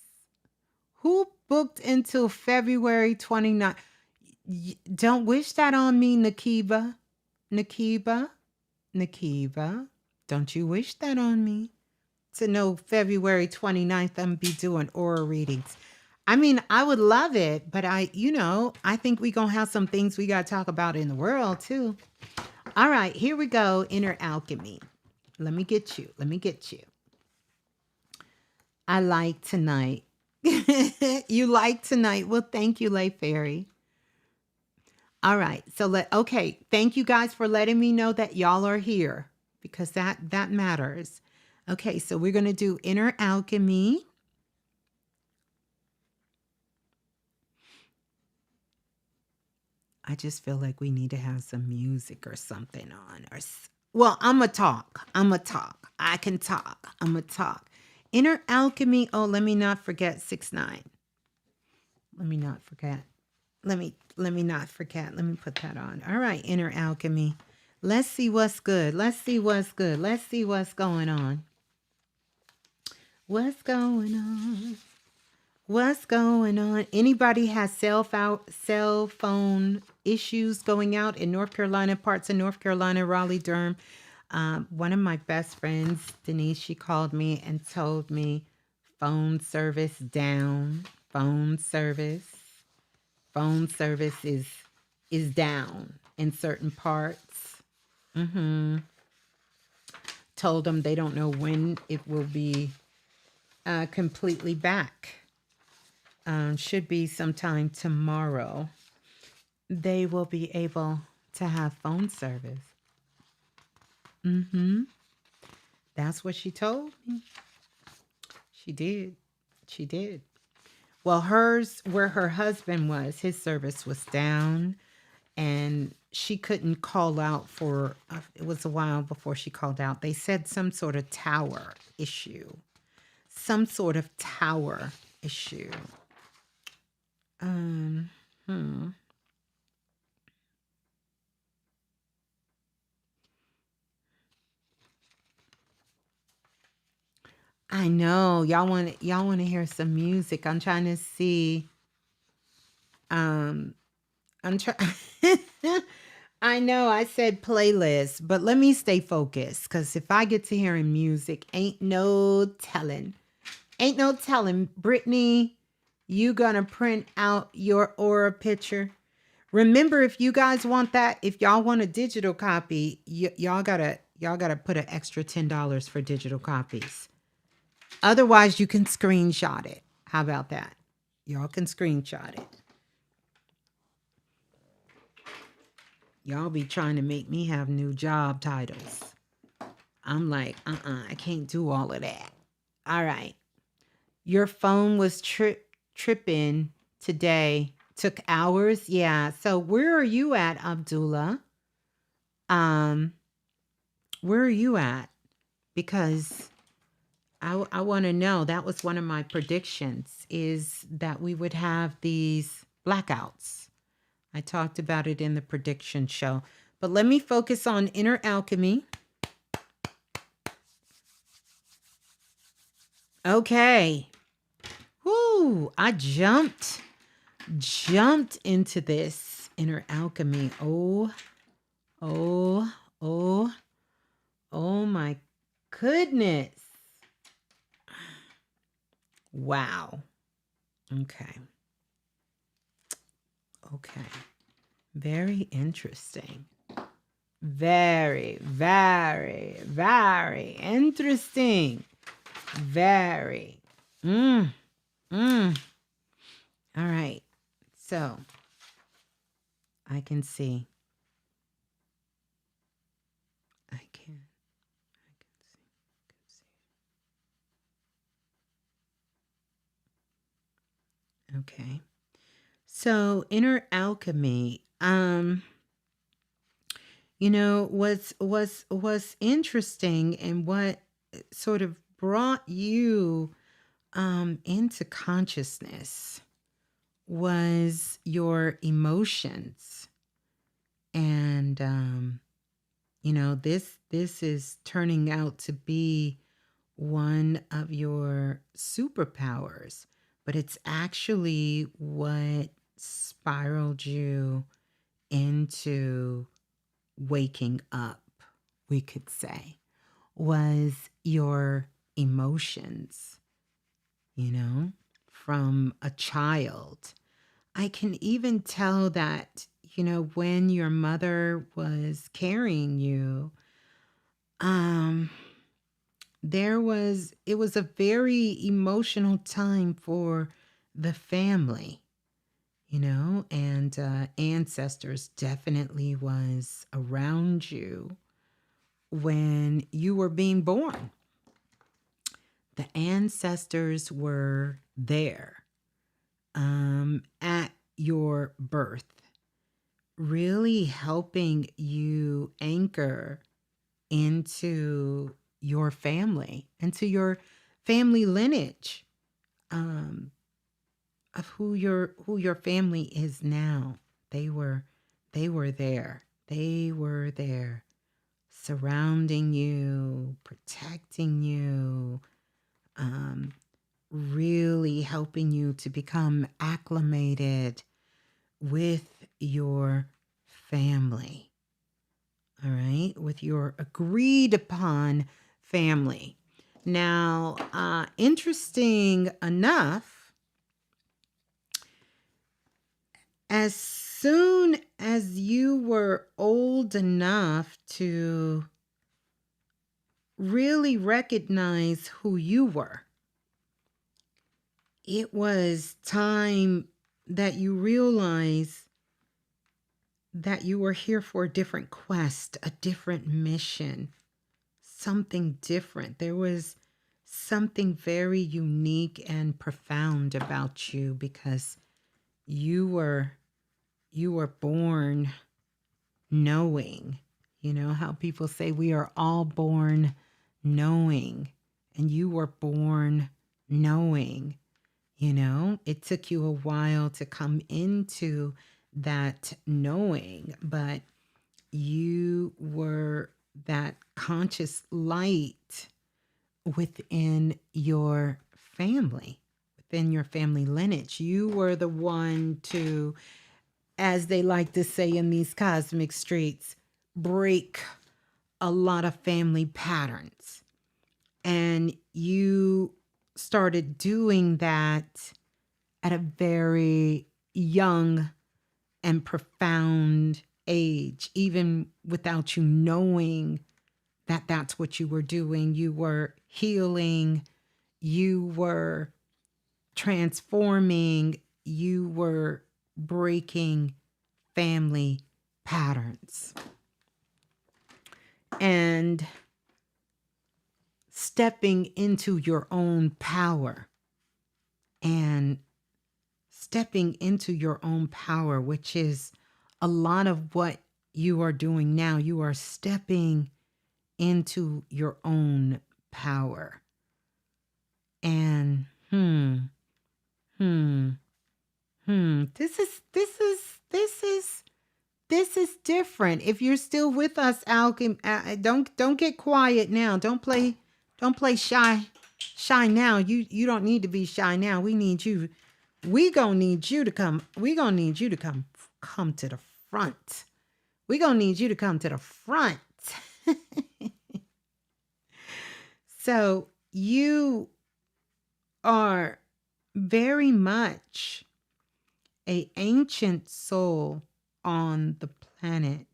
Who booked until February 29th? Don't wish that on me, Nakiba. Nakiba. Nakiba. Don't you wish that on me. To know February 29th, I'm going to be doing aura readings. I mean, I would love it, but I think we're going to have some things we got to talk about in the world too. All right, here we go. Inner Alchemy. Let me get you. Let me get you. I like tonight. You like tonight. Well, thank you, Lay Fairy. All right. Okay. Thank you guys for letting me know that y'all are here because that matters. Okay, so we're going to do inner alchemy. I just feel like we need to have some music or something on. Well, I'm going to talk. I can talk. I'm going to talk. Inner alchemy. Oh, let me not forget 6-9. Let me not forget. Let me not forget. Let me put that on. All right, inner alchemy. Let's see what's good. Let's see what's good. Let's see what's going on. What's going on? What's going on? Anybody has cell phone issues going out in North Carolina, parts of North Carolina, Raleigh, Durham? One of my best friends, Denise, she called me and told me phone service down. Phone service is down in certain parts. Told them they don't know when it will be completely back. Should be sometime tomorrow. They will be able to have phone service. That's what she told me. She did. Well, hers, where her husband was, his service was down, and she couldn't call out for, it was a while before she called out. They said some sort of tower issue. I know y'all want to hear some music. I'm trying to see. I'm trying. I know I said playlist, but let me stay focused because if I get to hearing music, ain't no telling. Brittany, you gonna print out your aura picture. Remember, if you guys want that, if y'all want a digital copy, y'all gotta put an extra $10 for digital copies. Otherwise, you can screenshot it. How about that? Y'all can screenshot it. Y'all be trying to make me have new job titles. I'm like, I can't do all of that. All right. Your phone was tripping today. Took hours. Yeah. So where are you at, Abdullah? Where are you at? Because I want to know. That was one of my predictions, is that we would have these blackouts. I talked about it in the prediction show. But let me focus on inner alchemy. Okay. Whoo, I jumped into this inner alchemy. Oh my goodness. Wow. Okay. Very interesting. Very, very, very interesting. Very. All right. So I can see. I can see. Okay. So inner alchemy, what's interesting and what sort of brought you into consciousness was your emotions. And this is turning out to be one of your superpowers, but it's actually what spiraled you into waking up, we could say, was your emotions, from a child. I can even tell that, when your mother was carrying you, it was a very emotional time for the family. and ancestors definitely was around you when you were being born. The ancestors were there at your birth, really helping you anchor into your family, into your family lineage, um, of who your family is now. They were there. They were there, surrounding you, protecting you, really helping you to become acclimated with your family. All right, with your agreed upon family. Now, interesting enough, as soon as you were old enough to really recognize who you were, it was time that you realize that you were here for a different quest, a different mission, something different. There was something very unique and profound about you because you were born knowing. You know how people say we are all born knowing, and you were born knowing. It took you a while to come into that knowing, but you were that conscious light within your family, within your family lineage. You were the one to, as they like to say in these cosmic streets, break a lot of family patterns. And you started doing that at a very young and profound age, even without you knowing that that's what you were doing. You were healing, you were transforming, you were breaking family patterns and stepping into your own power, and stepping into your own power, which is a lot of what you are doing now. You are stepping into your own power. And this is different. If you're still with us, Alchemy, don't get quiet now. Don't play shy now. You don't need to be shy now. We need you. We gonna need you to come. We gonna need you to come to the front. We gonna need you to come to the front. So you are very much an ancient soul on the planet,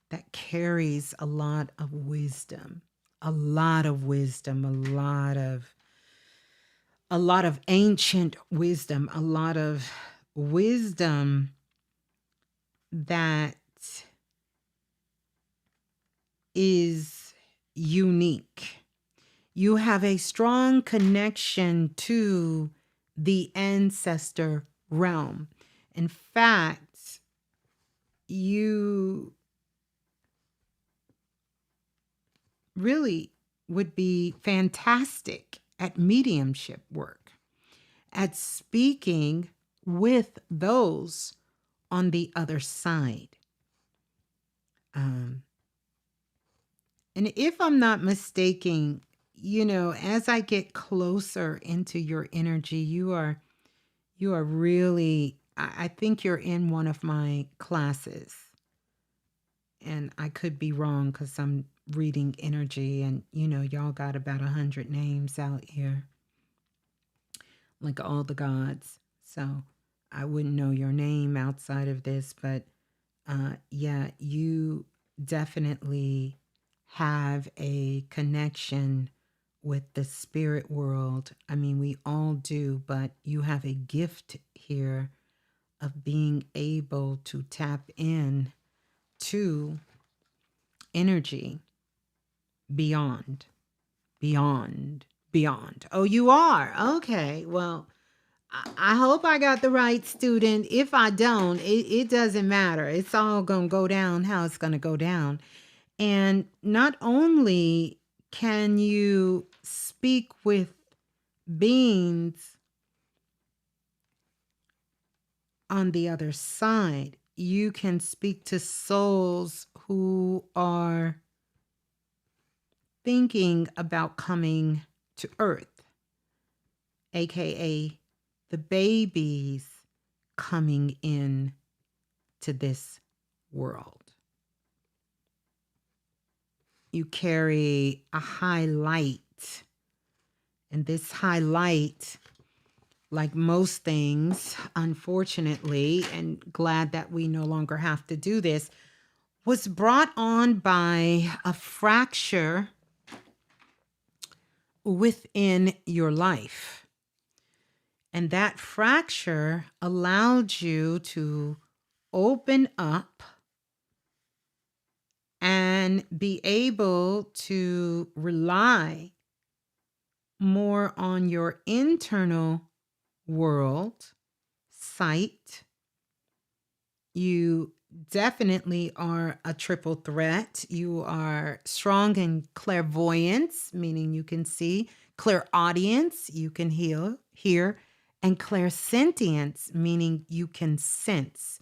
that carries a lot of wisdom, a lot of ancient wisdom, a lot of wisdom that is unique. You have a strong connection to the ancestor realm. In fact, you really would be fantastic at mediumship work, at speaking with those on the other side. And if I'm not mistaken, as I get closer into your energy, you are really, I think you're in one of my classes. And I could be wrong because I'm reading energy, and y'all got about 100 names out here, like all the gods. So I wouldn't know your name outside of this, but yeah, you definitely have a connection with the spirit world. I mean, we all do, but you have a gift here of being able to tap in to energy beyond, beyond. Oh, you are? Okay. Well, I hope I got the right student. If I don't, it doesn't matter. It's all going to go down how it's going to go down. And not only can you speak with beings on the other side, you can speak to souls who are thinking about coming to Earth, aka the babies coming in to this world. You carry a highlight, and this highlight, like most things, unfortunately, and glad that we no longer have to do this, was brought on by a fracture within your life. And that fracture allowed you to open up and be able to rely more on your internal world, sight. You definitely are a triple threat. You are strong in clairvoyance, meaning you can see, clairaudience, you can hear, and clairsentience, meaning you can sense.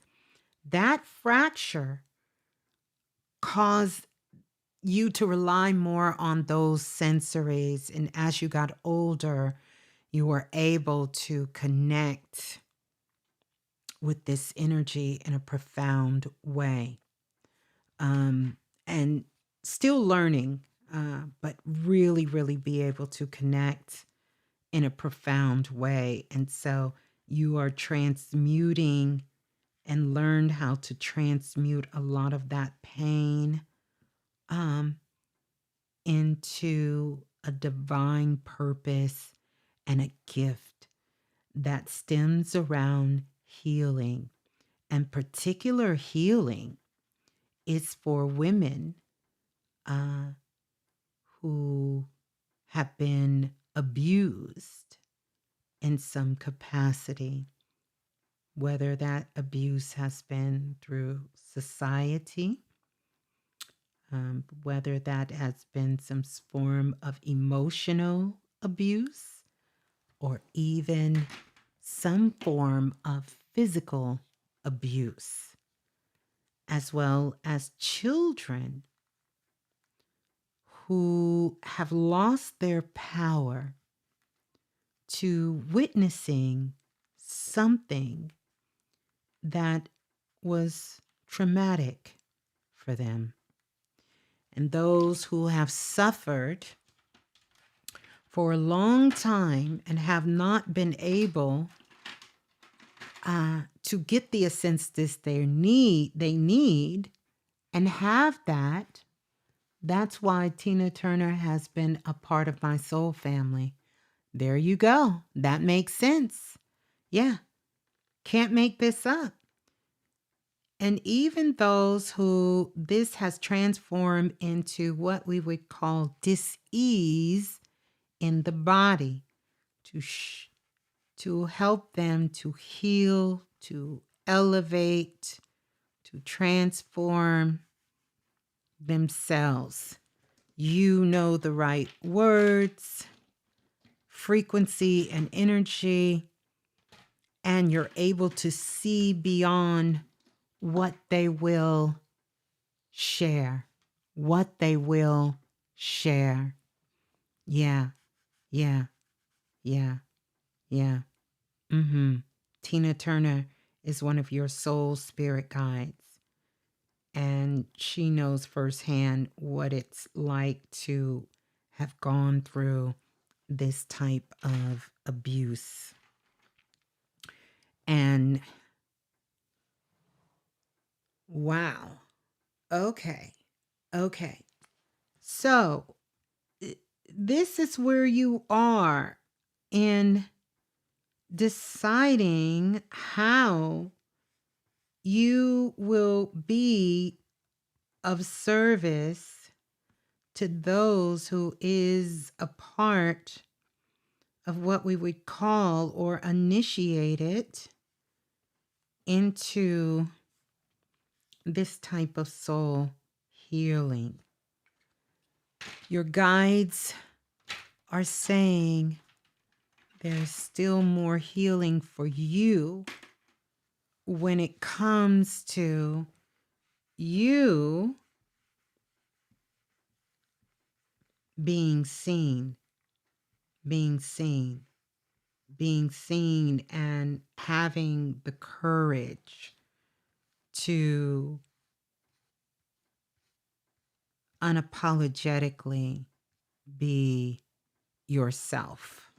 That fracture caused you to rely more on those sensories. And as you got older, you were able to connect with this energy in a profound way. And still learning, but really, really be able to connect in a profound way. And so you are transmuting and learned how to transmute a lot of that pain into a divine purpose and a gift that stems around healing. And particular healing is for women who have been abused in some capacity, whether that abuse has been through society, whether that has been some form of emotional abuse, or even some form of physical abuse, as well as children who have lost their power to witnessing something that was traumatic for them. And those who have suffered for a long time and have not been able to get the assistance they need and have that. That's why Tina Turner has been a part of my soul family. There you go. That makes sense. Yeah. Can't make this up. And even those who this has transformed into what we would call dis-ease in the body to help them to heal, to elevate, to transform themselves. You know the right words, frequency, and energy, and you're able to see beyond what they will share. What they will share. Yeah, yeah, yeah, yeah. Tina Turner is one of your soul spirit guides, and she knows firsthand what it's like to have gone through this type of abuse. And wow. Okay. So this is where you are in deciding how you will be of service to those who is a part of what we would call or initiated into this type of soul healing. Your guides are saying there's still more healing for you when it comes to you being seen, being seen, being seen, and having the courage to unapologetically be yourself.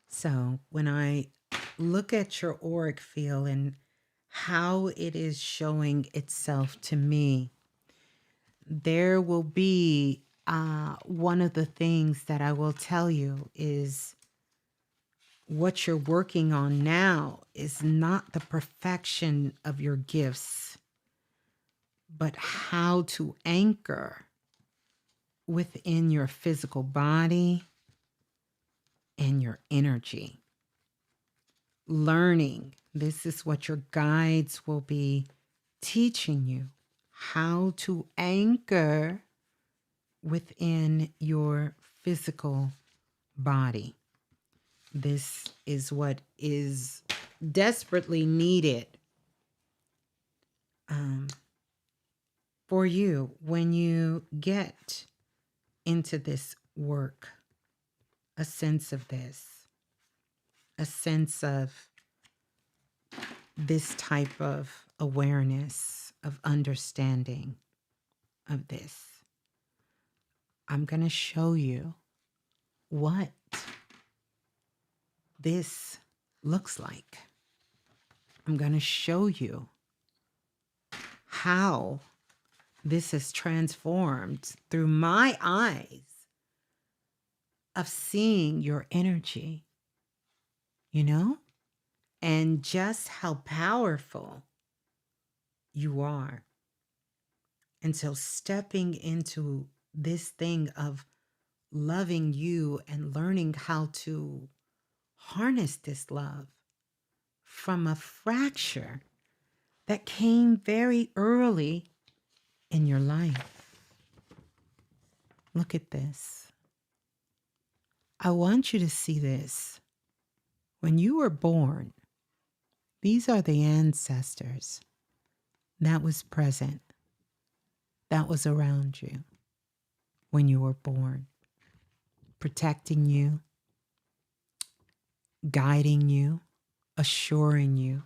So when I look at your auric field and how it is showing itself to me, there will be one of the things that I will tell you is what you're working on now is not the perfection of your gifts, but how to anchor within your physical body and your energy. Learning, this is what your guides will be teaching you, how to anchor within your physical body. This is what is desperately needed for you when you get into this work. A sense of this, a sense of this type of awareness, of understanding of this. I'm going to show you what this looks like. I'm going to show you how this is transformed through my eyes of seeing your energy, you know, and just how powerful you are. And so stepping into this thing of loving you and learning how to harness this love from a fracture that came very early in your life. Look at this. I want you to see this. When you were born, these are the ancestors that was present, that was around you when you were born, protecting you, guiding you, assuring you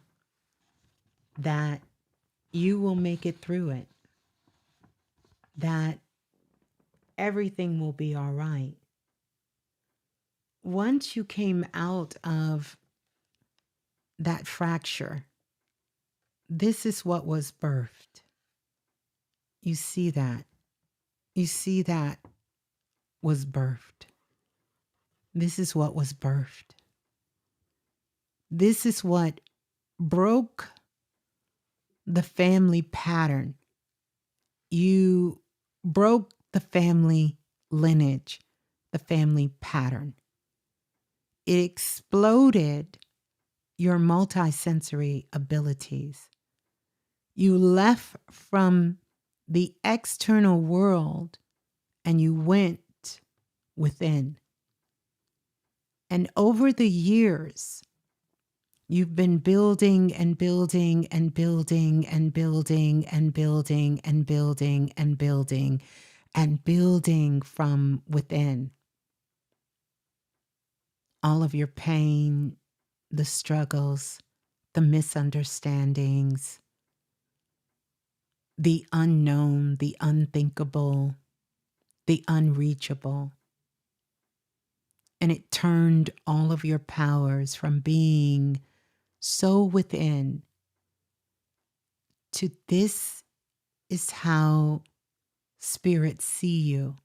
that you will make it through it, that everything will be all right. Once you came out of that fracture, this is what was birthed. You see that. You see that was birthed. This is what was birthed. This is what broke the family pattern. You broke the family lineage, the family pattern. It exploded your multisensory abilities. You left from the external world and you went within. And over the years, you've been building and building and building and building and building and building and building and building from within. All of your pain, the struggles, the misunderstandings, the unknown, the unthinkable, the unreachable. And it turned all of your powers from being so within to this is how spirits see you.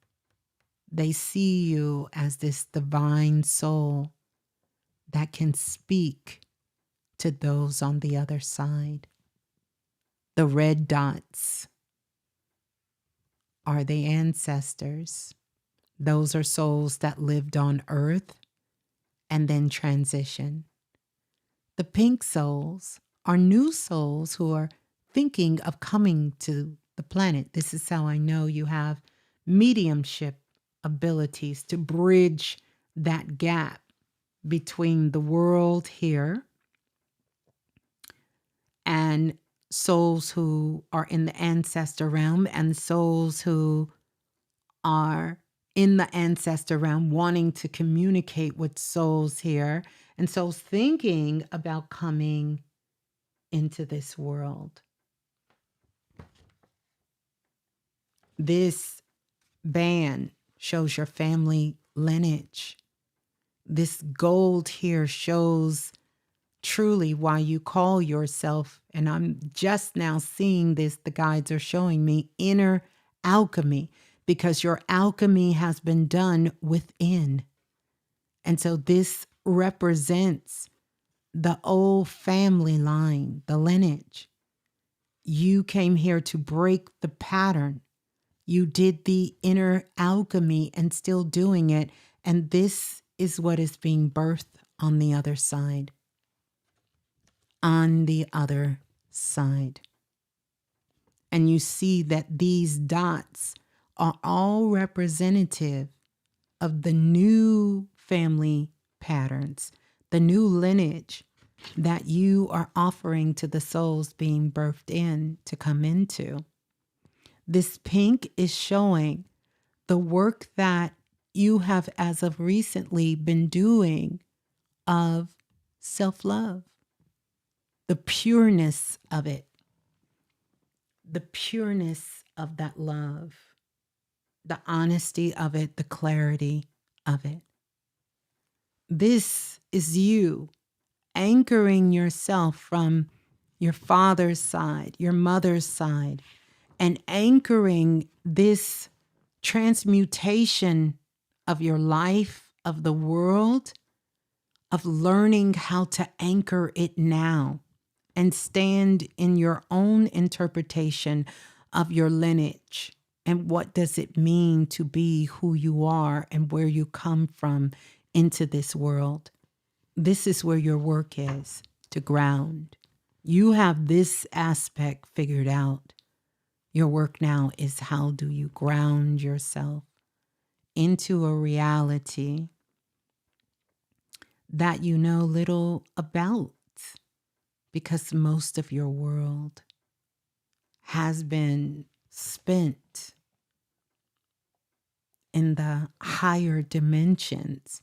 They see you as this divine soul that can speak to those on the other side. The red dots are the ancestors. Those are souls that lived on earth and then transition. The pink souls are new souls who are thinking of coming to the planet. This is how I know you have mediumship abilities to bridge that gap between the world here and souls who are in the ancestor realm and souls who are in the ancestor realm wanting to communicate with souls here and souls thinking about coming into this world. This band shows your family lineage. This gold here shows truly why you call yourself, and I'm just now seeing this, the guides are showing me, inner alchemy, because your alchemy has been done within. And so this represents the old family line, the lineage. You came here to break the pattern. You did the inner alchemy and still doing it. And this is what is being birthed on the other side. On the other side. And you see that these dots are all representative of the new family patterns, the new lineage that you are offering to the souls being birthed in to come into. This pink is showing the work that you have as of recently been doing of self-love, the pureness of it, the pureness of that love, the honesty of it, the clarity of it. This is you anchoring yourself from your father's side, your mother's side, and anchoring this transmutation of your life, of the world, of learning how to anchor it now and stand in your own interpretation of your lineage. And what does it mean to be who you are and where you come from into this world? This is where your work is, to ground. You have this aspect figured out. Your work now is how do you ground yourself into a reality that you know little about, because most of your world has been spent in the higher dimensions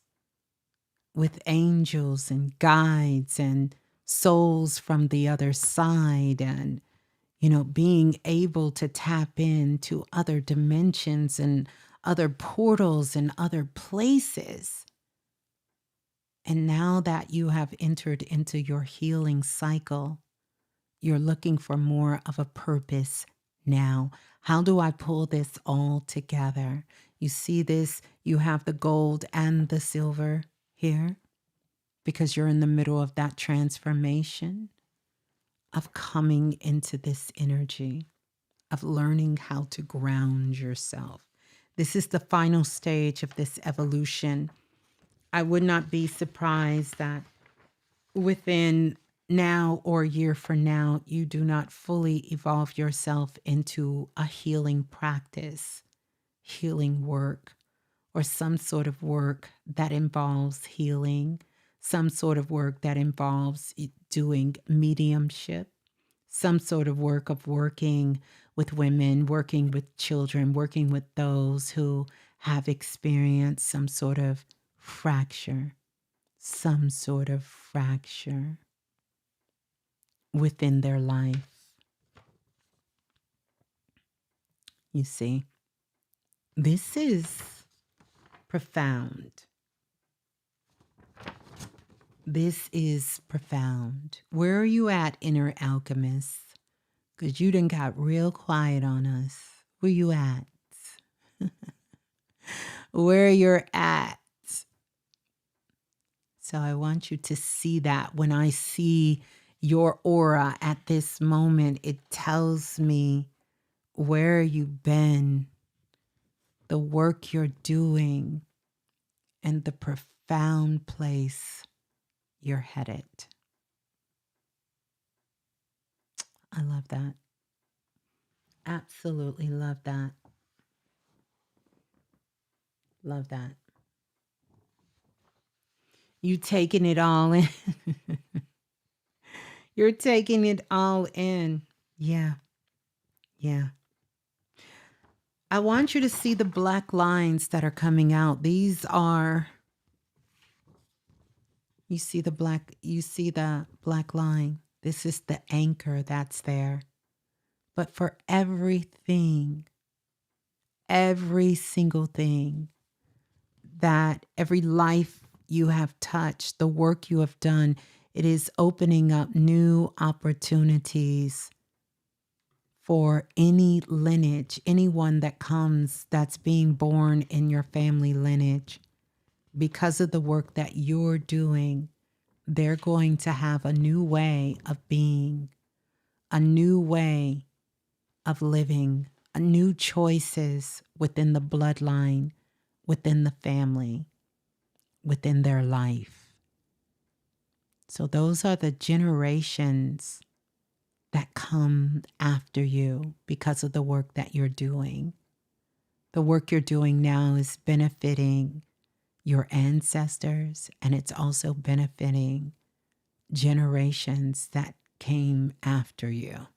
with angels and guides and souls from the other side, and being able to tap into other dimensions and other portals and other places. And now that you have entered into your healing cycle, you're looking for more of a purpose now. How do I pull this all together? You see this, you have the gold and the silver here because you're in the middle of that transformation of coming into this energy, of learning how to ground yourself. This is the final stage of this evolution. I would not be surprised that within now or a year from now, you do not fully evolve yourself into a healing practice, healing work, or some sort of work that involves healing, some sort of work that involves doing mediumship, some sort of work of working with women, working with children, working with those who have experienced some sort of fracture, within their life. You see, this is profound. This is profound. Where are you at, inner alchemist? Because you done got real quiet on us. Where you at? where you're at. So I want you to see that. When I see your aura at this moment, it tells me where you've been, the work you're doing, and the profound place you're headed. I love that. Absolutely love that. Love that. You taking it all in. You're taking it all in. Yeah. Yeah. I want you to see the black lines that are coming out. These are, you see the black line. This is the anchor that's there. But for everything, every single thing, that every life you have touched, the work you have done, it is opening up new opportunities for any lineage, anyone that comes that's being born in your family lineage. Because of the work that you're doing, they're going to have a new way of being, a new way of living, a new choices within the bloodline, within the family, within their life. So those are the generations that come after you because of the work that you're doing. The work you're doing now is benefiting your ancestors, and it's also benefiting generations that came after you.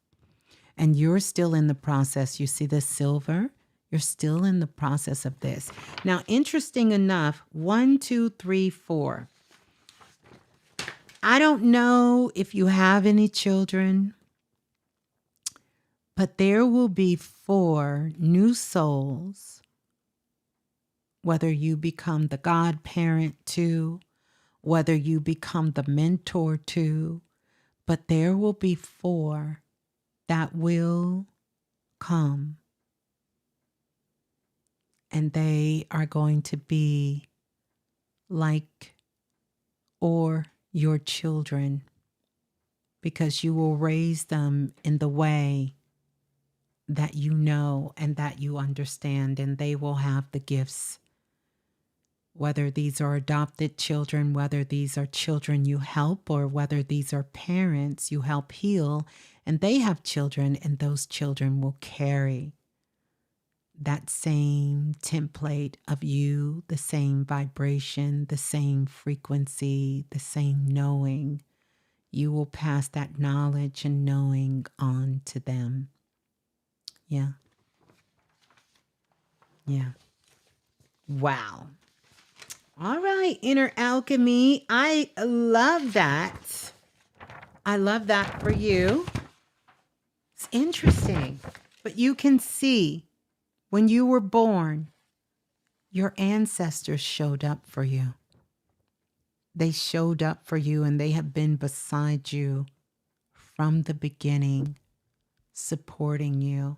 And you're still in the process. You see the silver? You're still in the process of this. Now, interesting enough, 1, 2, 3, 4. I don't know if you have any children, but there will be 4 new souls, whether you become the godparent to, whether you become the mentor to, but there will be 4 that will come, and they are going to be like or your children, because you will raise them in the way that you know and that you understand, and they will have the gifts, whether these are adopted children, whether these are children you help, or whether these are parents you help heal, and they have children, and those children will carry that same template of you, the same vibration, the same frequency, the same knowing. You will pass that knowledge and knowing on to them. Yeah. Yeah. Wow. All right, inner alchemy. I love that. I love that for you. It's interesting. But you can see when you were born, your ancestors showed up for you. They showed up for you, and they have been beside you from the beginning, supporting you,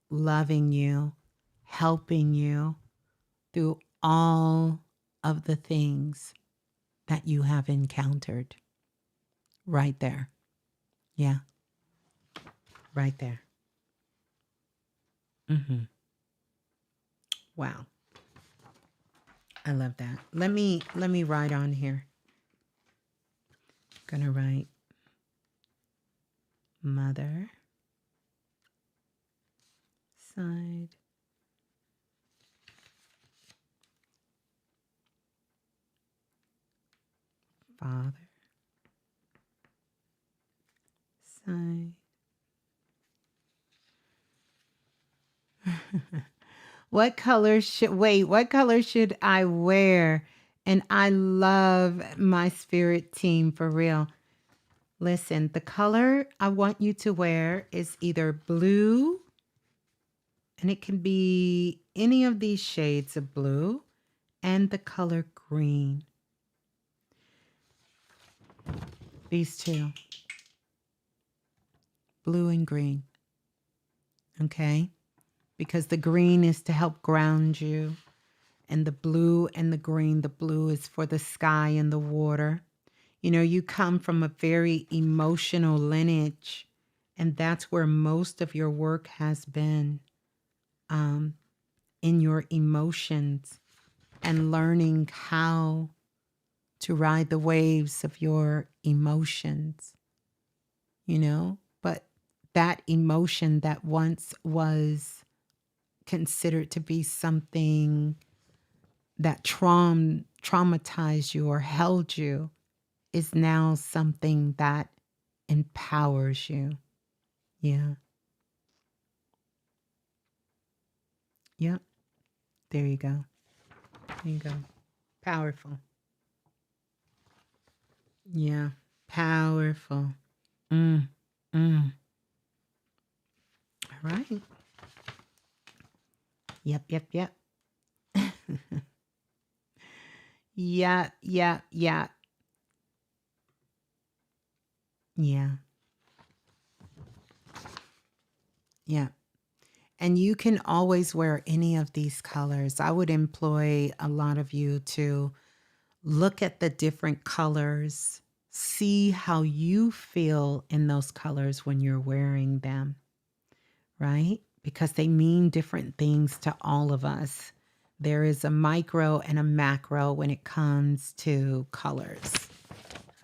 loving you, helping you through all of the things that you have encountered. Right there. Yeah. Right there. Mm-hmm. Wow. I love that. Let me write on here. I'm gonna write mother side, father side. What color should I wear? And I love my spirit team for real. Listen, the color I want you to wear is either blue, and it can be any of these shades of blue, and the color green. These two, blue and green. Okay? Because the green is to help ground you, and the blue and the green. The blue is for the sky and the water. You know, you come from a very emotional lineage, and that's where most of your work has been, in your emotions and learning how to ride the waves of your emotions, you know? But that emotion that once was considered to be something that traumatized you or held you is now something that empowers you. Yeah. Yep. There you go. There you go. Powerful. Yeah. Powerful. Mm. Mm. All right. Yep. Yep. Yep. Yeah. Yeah. Yeah. Yeah. Yeah. And you can always wear any of these colors. I would employ a lot of you to look at the different colors, see how you feel in those colors when you're wearing them, right? Because they mean different things to all of us. There is a micro and a macro when it comes to colors.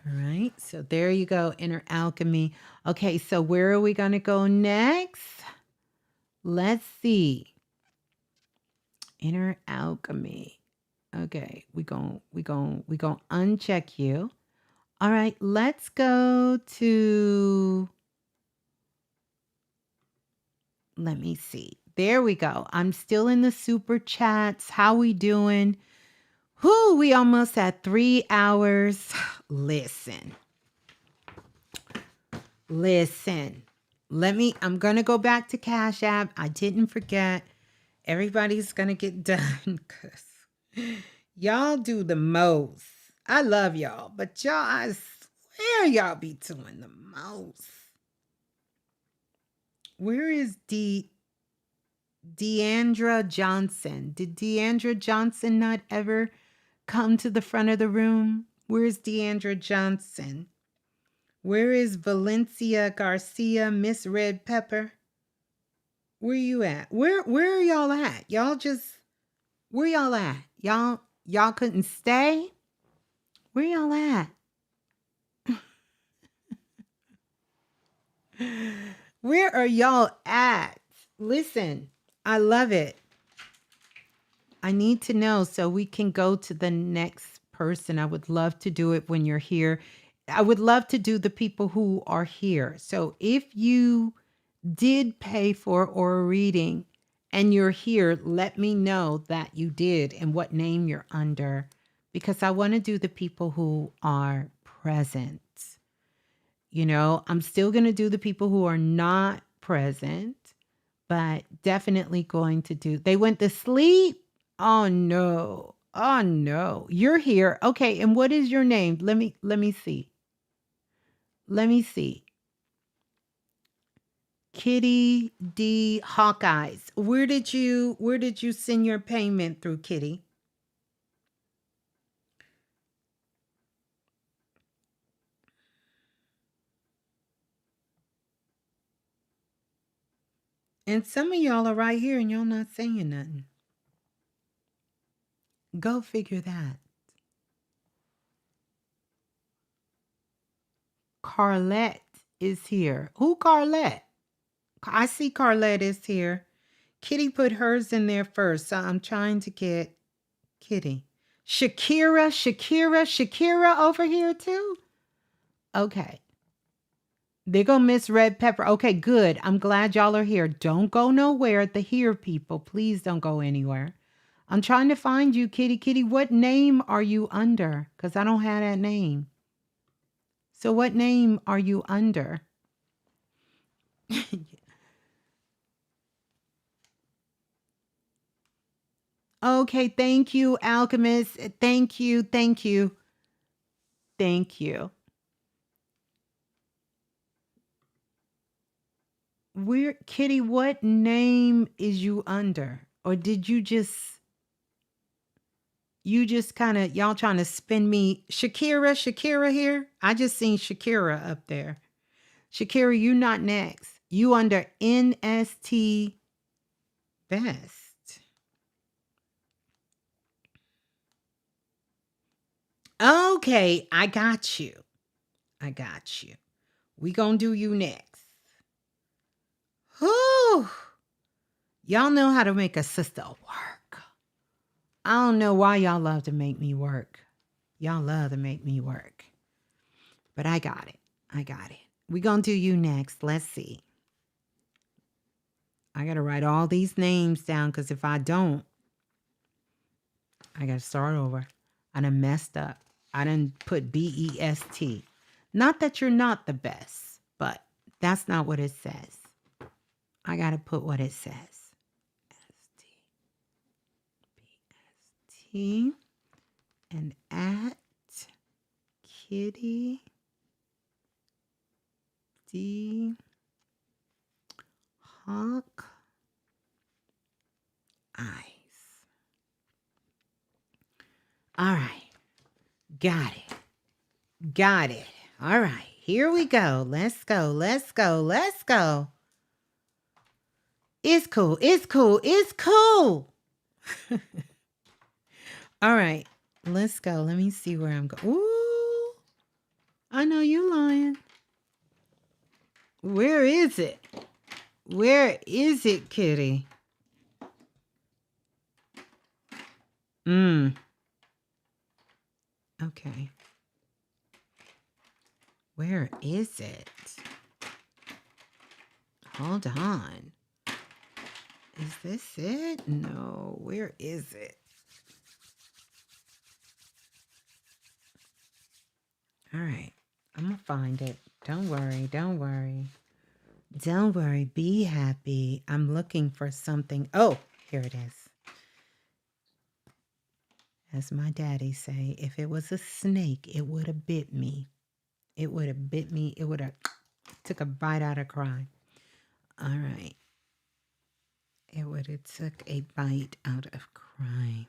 All right, so there you go, inner alchemy. Okay, so where are we going to go next? Let's see. Inner alchemy. Okay, we going uncheck you. All right, let's go to, let me see. There we go. I'm still in the super chats. How we doing? Whoo, we almost at 3 hours. Listen. I'm going to go back to Cash App. I didn't forget. Everybody's going to get done because y'all do the most. I love y'all, but y'all, I swear y'all be doing the most. Where is Deandra Johnson? Did Deandra Johnson not ever come to the front of the room? Where's Deandra Johnson? Where is Valencia Garcia, Miss Red Pepper? Where you at? Where are y'all at? Where y'all at? Y'all couldn't stay? Where y'all at? Where are y'all at? Listen, I love it. I need to know so we can go to the next person. I would love to do it when you're here. I would love to do the people who are here. So if you did pay for or a reading and you're here, let me know that you did and what name you're under, because I want to do the people who are present. You know, I'm still going to do the people who are not present, but definitely going to do. They went to sleep. Oh no. Oh no. You're here. Okay, and what is your name? Let me see. Let me see. Kitty D Hawkeyes. Where did you send your payment through, Kitty? And some of y'all are right here and y'all not saying nothing. Go figure that. Carlette is here. Who Carlette? I see Carlette is here. Kitty put hers in there first, so I'm trying to get Kitty. Shakira over here too? Okay. They go Miss Red Pepper. Okay, good. I'm glad y'all are here. Don't go nowhere. The here people, please don't go anywhere. I'm trying to find you, Kitty. Kitty, what name are you under? Because I don't have that name. So what name are you under? Okay, thank you, Alchemist. Thank you, thank you, thank you. Where, Kitty, what name is you under? Or did you just... You just kind of, y'all trying to spin me. Shakira here. I just seen Shakira up there. Shakira, you not next. You under NST Best. Okay, I got you. We gonna do you next. Whew. Y'all know how to make a sister work. I don't know why y'all love to make me work. Y'all love to make me work. But I got it. We gonna do you next. Let's see. I gotta write all these names down because if I don't, I gotta start over. I done messed up. I done put BEST. Not that you're not the best, but that's not what it says. I gotta put what it says. ST, and at Kitty D Hawk Eyes. All right. Got it. All right. Here we go. Let's go. It's cool. All right. Let's go. Let me see where I'm going. Ooh. I know you lying. Where is it? Kitty? Okay. Where is it? Hold on. Is this it? No. Where is it? All right. I'm going to find it. Don't worry. Be happy. I'm looking for something. Oh, here it is. As my daddy say, if it was a snake, it would have bit me. It would have took a bite out of crime. All right. It would have took a bite out of crime.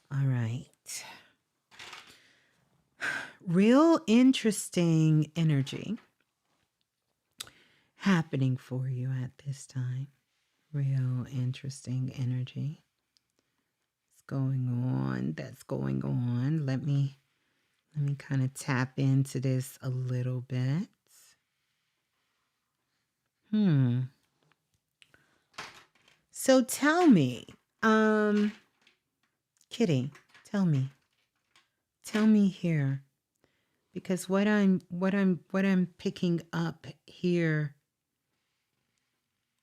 All right. Real interesting energy happening for you at this time. Real interesting energy. That's going on. Let me kind of tap into this a little bit. So tell me, Kitty, tell me here, because what I'm picking up here,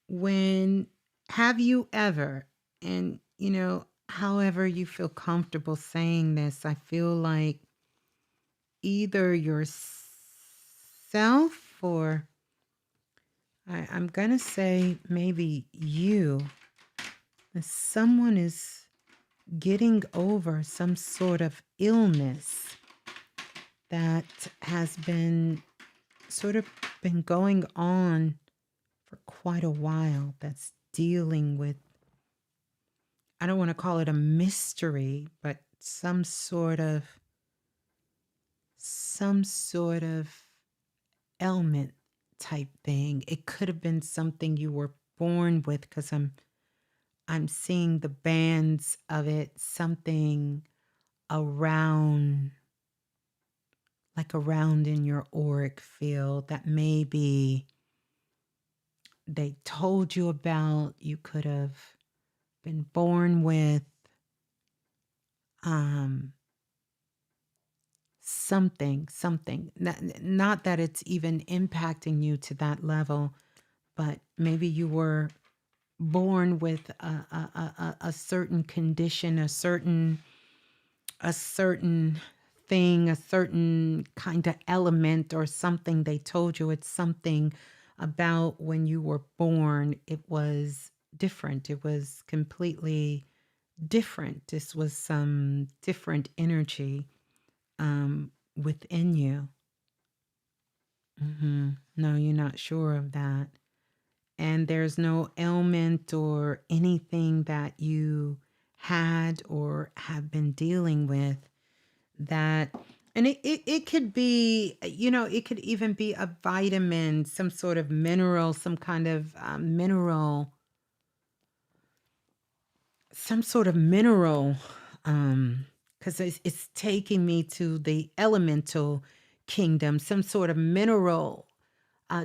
when have you ever, and however you feel comfortable saying this, I feel like either yourself or I'm gonna say maybe you, someone is getting over some sort of illness that has been going on for quite a while, that's dealing with, I don't want to call it a mystery, but some sort of ailment type thing. It could have been something you were born with, because I'm seeing the bands of it, something around in your auric field that maybe they told you about, you could have been born with, something, not that it's even impacting you to that level, but maybe you were born with a certain condition, a certain thing, a certain kind of element or something. They told you it's something about when you were born. It was different. It was completely different. This was some different energy within you. No, you're not sure of that. and there's no ailment or anything that you had or have been dealing with that. And it could be, it could even be a vitamin, some sort of mineral, some kind of mineral, some sort of mineral, because it's taking me to the elemental kingdom, some sort of mineral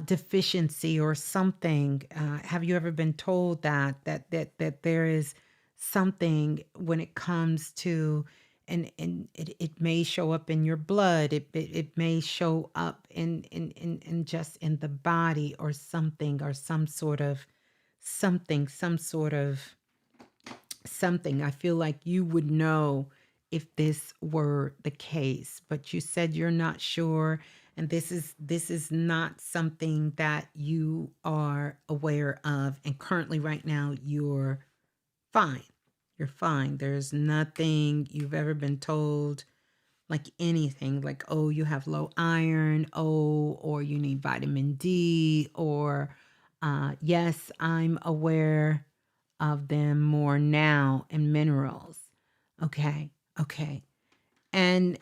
deficiency or something. Have you ever been told that there is something when it comes to, and it may show up in your blood, it may show up in just in the body or something, or some sort of something, some sort of something. I feel like you would know if this were the case, but you said you're not sure, and this is not something that you are aware of, and currently right now you're fine. You're fine. There's nothing you've ever been told, like anything, like, oh, you have low iron, oh, or you need vitamin D, or yes, I'm aware of them more now, and minerals. Okay, okay. And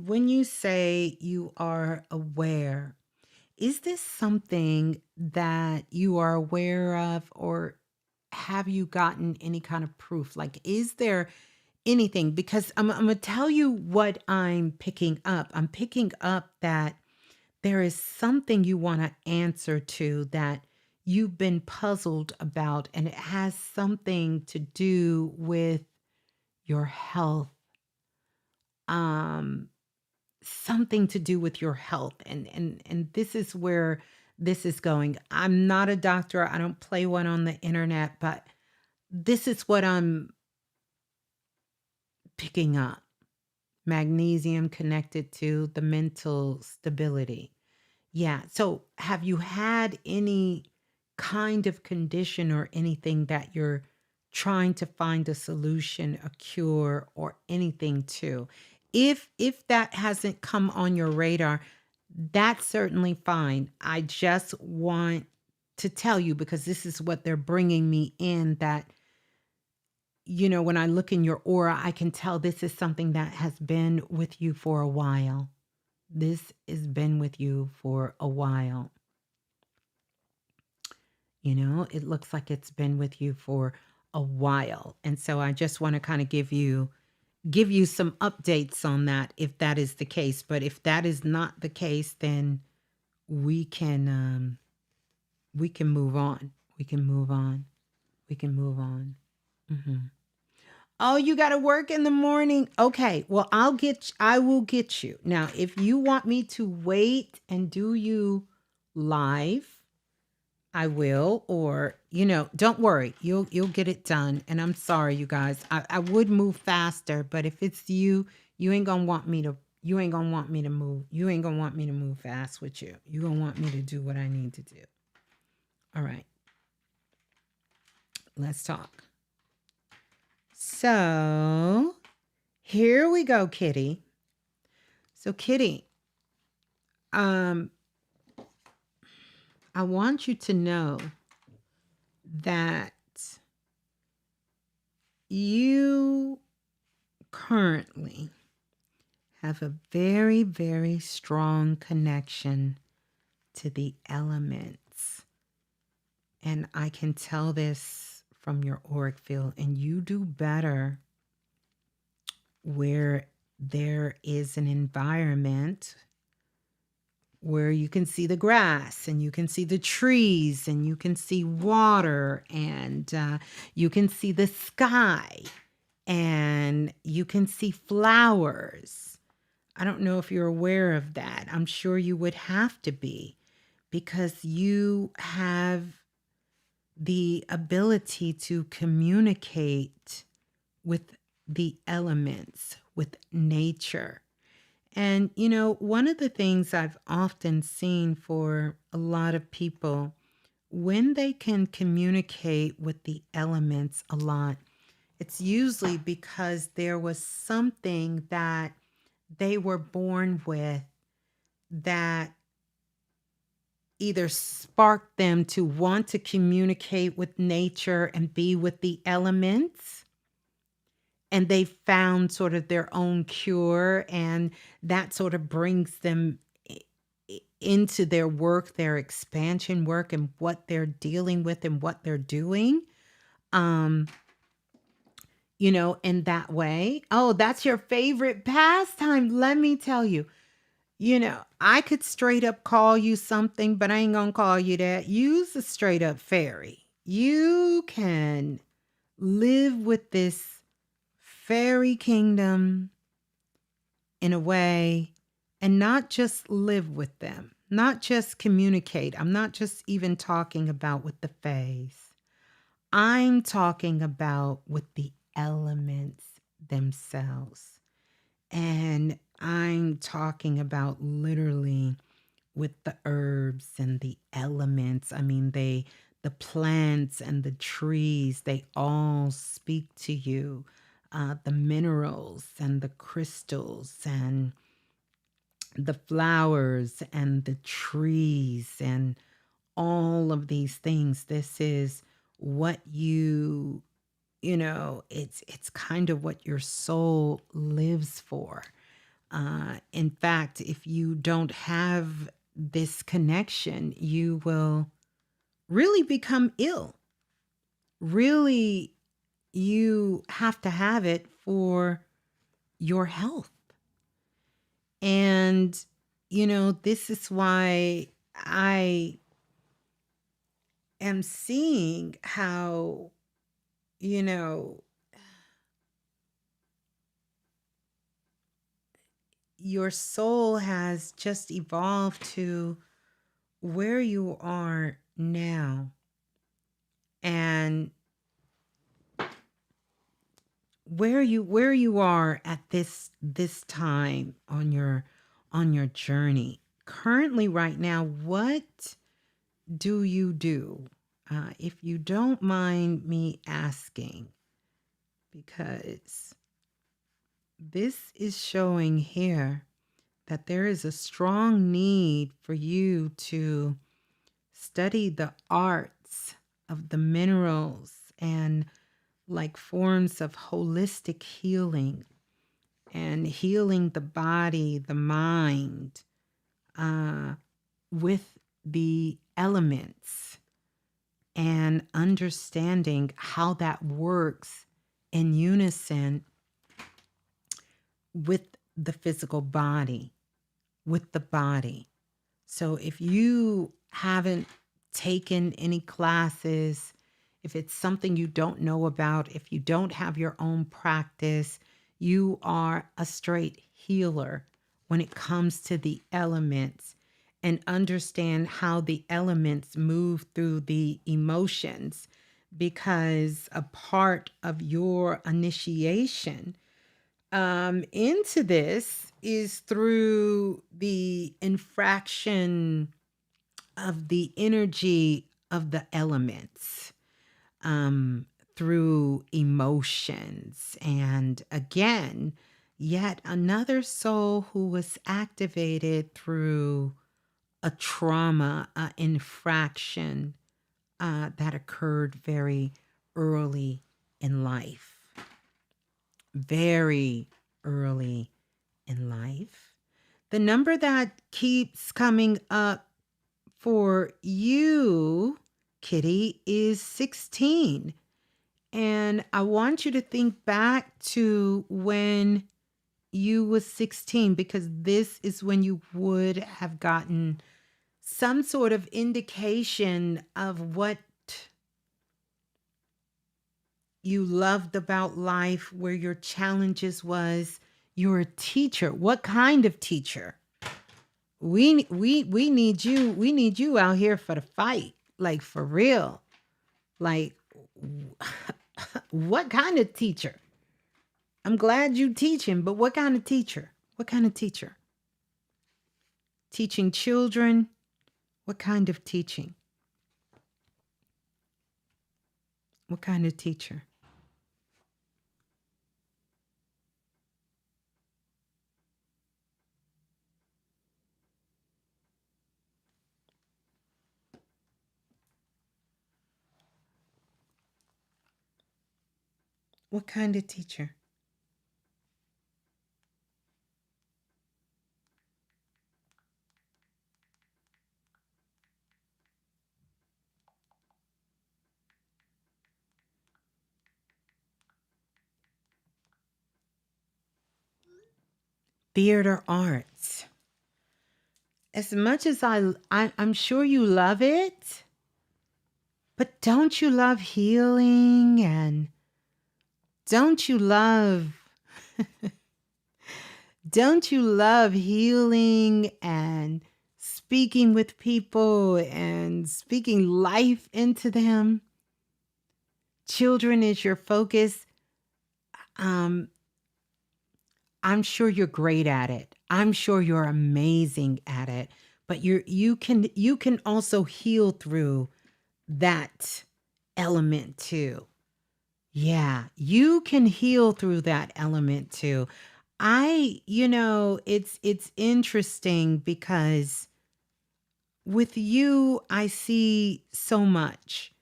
when you say you are aware, is this something that you are aware of, or have you gotten any kind of proof? Like, is there anything? Because I'm going to tell you what I'm picking up. I'm picking up that there is something you want to answer to that you've been puzzled about, and it has something to do with your health. Um, Something to do with your health. And this is where this is going. I'm not a doctor. I don't play one on the internet, but this is what I'm picking up. Magnesium connected to the mental stability. Yeah. So have you had any kind of condition or anything that you're trying to find a solution, a cure, or anything to? If that hasn't come on your radar, that's certainly fine. I just want to tell you, because this is what they're bringing me in, that when I look in your aura, I can tell this is something that has been with you for a while. This has been with you for a while. It looks like it's been with you for a while. And so I just want to kind of give you some updates on that, if that is the case. But if that is not the case, then we can move on. We can move on. We can move on. Hmm. Oh, you got to work in the morning. Okay. Well, I will get you. Now, if you want me to wait and do you live, I will, or don't worry, you'll get it done. And I'm sorry, you guys. I would move faster, but if it's you, you ain't gonna want me to. You ain't gonna want me to move. You ain't gonna want me to move fast with you. You gonna want me to do what I need to do. All right, let's talk. So here we go, Kitty. So Kitty, I want you to know that you currently have a very, very strong connection to the elements. And I can tell this from your auric field, and you do better where there is an environment where you can see the grass, and you can see the trees, and you can see water, and you can see the sky, and you can see flowers. I don't know if you're aware of that. I'm sure you would have to be, because you have the ability to communicate with the elements, with nature. And, one of the things I've often seen for a lot of people, when they can communicate with the elements a lot, it's usually because there was something that they were born with that either sparked them to want to communicate with nature and be with the elements. And they found sort of their own cure, and that sort of brings them into their work, their expansion work, and what they're dealing with and what they're doing. Um, in that way. Oh, that's your favorite pastime. Let me tell you, I could straight up call you something, but I ain't gonna call you that. You's a straight up fairy. You can live with this fairy kingdom in a way, and not just live with them, not just communicate. I'm not just even talking about with the fays. I'm talking about with the elements themselves. And I'm talking about literally with the herbs and the elements. I mean, the plants and the trees, they all speak to you. The minerals and the crystals and the flowers and the trees and all of these things. This is what it's kind of what your soul lives for. In fact, if you don't have this connection, you will really become ill. Really, you have to have it for your health. And, this is why I am seeing how, you know, your soul has just evolved to where you are now. And where you are at this time on your journey currently right now. What do you do, if you don't mind me asking, because this is showing here that there is a strong need for you to study the arts of the minerals and like forms of holistic healing and healing the body, the mind, with the elements and understanding how that works in unison with the physical body, with the body. So if you haven't taken any classes, if it's something you don't know about, if you don't have your own practice, you are a straight healer when it comes to the elements, and understand how the elements move through the emotions, because a part of your initiation into this is through the infraction of the energy of the elements, through emotions. And again, yet another soul who was activated through a trauma, infraction that occurred very early in life. Very early in life. The number that keeps coming up for you, Kitty, is 16. And I want you to think back to when you was 16, because this is when you would have gotten some sort of indication of what you loved about life, where your challenges was. You're a teacher. What kind of teacher? We need you. We need you out here for the fight, like for real. Like, what kind of teacher? I'm glad you teaching, but what kind of teacher? What kind of teacher? Teaching children? What kind of teaching? What kind of teacher? What kind of teacher? Theater arts. As much as I'm sure you love it, but don't you love healing, and don't you love don't you love healing and speaking with people and speaking life into them? Children is your focus. Um, I'm sure you're great at it. I'm sure you're amazing at it. But you can also heal through that element too. Yeah, you can heal through that element too. It's interesting because with you, I see so much.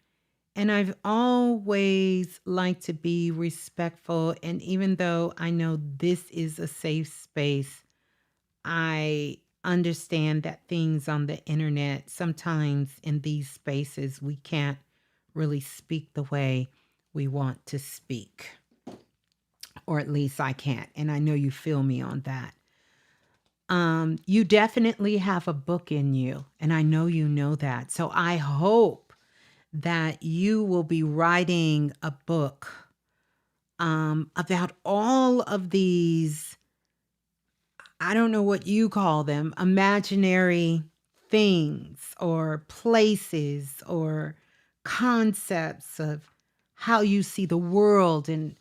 And I've always liked to be respectful. And even though I know this is a safe space, I understand that things on the internet, sometimes in these spaces, we can't really speak the way we want to speak. Or at least I can't. And I know you feel me on that. You definitely have a book in you. And I know you know that. So I hope that you will be writing a book about all of these, I don't know what you call them, imaginary things or places or concepts of how you see the world and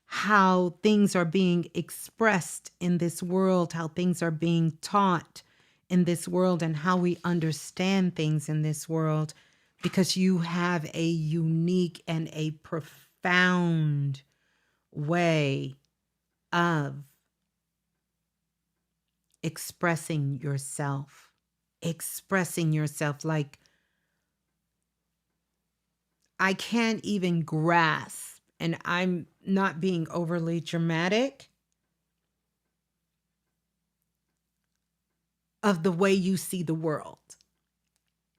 how things are being expressed in this world, how things are being taught in this world, and how we understand things in this world, because you have a unique and a profound way of expressing yourself. Expressing yourself like I can't even grasp, and I'm not being overly dramatic, of the way you see the world.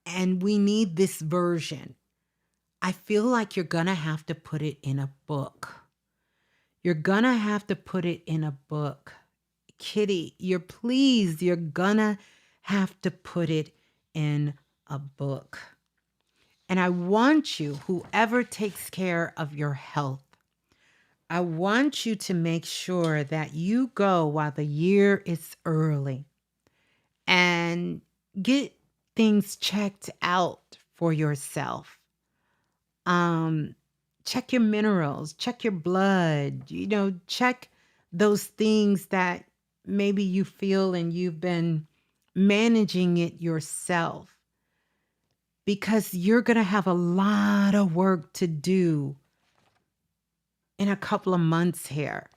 And we need this version. I feel like you're going to have to put it in a book. You're going to have to put it in a book. Kitty, you're going to have to put it in a book. And I want you, whoever takes care of your health, I want you to make sure that you go while the year is early and get things checked out for yourself. Um, Check your minerals, check your blood, check those things that maybe you feel and you've been managing it yourself, because you're going to have a lot of work to do in a couple of months here.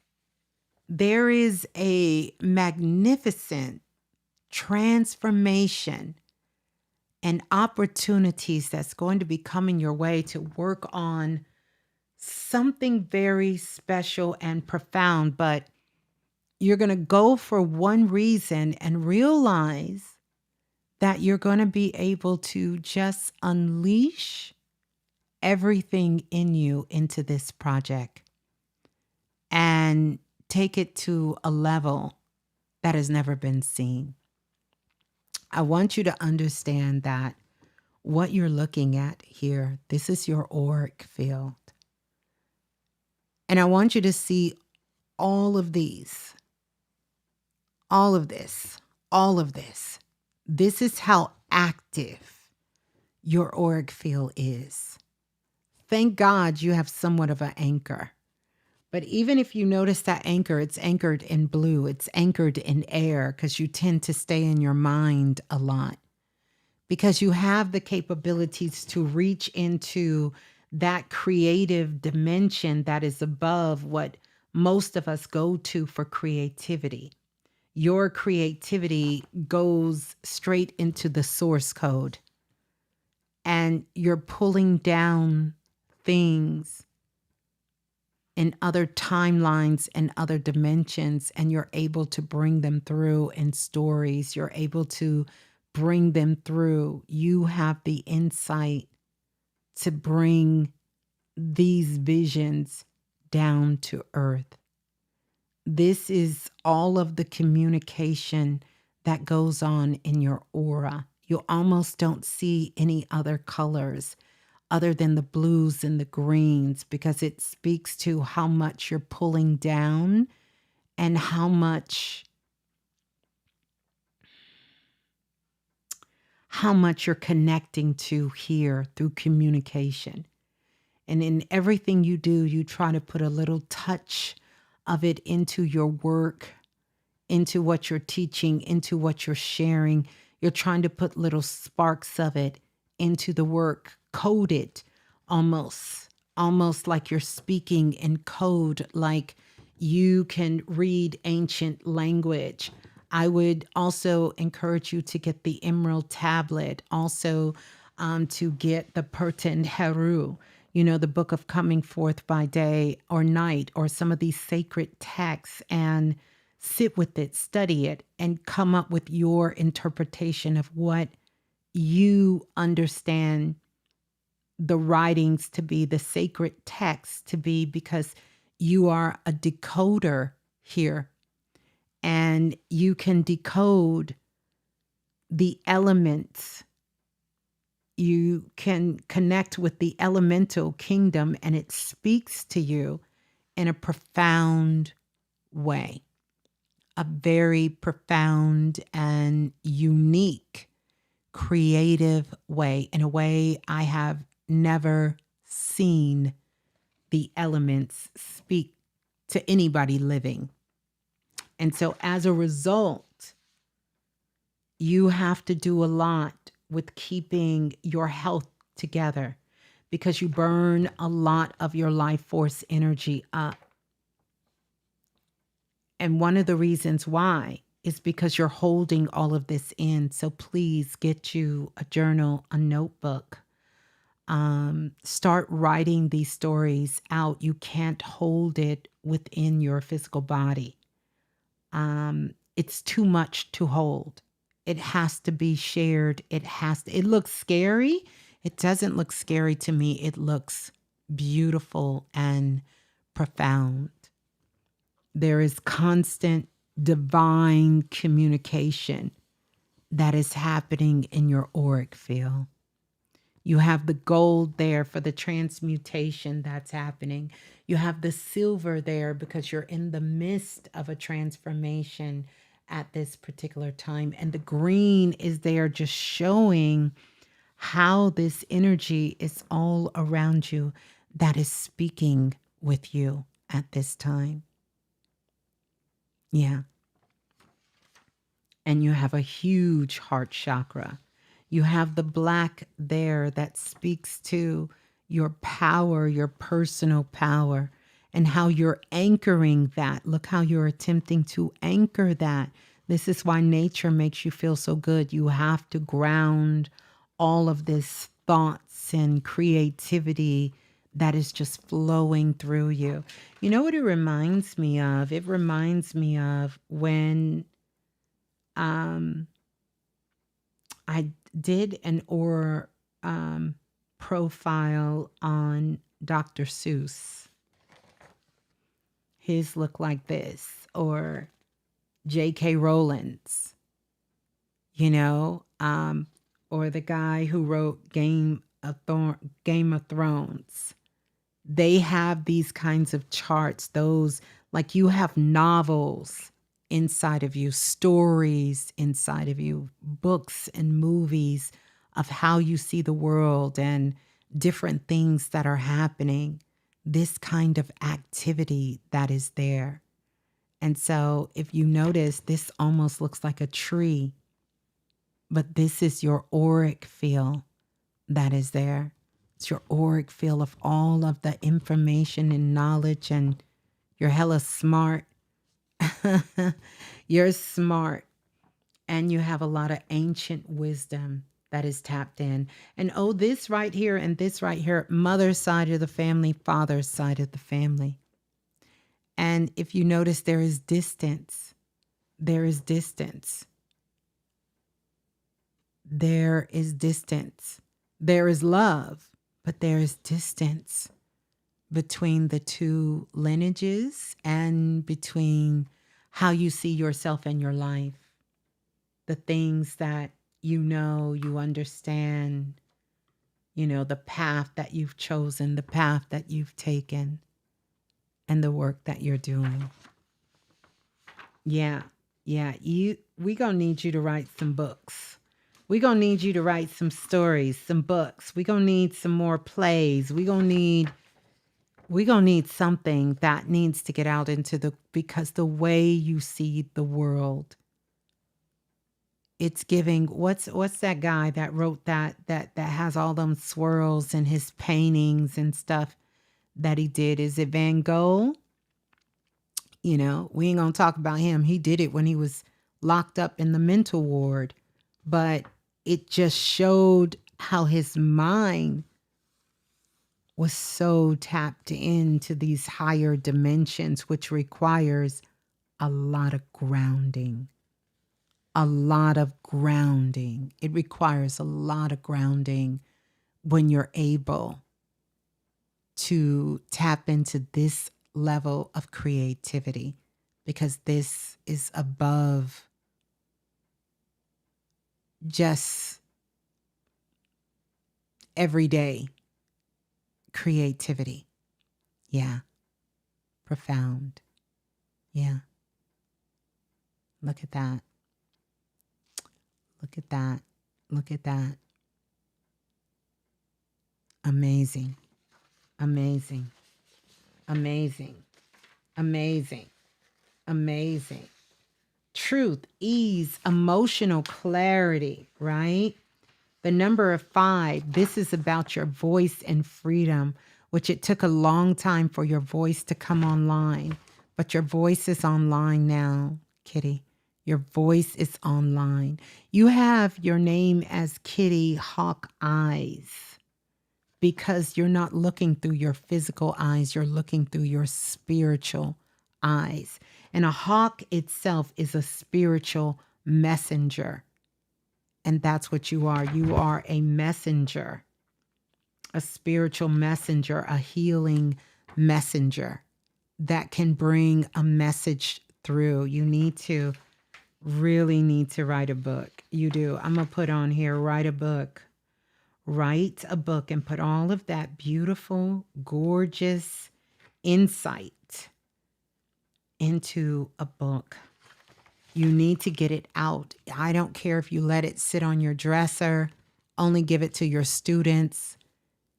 There is a magnificent transformation and opportunities that's going to be coming your way to work on something very special and profound. But you're going to go for one reason and realize that you're going to be able to just unleash everything in you into this project and take it to a level that has never been seen. I want you to understand that what you're looking at here, this is your auric field. And I want you to see all of these, all of this, all of this. This is how active your auric field is. Thank God you have somewhat of an anchor. But even if you notice that anchor, it's anchored in blue, it's anchored in air, because you tend to stay in your mind a lot, because you have the capabilities to reach into that creative dimension that is above what most of us go to for creativity. Your creativity goes straight into the source code, and you're pulling down things in other timelines and other dimensions, and you're able to bring them through in stories. You're able to bring them through. You have the insight to bring these visions down to earth. This is all of the communication that goes on in your aura. You almost don't see any other colors other than the blues and the greens, because it speaks to how much you're pulling down and how much you're connecting to here through communication. And in everything you do, you try to put a little touch of it into your work, into what you're teaching, into what you're sharing. You're trying to put little sparks of it into the work, code it almost like you're speaking in code, like you can read ancient language. I would also encourage you to get the Emerald Tablet, also to get the Perten Heru, the Book of Coming Forth by Day or Night, or some of these sacred texts, and sit with it, study it, and come up with your interpretation of what you understand the writings to be, the sacred texts to be, because you are a decoder here, and you can decode the elements. You can connect with the elemental kingdom, and it speaks to you in a profound way, a very profound and unique, creative way, in a way I have never seen the elements speak to anybody living. And so as a result, you have to do a lot with keeping your health together, because you burn a lot of your life force energy up. And one of the reasons why is because you're holding all of this in. So please get you a journal, a notebook. Start writing these stories out. You can't hold it within your physical body. It's too much to hold. It has to be shared. It looks scary. It doesn't look scary to me. It looks beautiful and profound. There is constant divine communication that is happening in your auric field. You have the gold there for the transmutation that's happening. You have the silver there because you're in the midst of a transformation at this particular time. And the green is there just showing how this energy is all around you that is speaking with you at this time. Yeah. And you have a huge heart chakra. You have the black there that speaks to your power, your personal power, and how you're anchoring that. Look how you're attempting to anchor that. This is why nature makes you feel so good. You have to ground all of this thoughts and creativity that is just flowing through you. You know what it reminds me of? It reminds me of when I did an aura profile on Dr. Seuss. His look like this, or J.K. Rowling's, or the guy who wrote Game of Thrones. They have these kinds of charts, those, like, you have novels inside of you, stories inside of you, books and movies of how you see the world and different things that are happening, this kind of activity that is there. And so if you notice, this almost looks like a tree, but this is your auric field that is there. It's your auric field of all of the information and knowledge, and you're hella smart. You're smart, and you have a lot of ancient wisdom that is tapped in. And this right here and this right here, mother's side of the family, father's side of the family. And if you notice, there is distance. There is distance. There is distance. There is love, but there is distance between the two lineages and between how you see yourself and your life. The things that you understand, the path that you've chosen, the path that you've taken, and the work that you're doing. Yeah. We gonna need you to write some books. We gonna need you to write some stories, some books. We gonna need some more plays. We gonna need something that needs to get out because the way you see the world, it's giving. What's that guy that wrote that has all them swirls in his paintings and stuff that he did? Is it Van Gogh? We ain't gonna talk about him. He did it when he was locked up in the mental ward, but it just showed how his mind was so tapped into these higher dimensions, which requires a lot of grounding. A lot of grounding. It requires a lot of grounding when you're able to tap into this level of creativity, because this is above just everyday creativity. Yeah. Profound. Yeah. Look at that. Look at that. Look at that. Amazing. Amazing. Amazing. Amazing. Amazing. Truth, ease, emotional clarity, right? The number of 5, this is about your voice and freedom, which it took a long time for your voice to come online. But your voice is online now, Kitty. Your voice is online. You have your name as Kitty Hawk Eyes because you're not looking through your physical eyes. You're looking through your spiritual eyes. And a hawk itself is a spiritual messenger. And that's what you are. You are a messenger, a spiritual messenger, a healing messenger that can bring a message through. You really need to write a book. You do. I'm going to put on here, write a book. Write a book and put all of that beautiful, gorgeous insight into a book. You need to get it out. I don't care if you let it sit on your dresser, only give it to your students.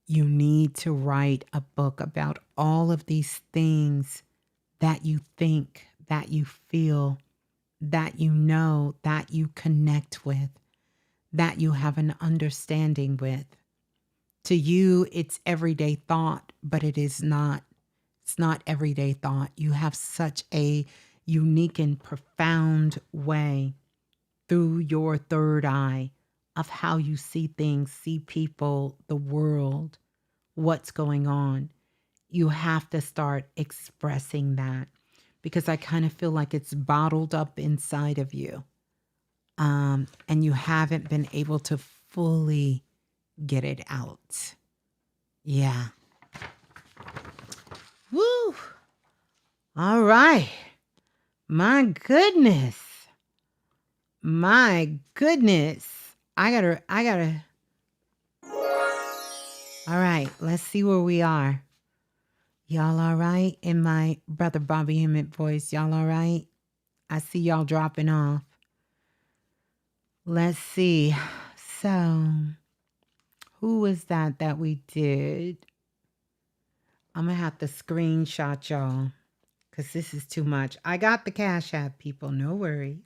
You need to write a book about all of these things that you think, that you feel, that you know, that you connect with, that you have an understanding with. To you, it's everyday thought, but it is not. It's not everyday thought. You have such a unique and profound way through your third eye of how you see things, see people, the world, what's going on. You have to start expressing that because I kind of feel like it's bottled up inside of you. And you haven't been able to fully get it out. Yeah. Woo. All right. My goodness. My goodness. I gotta. All right. Let's see where we are. Y'all all right? In my brother Bobby Emmett voice, y'all all right? I see y'all dropping off. Let's see. So, who was that we did? I'm going to have to screenshot y'all because this is too much. I got the Cash App, people. No worries.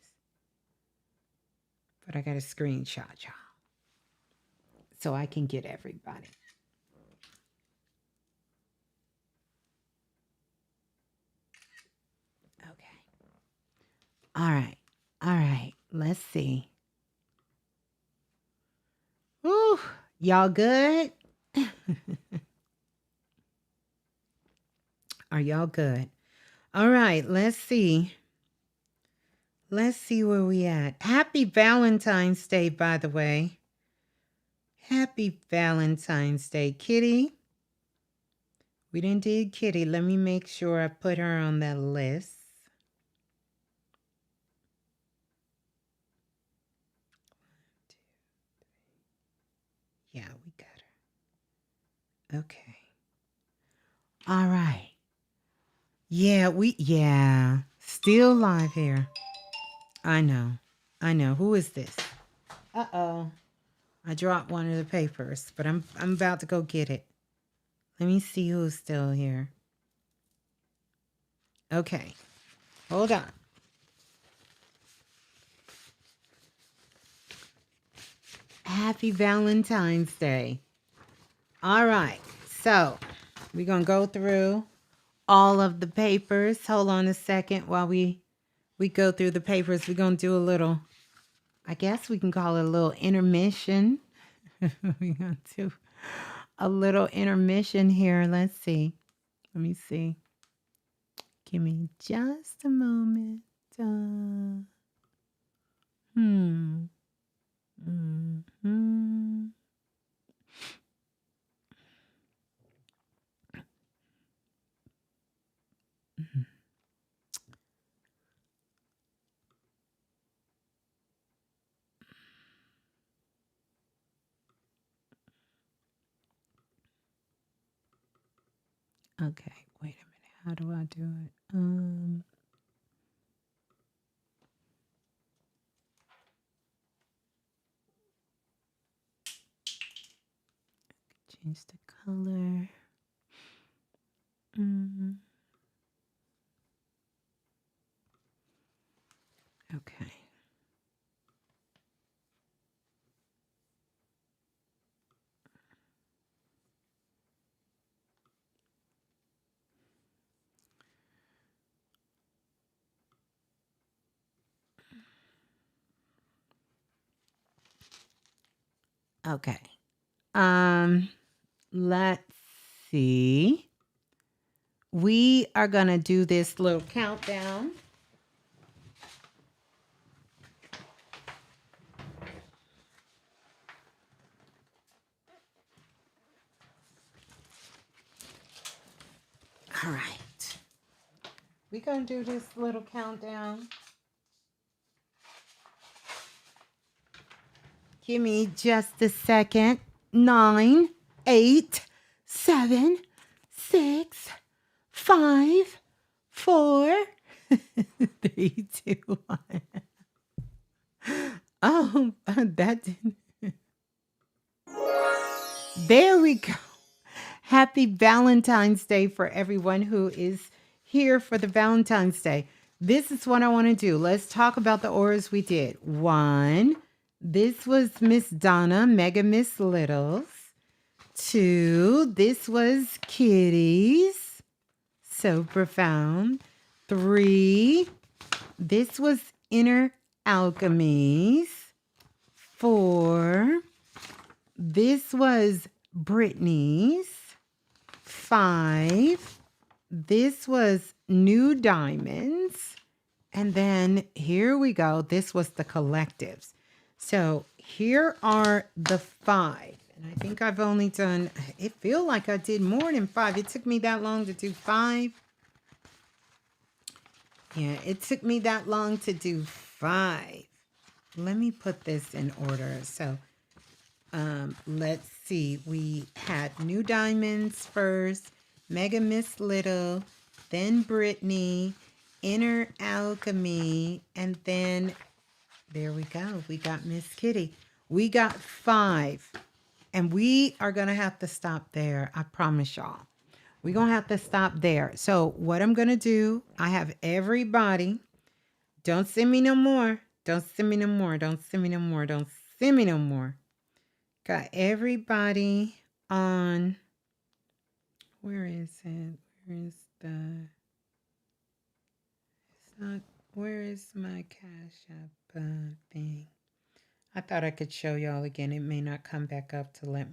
But I got to screenshot y'all so I can get everybody. Okay. All right. All right. Let's see. Woo. Y'all good? Are y'all good? All right, let's see. Let's see where we at. Happy Valentine's Day, by the way. Happy Valentine's Day, Kitty. We didn't do Kitty. Let me make sure I put her on that list. Yeah, we got her. Okay. All right. Yeah. Still live here. I know. Who is this? Uh-oh. I dropped one of the papers, but I'm about to go get it. Let me see who's still here. Okay. Hold on. Happy Valentine's Day. All right. So, we're going to go through all of the papers. Hold on a second while we go through the papers. We're going to do a little, I guess we can call it a little intermission. We're going to do a little intermission here. Let's see. Let me see. Give me just a moment. Hmm. Mm-hmm. Okay, wait a minute. How do I do it? Change the color. Okay. Okay. Let's see. We are going to do this little countdown. All right. We're going to do this little countdown. Give me just a second. 9, 8, 7, 6, 5, 4, 3, 2, 1. Oh, that didn't. There we go. Happy Valentine's Day for everyone who is here for the Valentine's Day. This is what I want to do. Let's talk about the auras we did. 1, this was Miss Donna, Mega Miss Littles. 2, this was Kitty's. So profound. 3, this was Inner Alchemies. 4, this was Brittany's. 5, this was New Diamonds. And then here we go. This was the collectives. So here are the 5. And I think I've only done, it feels like I did more than 5. It took me that long to do 5. Yeah, it took me that long to do 5. Let me put this in order. So let's see. We had New Diamonds first, Mega Miss Little, then Brittany, Inner Alchemy, and then there we go. We got Miss Kitty. We got 5. And we are going to have to stop there. I promise y'all. We're going to have to stop there. So what I'm going to do, I have everybody. Don't send me no more. Don't send me no more. Don't send me no more. Don't send me no more. Got everybody on. Where is it? Where is the. It's not. Where is my Cash App thing? I thought I could show y'all again. It may not come back up to let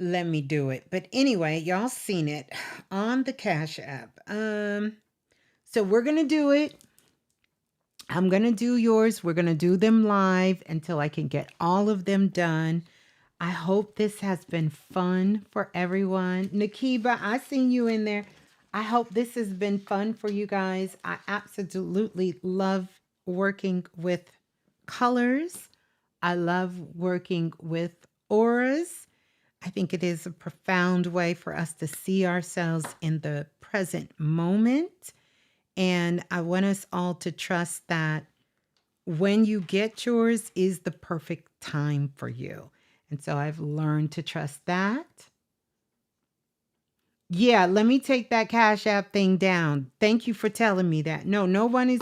let me do it. But anyway, y'all seen it on the Cash App. So we're gonna do it. I'm gonna do yours. We're gonna do them live until I can get all of them done. I hope this has been fun for everyone. Nakiba, I seen you in there. I hope this has been fun for you guys. I absolutely love working with colors. I love working with auras. I think it is a profound way for us to see ourselves in the present moment. And I want us all to trust that when you get yours is the perfect time for you. And so I've learned to trust that. Yeah, let me take that Cash App thing down. Thank you for telling me that. No, nobody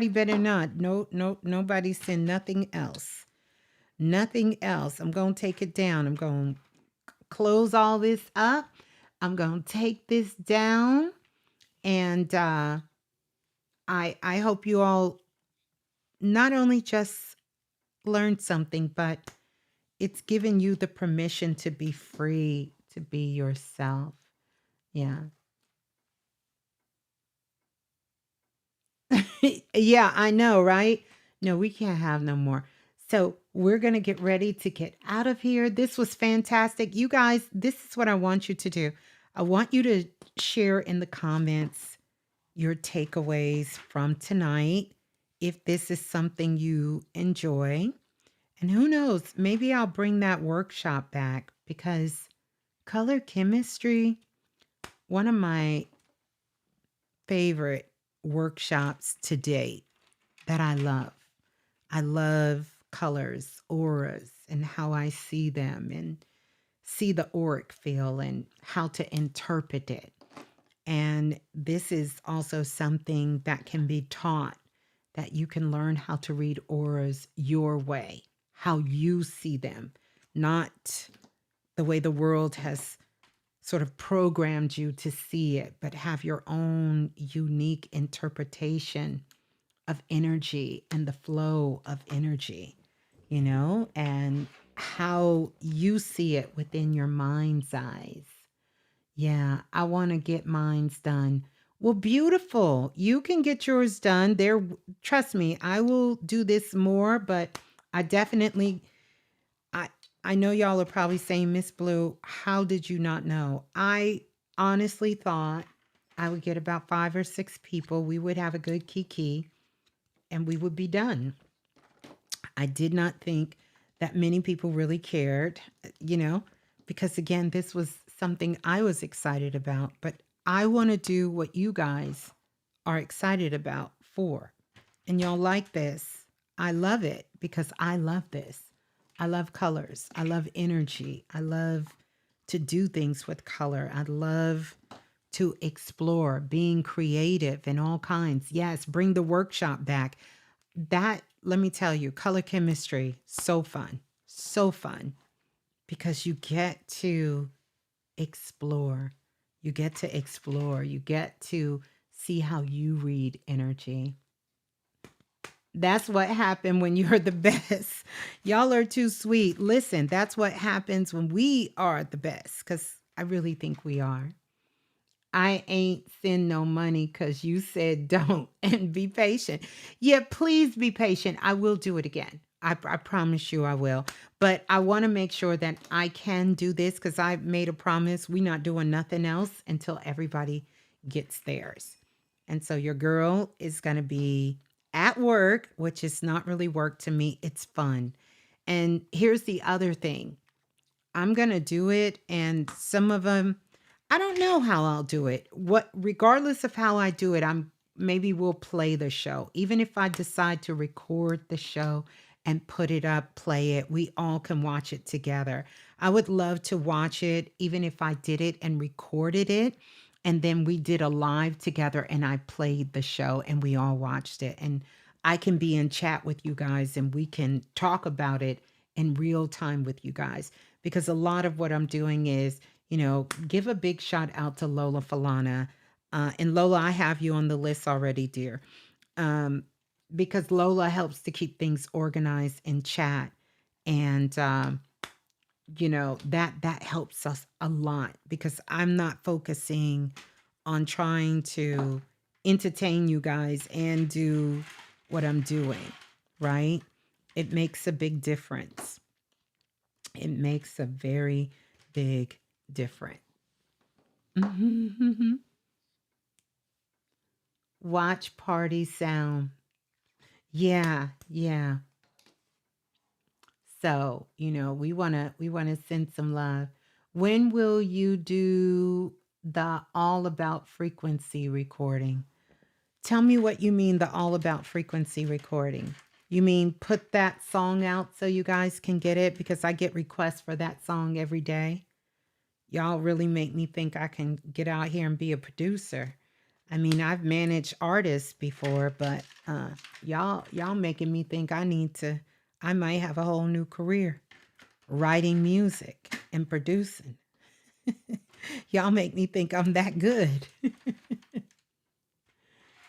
better not. Nobody send nothing else. Nothing else. I'm going to take it down. I'm going to close all this up. I'm going to take this down, and I hope you all not only just learned something, but it's given you the permission to be free, to be yourself. Yeah. Yeah, I know, right? No, we can't have no more. So we're going to get ready to get out of here. This was fantastic. You guys, this is what I want you to do. I want you to share in the comments your takeaways from tonight. If this is something you enjoy, and who knows, maybe I'll bring that workshop back because color chemistry, one of my favorite workshops to date that I love. I love colors, auras, and how I see them and see the auric field and how to interpret it. And this is also something that can be taught, that you can learn how to read auras your way, how you see them, not the way the world has sort of programmed you to see it, but have your own unique interpretation of energy and the flow of energy, and how you see it within your mind's eyes. Yeah, I want to get mine's done. Well, beautiful. You can get yours done. There, trust me, I will do this more, but I definitely I I know y'all are probably saying, Miss Blue, how did you not know? I honestly thought I would get about 5 or 6 people. We would have a good kiki and we would be done. I did not think that many people really cared, you know, because again, this was something I was excited about, but I want to do what you guys are excited about for. And y'all like this. I love it because I love this. I love colors. I love energy. I love to do things with color. I love to explore, being creative in all kinds. Yes, bring the workshop back. That, let me tell you, color chemistry, so fun. So fun because you get to explore. You get to explore. You get to see how you read energy. That's what happened when you're the best. Y'all are too sweet. Listen, that's what happens when we are the best, because I really think we are. I ain't send no money because you said don't, and be patient. Yeah, please be patient. I will do it again. I promise you I will. But I want to make sure that I can do this because I made a promise. We're not doing nothing else until everybody gets theirs. And so your girl is going to be at work, which is not really work to me. It's fun. And here's the other thing. I'm going to do it, and some of them I don't know how I'll do it. What regardless of how I do it, maybe we'll play the show. Even if I decide to record the show and put it up, play it, we all can watch it together. I would love to watch it even if I did it and recorded it and then we did a live together and I played the show and we all watched it, and I can be in chat with you guys and we can talk about it in real time with you guys, because a lot of what I'm doing is, give a big shout out to Lola Falana. And Lola, I have you on the list already, dear. Um, because Lola helps to keep things organized in chat. And that helps us a lot because I'm not focusing on trying to entertain you guys and do what I'm doing, right? It makes a big difference. It makes a very big difference. Watch party sound. Yeah, yeah. So, we want to send some love. When will you do the all about frequency recording? Tell me what you mean the all about frequency recording. You mean put that song out so you guys can get it because I get requests for that song every day. Y'all really make me think I can get out here and be a producer. I mean, I've managed artists before, but y'all making me think I might have a whole new career writing music and producing. Y'all make me think I'm that good.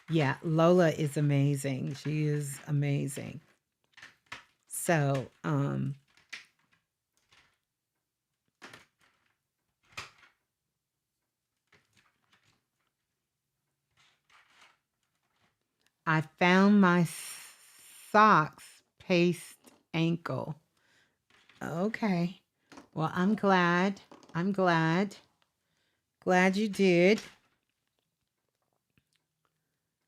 Yeah, Lola is amazing. She is amazing. So, I found my socks paste ankle. Okay. Well, I'm glad. I'm glad. Glad you did.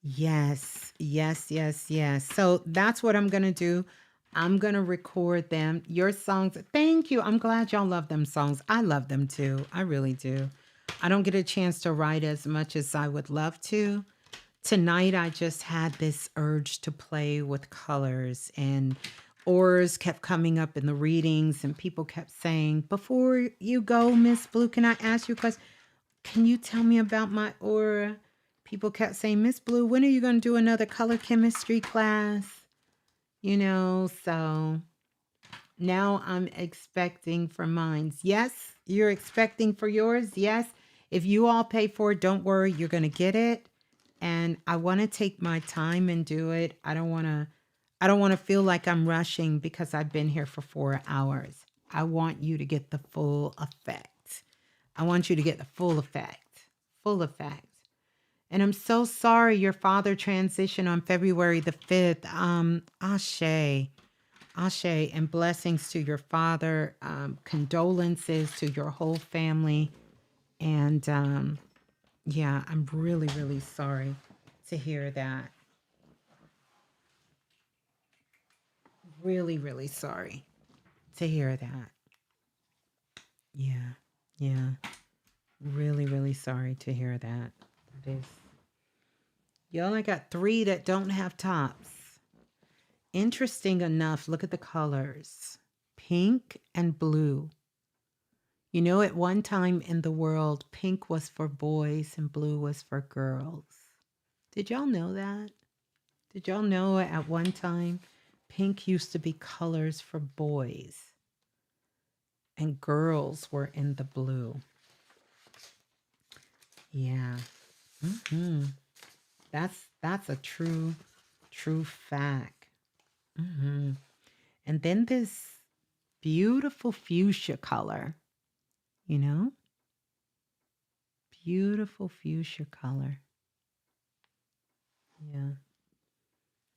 Yes, yes, yes, yes. So that's what I'm going to do. I'm going to record them. Your songs. Thank you. I'm glad y'all love them songs. I love them too. I really do. I don't get a chance to write as much as I would love to. Tonight, I just had this urge to play with colors, and auras kept coming up in the readings, and people kept saying, "Before you go, Miss Blue, can I ask you a question? Can you tell me about my aura?" People kept saying, "Miss Blue, when are you going to do another color chemistry class?" So now I'm expecting for mine. Yes, you're expecting for yours. Yes. If you all pay for it, don't worry, you're going to get it. And I want to take my time and do it. I don't want to feel like I'm rushing because I've been here for 4 hours. I want you to get the full effect. I want you to get the full effect. Full effect. And I'm so sorry your father transitioned on February the 5th. Ashe. Ashe, and blessings to your father. Condolences to your whole family. And yeah, I'm really, really sorry to hear that. Really, really sorry to hear that. Yeah, yeah. Really, really sorry to hear that. That is. You only got 3 that don't have tops. Interesting enough, look at the colors pink and blue. At one time in the world, pink was for boys and blue was for girls. Did y'all know that? Did y'all know at one time pink used to be colors for boys and girls were in the blue? Yeah. hmm That's a true fact. hmm And then this beautiful fuchsia color, you know? Beautiful fuchsia color. Yeah.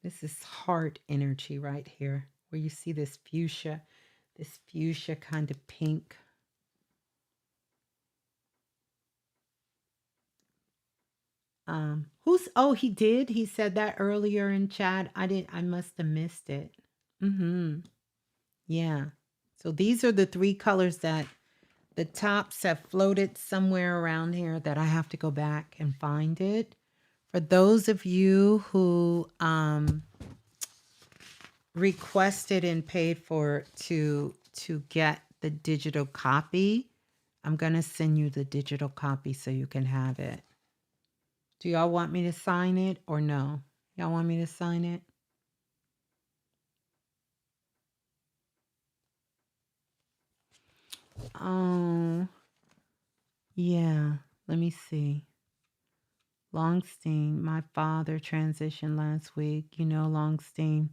This is heart energy right here, where you see this fuchsia kind of pink. He did. He said that earlier in chat. I must have missed it. Mm-hmm. Yeah. So these are the 3 colors that the tops have floated somewhere around here that I have to go back and find it. For those of you who requested and paid for to get the digital copy, I'm going to send you the digital copy so you can have it. Do y'all want me to sign it or no? Y'all want me to sign it? Oh, yeah. Let me see. Longstein, my father transitioned last week. Longstein.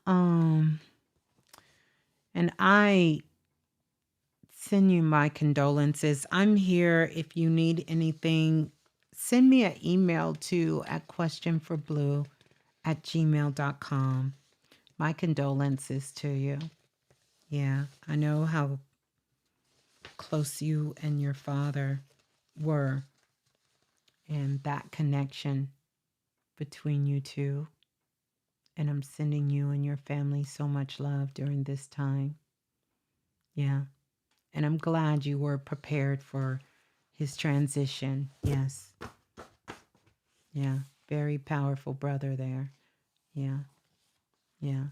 Um, And I send you my condolences. I'm here if you need anything. Send me an email to at questionforblue@gmail.com. My condolences to you. Yeah, I know how close you and your father were, and that connection between you two. And I'm sending you and your family so much love during this time. Yeah. And I'm glad you were prepared for his transition. Yes. Yeah. Very powerful brother there. Yeah. Yeah.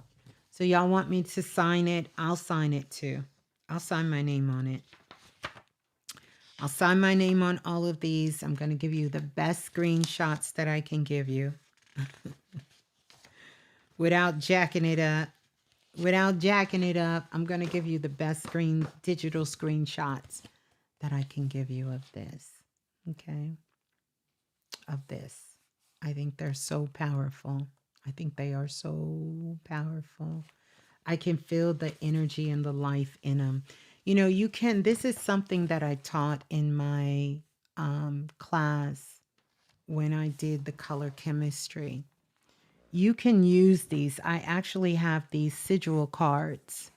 So y'all want me to sign it? I'll sign it too. I'll sign my name on it. I'll sign my name on all of these. I'm going to give you the best screenshots that I can give you without jacking it up. Without jacking it up, I'm going to give you the best digital screenshots that I can give you of this. Okay? Of this. I think they're so powerful. I think they are so powerful. I can feel the energy and the life in them. You know, you can, this is something that I taught in my class when I did the color chemistry. You can use these. I actually have these sigil cards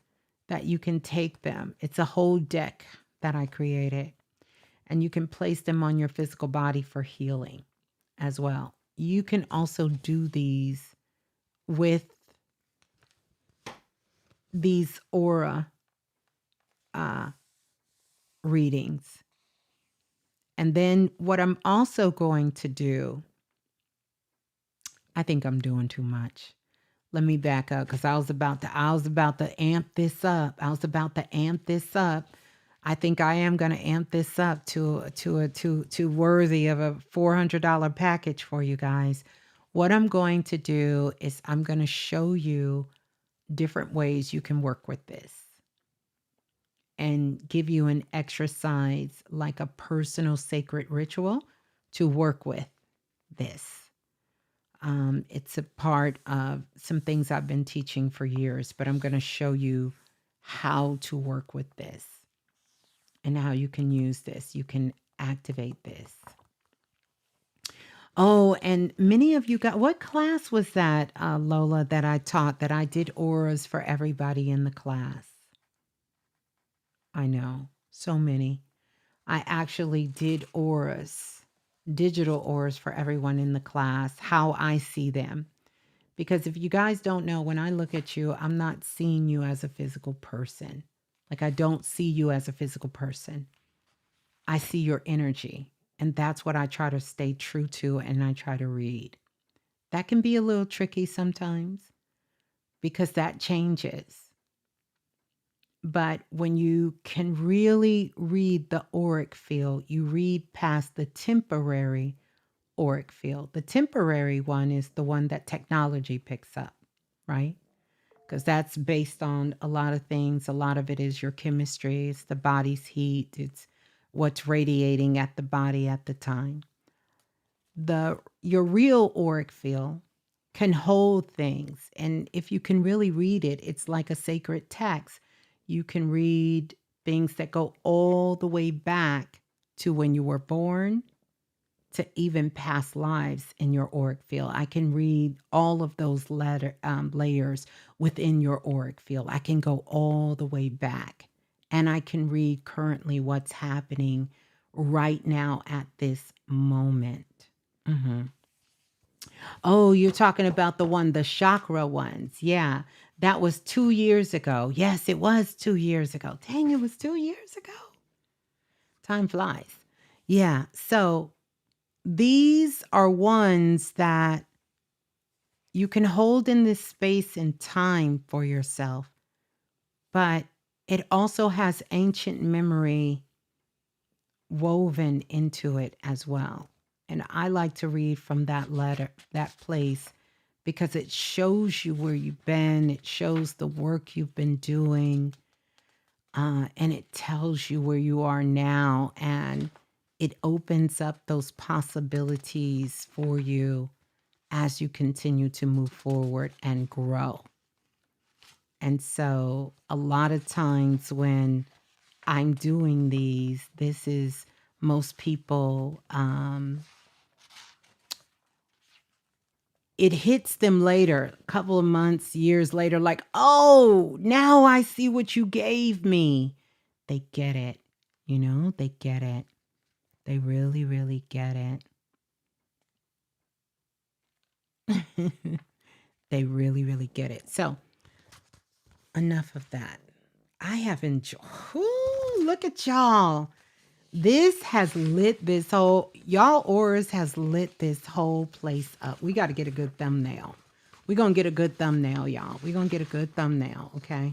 that you can take them. It's a whole deck that I created, and you can place them on your physical body for healing as well. You can also do these with these aura readings. And then what I'm also going to do, I think I'm doing too much. Let me back up because I was about to amp this up. I think I am going to amp this up to worthy of a $400 package for you guys. What I'm going to do is I'm going to show you different ways you can work with this and give you an exercise like a personal sacred ritual to work with this. It's a part of some things I've been teaching for years, but I'm going to show you how to work with this and how you can use this. You can activate this. Oh, and many of you got, what class was that, Lola, that I taught, that I did auras for everybody in the class? I know, so many. I actually did auras, digital auras for everyone in the class, how I see them. Because if you guys don't know, when I look at you, I'm not seeing you as a physical person. Like, I don't see you as a physical person. I see your energy. And that's what I try to stay true to and I try to read. That can be a little tricky sometimes because that changes. But when you can really read the auric field, you read past the temporary auric field. The temporary one is the one that technology picks up, right? Because that's based on a lot of things. A lot of it is your chemistry, it's the body's heat, it's what's radiating at the body at the time. Your real auric field can hold things. And if you can really read it, it's like a sacred text. You can read things that go all the way back to when you were born to even past lives in your auric field. I can read all of those layers within your auric field. I can go all the way back and I can read currently what's happening right now at this moment. Mm-hmm. Oh, you're talking about the chakra ones. Yeah, that was 2 years ago. Yes, it was 2 years ago. Dang, it was 2 years ago. Time flies. Yeah, so these are ones that you can hold in this space and time for yourself, but it also has ancient memory woven into it as well. And I like to read from that place, because it shows you where you've been, it shows the work you've been doing, and it tells you where you are now, and it opens up those possibilities for you as you continue to move forward and grow. And so a lot of times when I'm doing these, this is most people, it hits them later, a couple of months, years later, like, oh, now I see what you gave me. They get it. They get it. They really, really get it. They really, really get it. So, enough of that. I have enjoyed. Ooh, look at y'all. This has lit this whole, y'all auras has lit this whole place up. We got to get a good thumbnail. We're going to get a good thumbnail, y'all. We're going to get a good thumbnail, okay?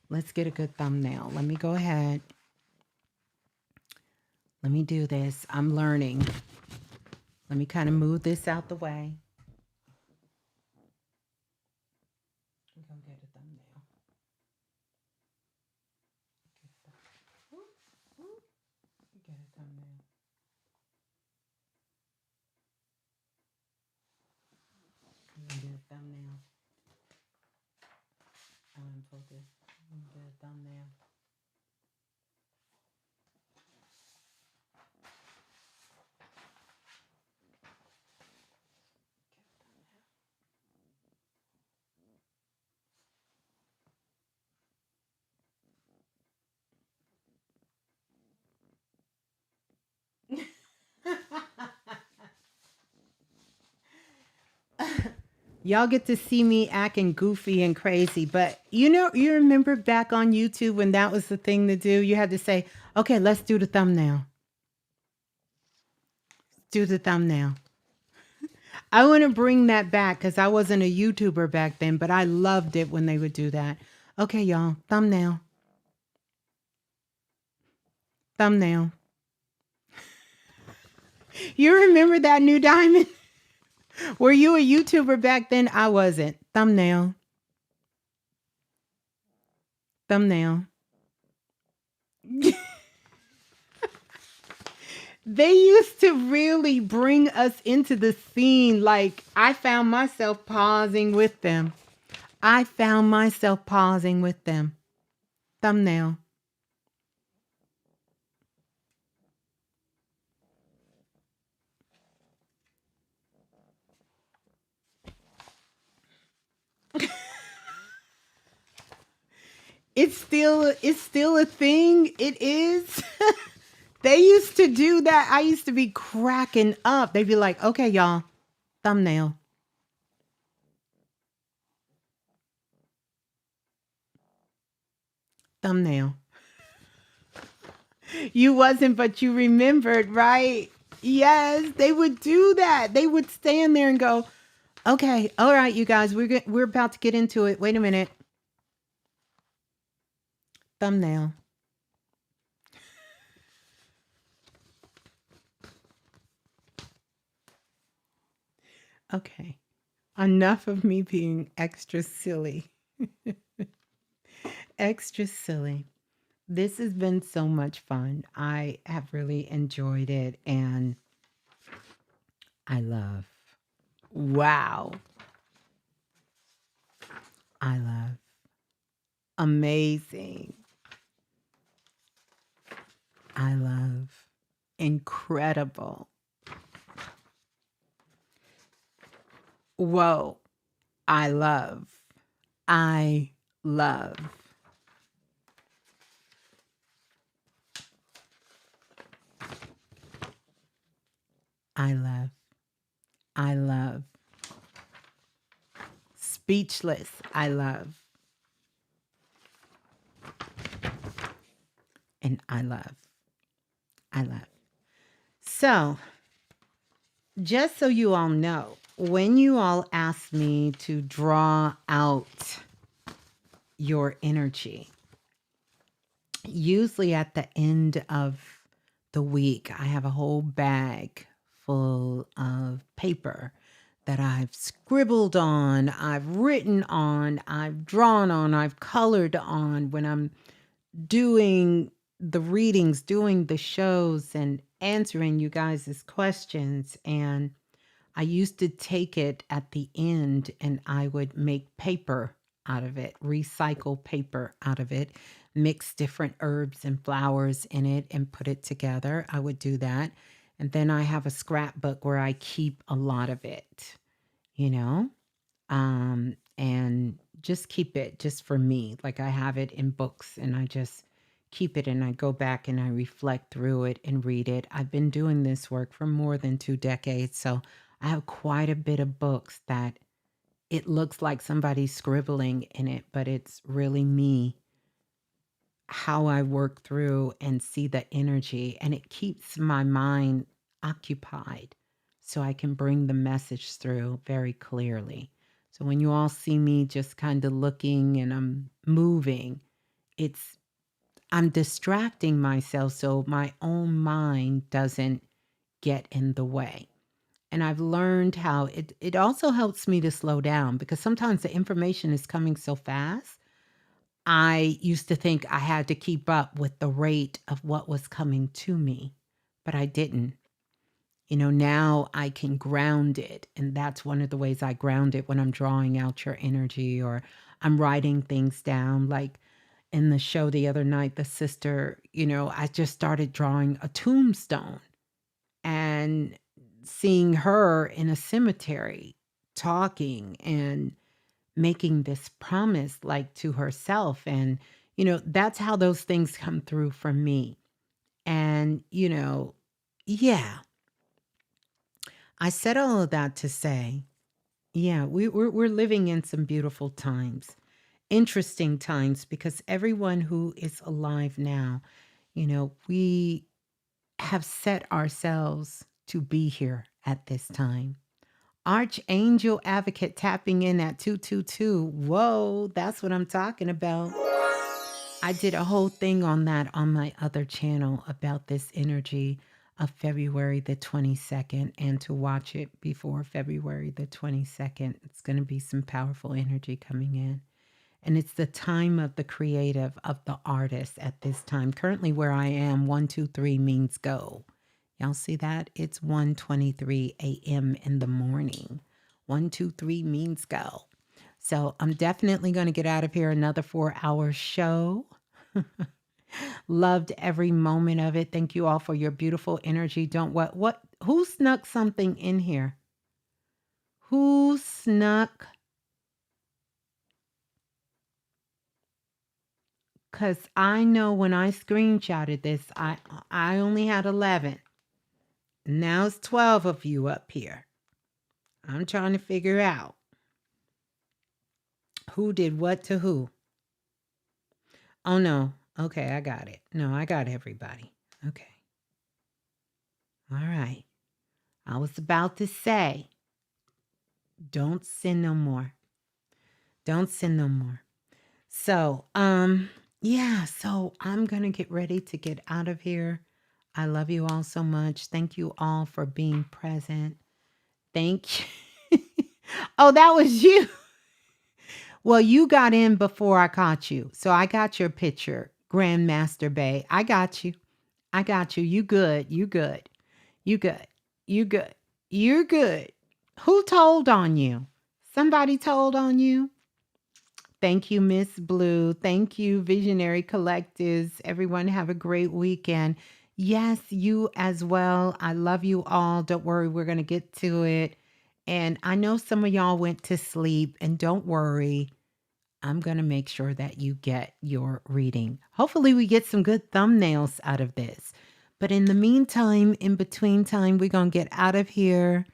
Let's get a good thumbnail. Let me go ahead. Let me do this. I'm learning. Let me kind of move this out the way. We're going to get a thumbnail. Get a thumbnail. I'm going to get a thumbnail. I'm going to focus. I'm going to get a thumbnail. Y'all get to see me acting goofy and crazy, but you remember back on YouTube when that was the thing to do? You had to say, okay, let's do the thumbnail. Do the thumbnail. I want to bring that back because I wasn't a YouTuber back then, but I loved it when they would do that. Okay, y'all, thumbnail. Thumbnail. You remember that, New Diamond? Were you a YouTuber back then? I wasn't. Thumbnail. Thumbnail. They used to really bring us into the scene. Like, I found myself pausing with them. Thumbnail. It's still a thing. It is. They used to do that. I used to be cracking up. They'd be like, okay, y'all, thumbnail. Thumbnail. You wasn't, but you remembered, right? Yes, they would do that. They would stand there and go, okay, all right, you guys, we're about to get into it. Wait a minute. Thumbnail. Okay. Enough of me being extra silly. Extra silly. This has been so much fun. I have really enjoyed it, and I love. Wow. I love. Amazing. I love. Incredible. Whoa. I love. I love. I love. I love. Speechless. I love. And I love. I love. So, just so you all know, when you all ask me to draw out your energy, usually at the end of the week, I have a whole bag full of paper that I've scribbled on, I've written on, I've drawn on, I've colored on when I'm doing the readings, doing the shows, and answering you guys' questions. And I used to take it at the end and I would make paper out of it, recycle paper out of it, mix different herbs and flowers in it and put it together. I would do that. And then I have a scrapbook where I keep a lot of it, you know, and just keep it just for me. Like I have it in books and I just keep it and I go back and I reflect through it and read it. I've been doing this work for more than 2 decades. So I have quite a bit of books that it looks like somebody's scribbling in it, but it's really me, how I work through and see the energy. And it keeps my mind occupied so I can bring the message through very clearly. So when you all see me just kind of looking and I'm moving, it's I'm distracting myself so my own mind doesn't get in the way. And I've learned how it also helps me to slow down because sometimes the information is coming so fast. I used to think I had to keep up with the rate of what was coming to me, but I didn't. You know, now I can ground it. And that's one of the ways I ground it when I'm drawing out your energy or I'm writing things down. Like in the show the other night, the sister, you know, I just started drawing a tombstone and seeing her in a cemetery talking and making this promise like to herself. And, you know, that's how those things come through for me. And, you know, yeah, I said all of that to say, yeah, we're living in some beautiful times, interesting times, because everyone who is alive now, you know, we have set ourselves to be here at this time. Archangel Advocate tapping in at 222. Whoa, that's what I'm talking about. I did a whole thing on that on my other channel about this energy of February the 22nd and to watch it before February the 22nd. It's going to be some powerful energy coming in. And it's the time of the creative, of the artist at this time. Currently where I am, 123 means go. Y'all see that? It's 1:23 a.m. in the morning. 123 means go. So I'm definitely going to get out of here. Another 4-hour show. Loved every moment of it. Thank you all for your beautiful energy. Don't who snuck something in here? Who snuck? Because I know when I screenshotted this, I only had 11. Now it's 12 of you up here. I'm trying to figure out who did what to who. Oh, no. Okay, I got it. No, I got everybody. Okay. All right. I was about to say, don't sin no more. Don't sin no more. So, yeah, so I'm going to get ready to get out of here. I love you all so much. Thank you all for being present. Thank you. Oh, that was you. Well, you got in before I caught you. So I got your picture, Grandmaster Bay. I got you. I got you. You good. You good. You good. You good. You're good. Who told on you? Somebody told on you? Thank you, Ms.Blue. Thank you, Visionary Collectives. Everyone have a great weekend. Yes, you as well. I love you all. Don't worry, we're going to get to it. And I know some of y'all went to sleep, and don't worry. I'm going to make sure that you get your reading. Hopefully we get some good thumbnails out of this. But in the meantime, in between time, we're going to get out of here.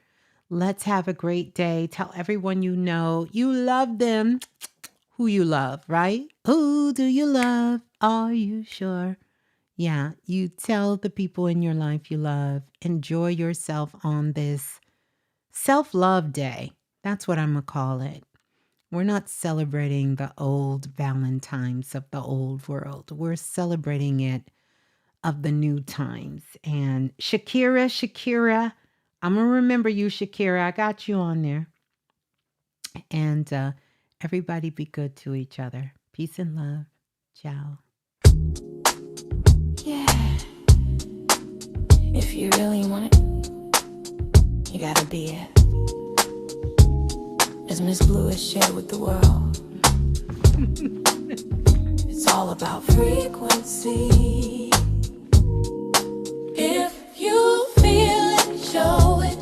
Let's have a great day. Tell everyone you know you love them. Who you love, right? Who do you love? Are you sure? Yeah, you tell the people in your life you love. Enjoy yourself on this self-love day. That's what I'm going to call it. We're not celebrating the old Valentines of the old world. We're celebrating it of the new times. And Shakira, I'm going to remember you, Shakira. I got you on there. And everybody be good to each other. Peace and love. Ciao. Yeah. If you really want it, you gotta be it. As Ms.Blue has shared with the world, It's all about frequency. If you feel it, show it.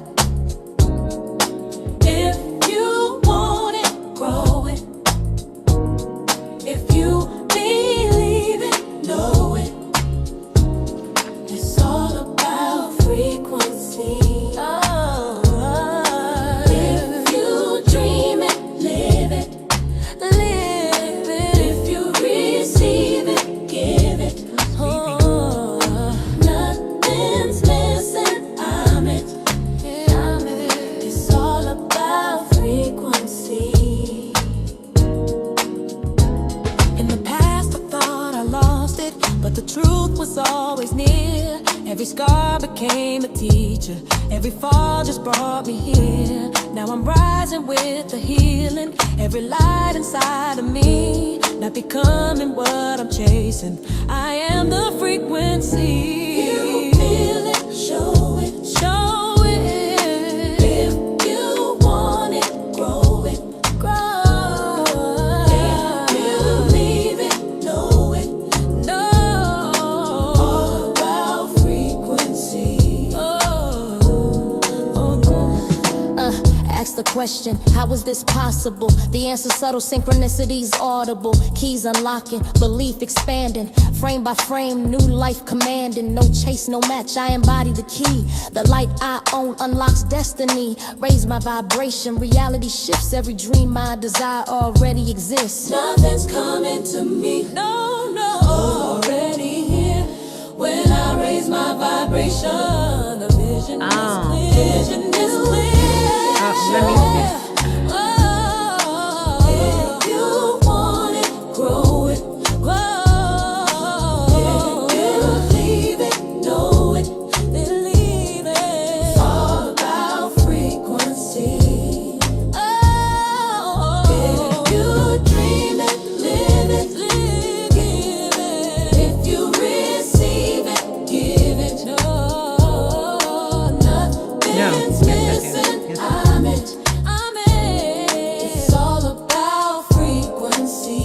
If you want it, grow it. If you believe it, know it. It's all about frequency. Oh, if you dream it, live it. Live it. If you receive it, give it. Oh, nothing's missing. I'm it. I'm it. It's all about frequency. In the past, I thought I lost it, but the truth was always near. Every scar became a teacher. Every fall just brought me here. Now I'm rising with the healing. Every light inside of me, not becoming what I'm chasing. I am the frequency. You feel it, show it. Show it. If you want it, grow it. Grow. If you leave it, know it. Know. All about frequency. Ask the question, how is this possible? The answer subtle, synchronicities audible. Keys unlocking, belief expanding. Frame by frame, new life commanding. No chase, no match, I embody the key. The light I own unlocks destiny. Raise my vibration, reality shifts. Every dream I desire already exists. Nothing's coming to me, no, no. Already here. When I raise my vibration, the vision is clear. Vision is clear. Let me see. If you want it, grow it. Grow. If you leave it, know it. Believe it. It's all about frequency. Oh, if you dream it, live it. Give it. If you receive it, give it. No, nothing's missing. I'm it. I'm it. It's all about frequency.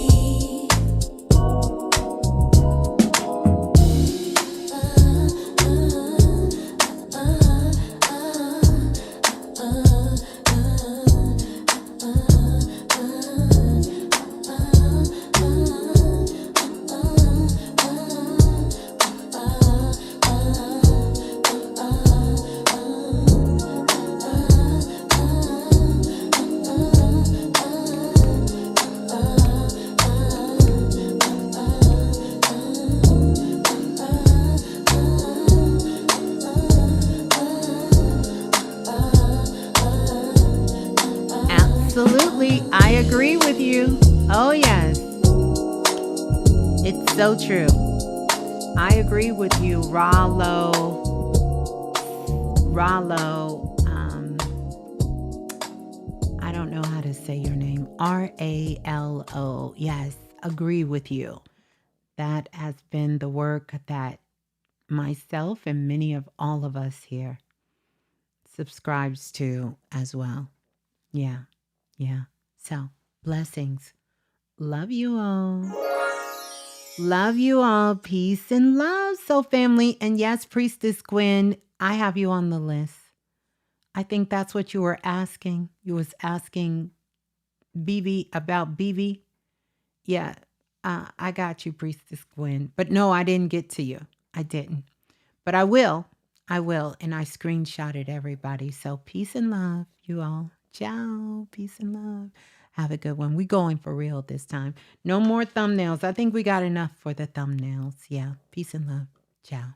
Absolutely. I agree with you. Oh, yes. It's so true. I agree with you, Rallo. I don't know how to say your name. Ralo. Yes, agree with you. That has been the work that myself and many of all of us here subscribes to as well. Yeah. Yeah. So, blessings. Love you all. Love you all. Peace and love. So, family. And yes, Priestess Gwen, I have you on the list. I think that's what you were asking. You was asking BB about BB. Yeah. I got you, Priestess Gwen. But no, I didn't get to you. I didn't. But I will. I will. And I screenshotted everybody. So, peace and love, you all. Ciao. Peace and love. Have a good one. We going for real this time. No more thumbnails. I think we got enough for the thumbnails. Yeah. Peace and love. Ciao.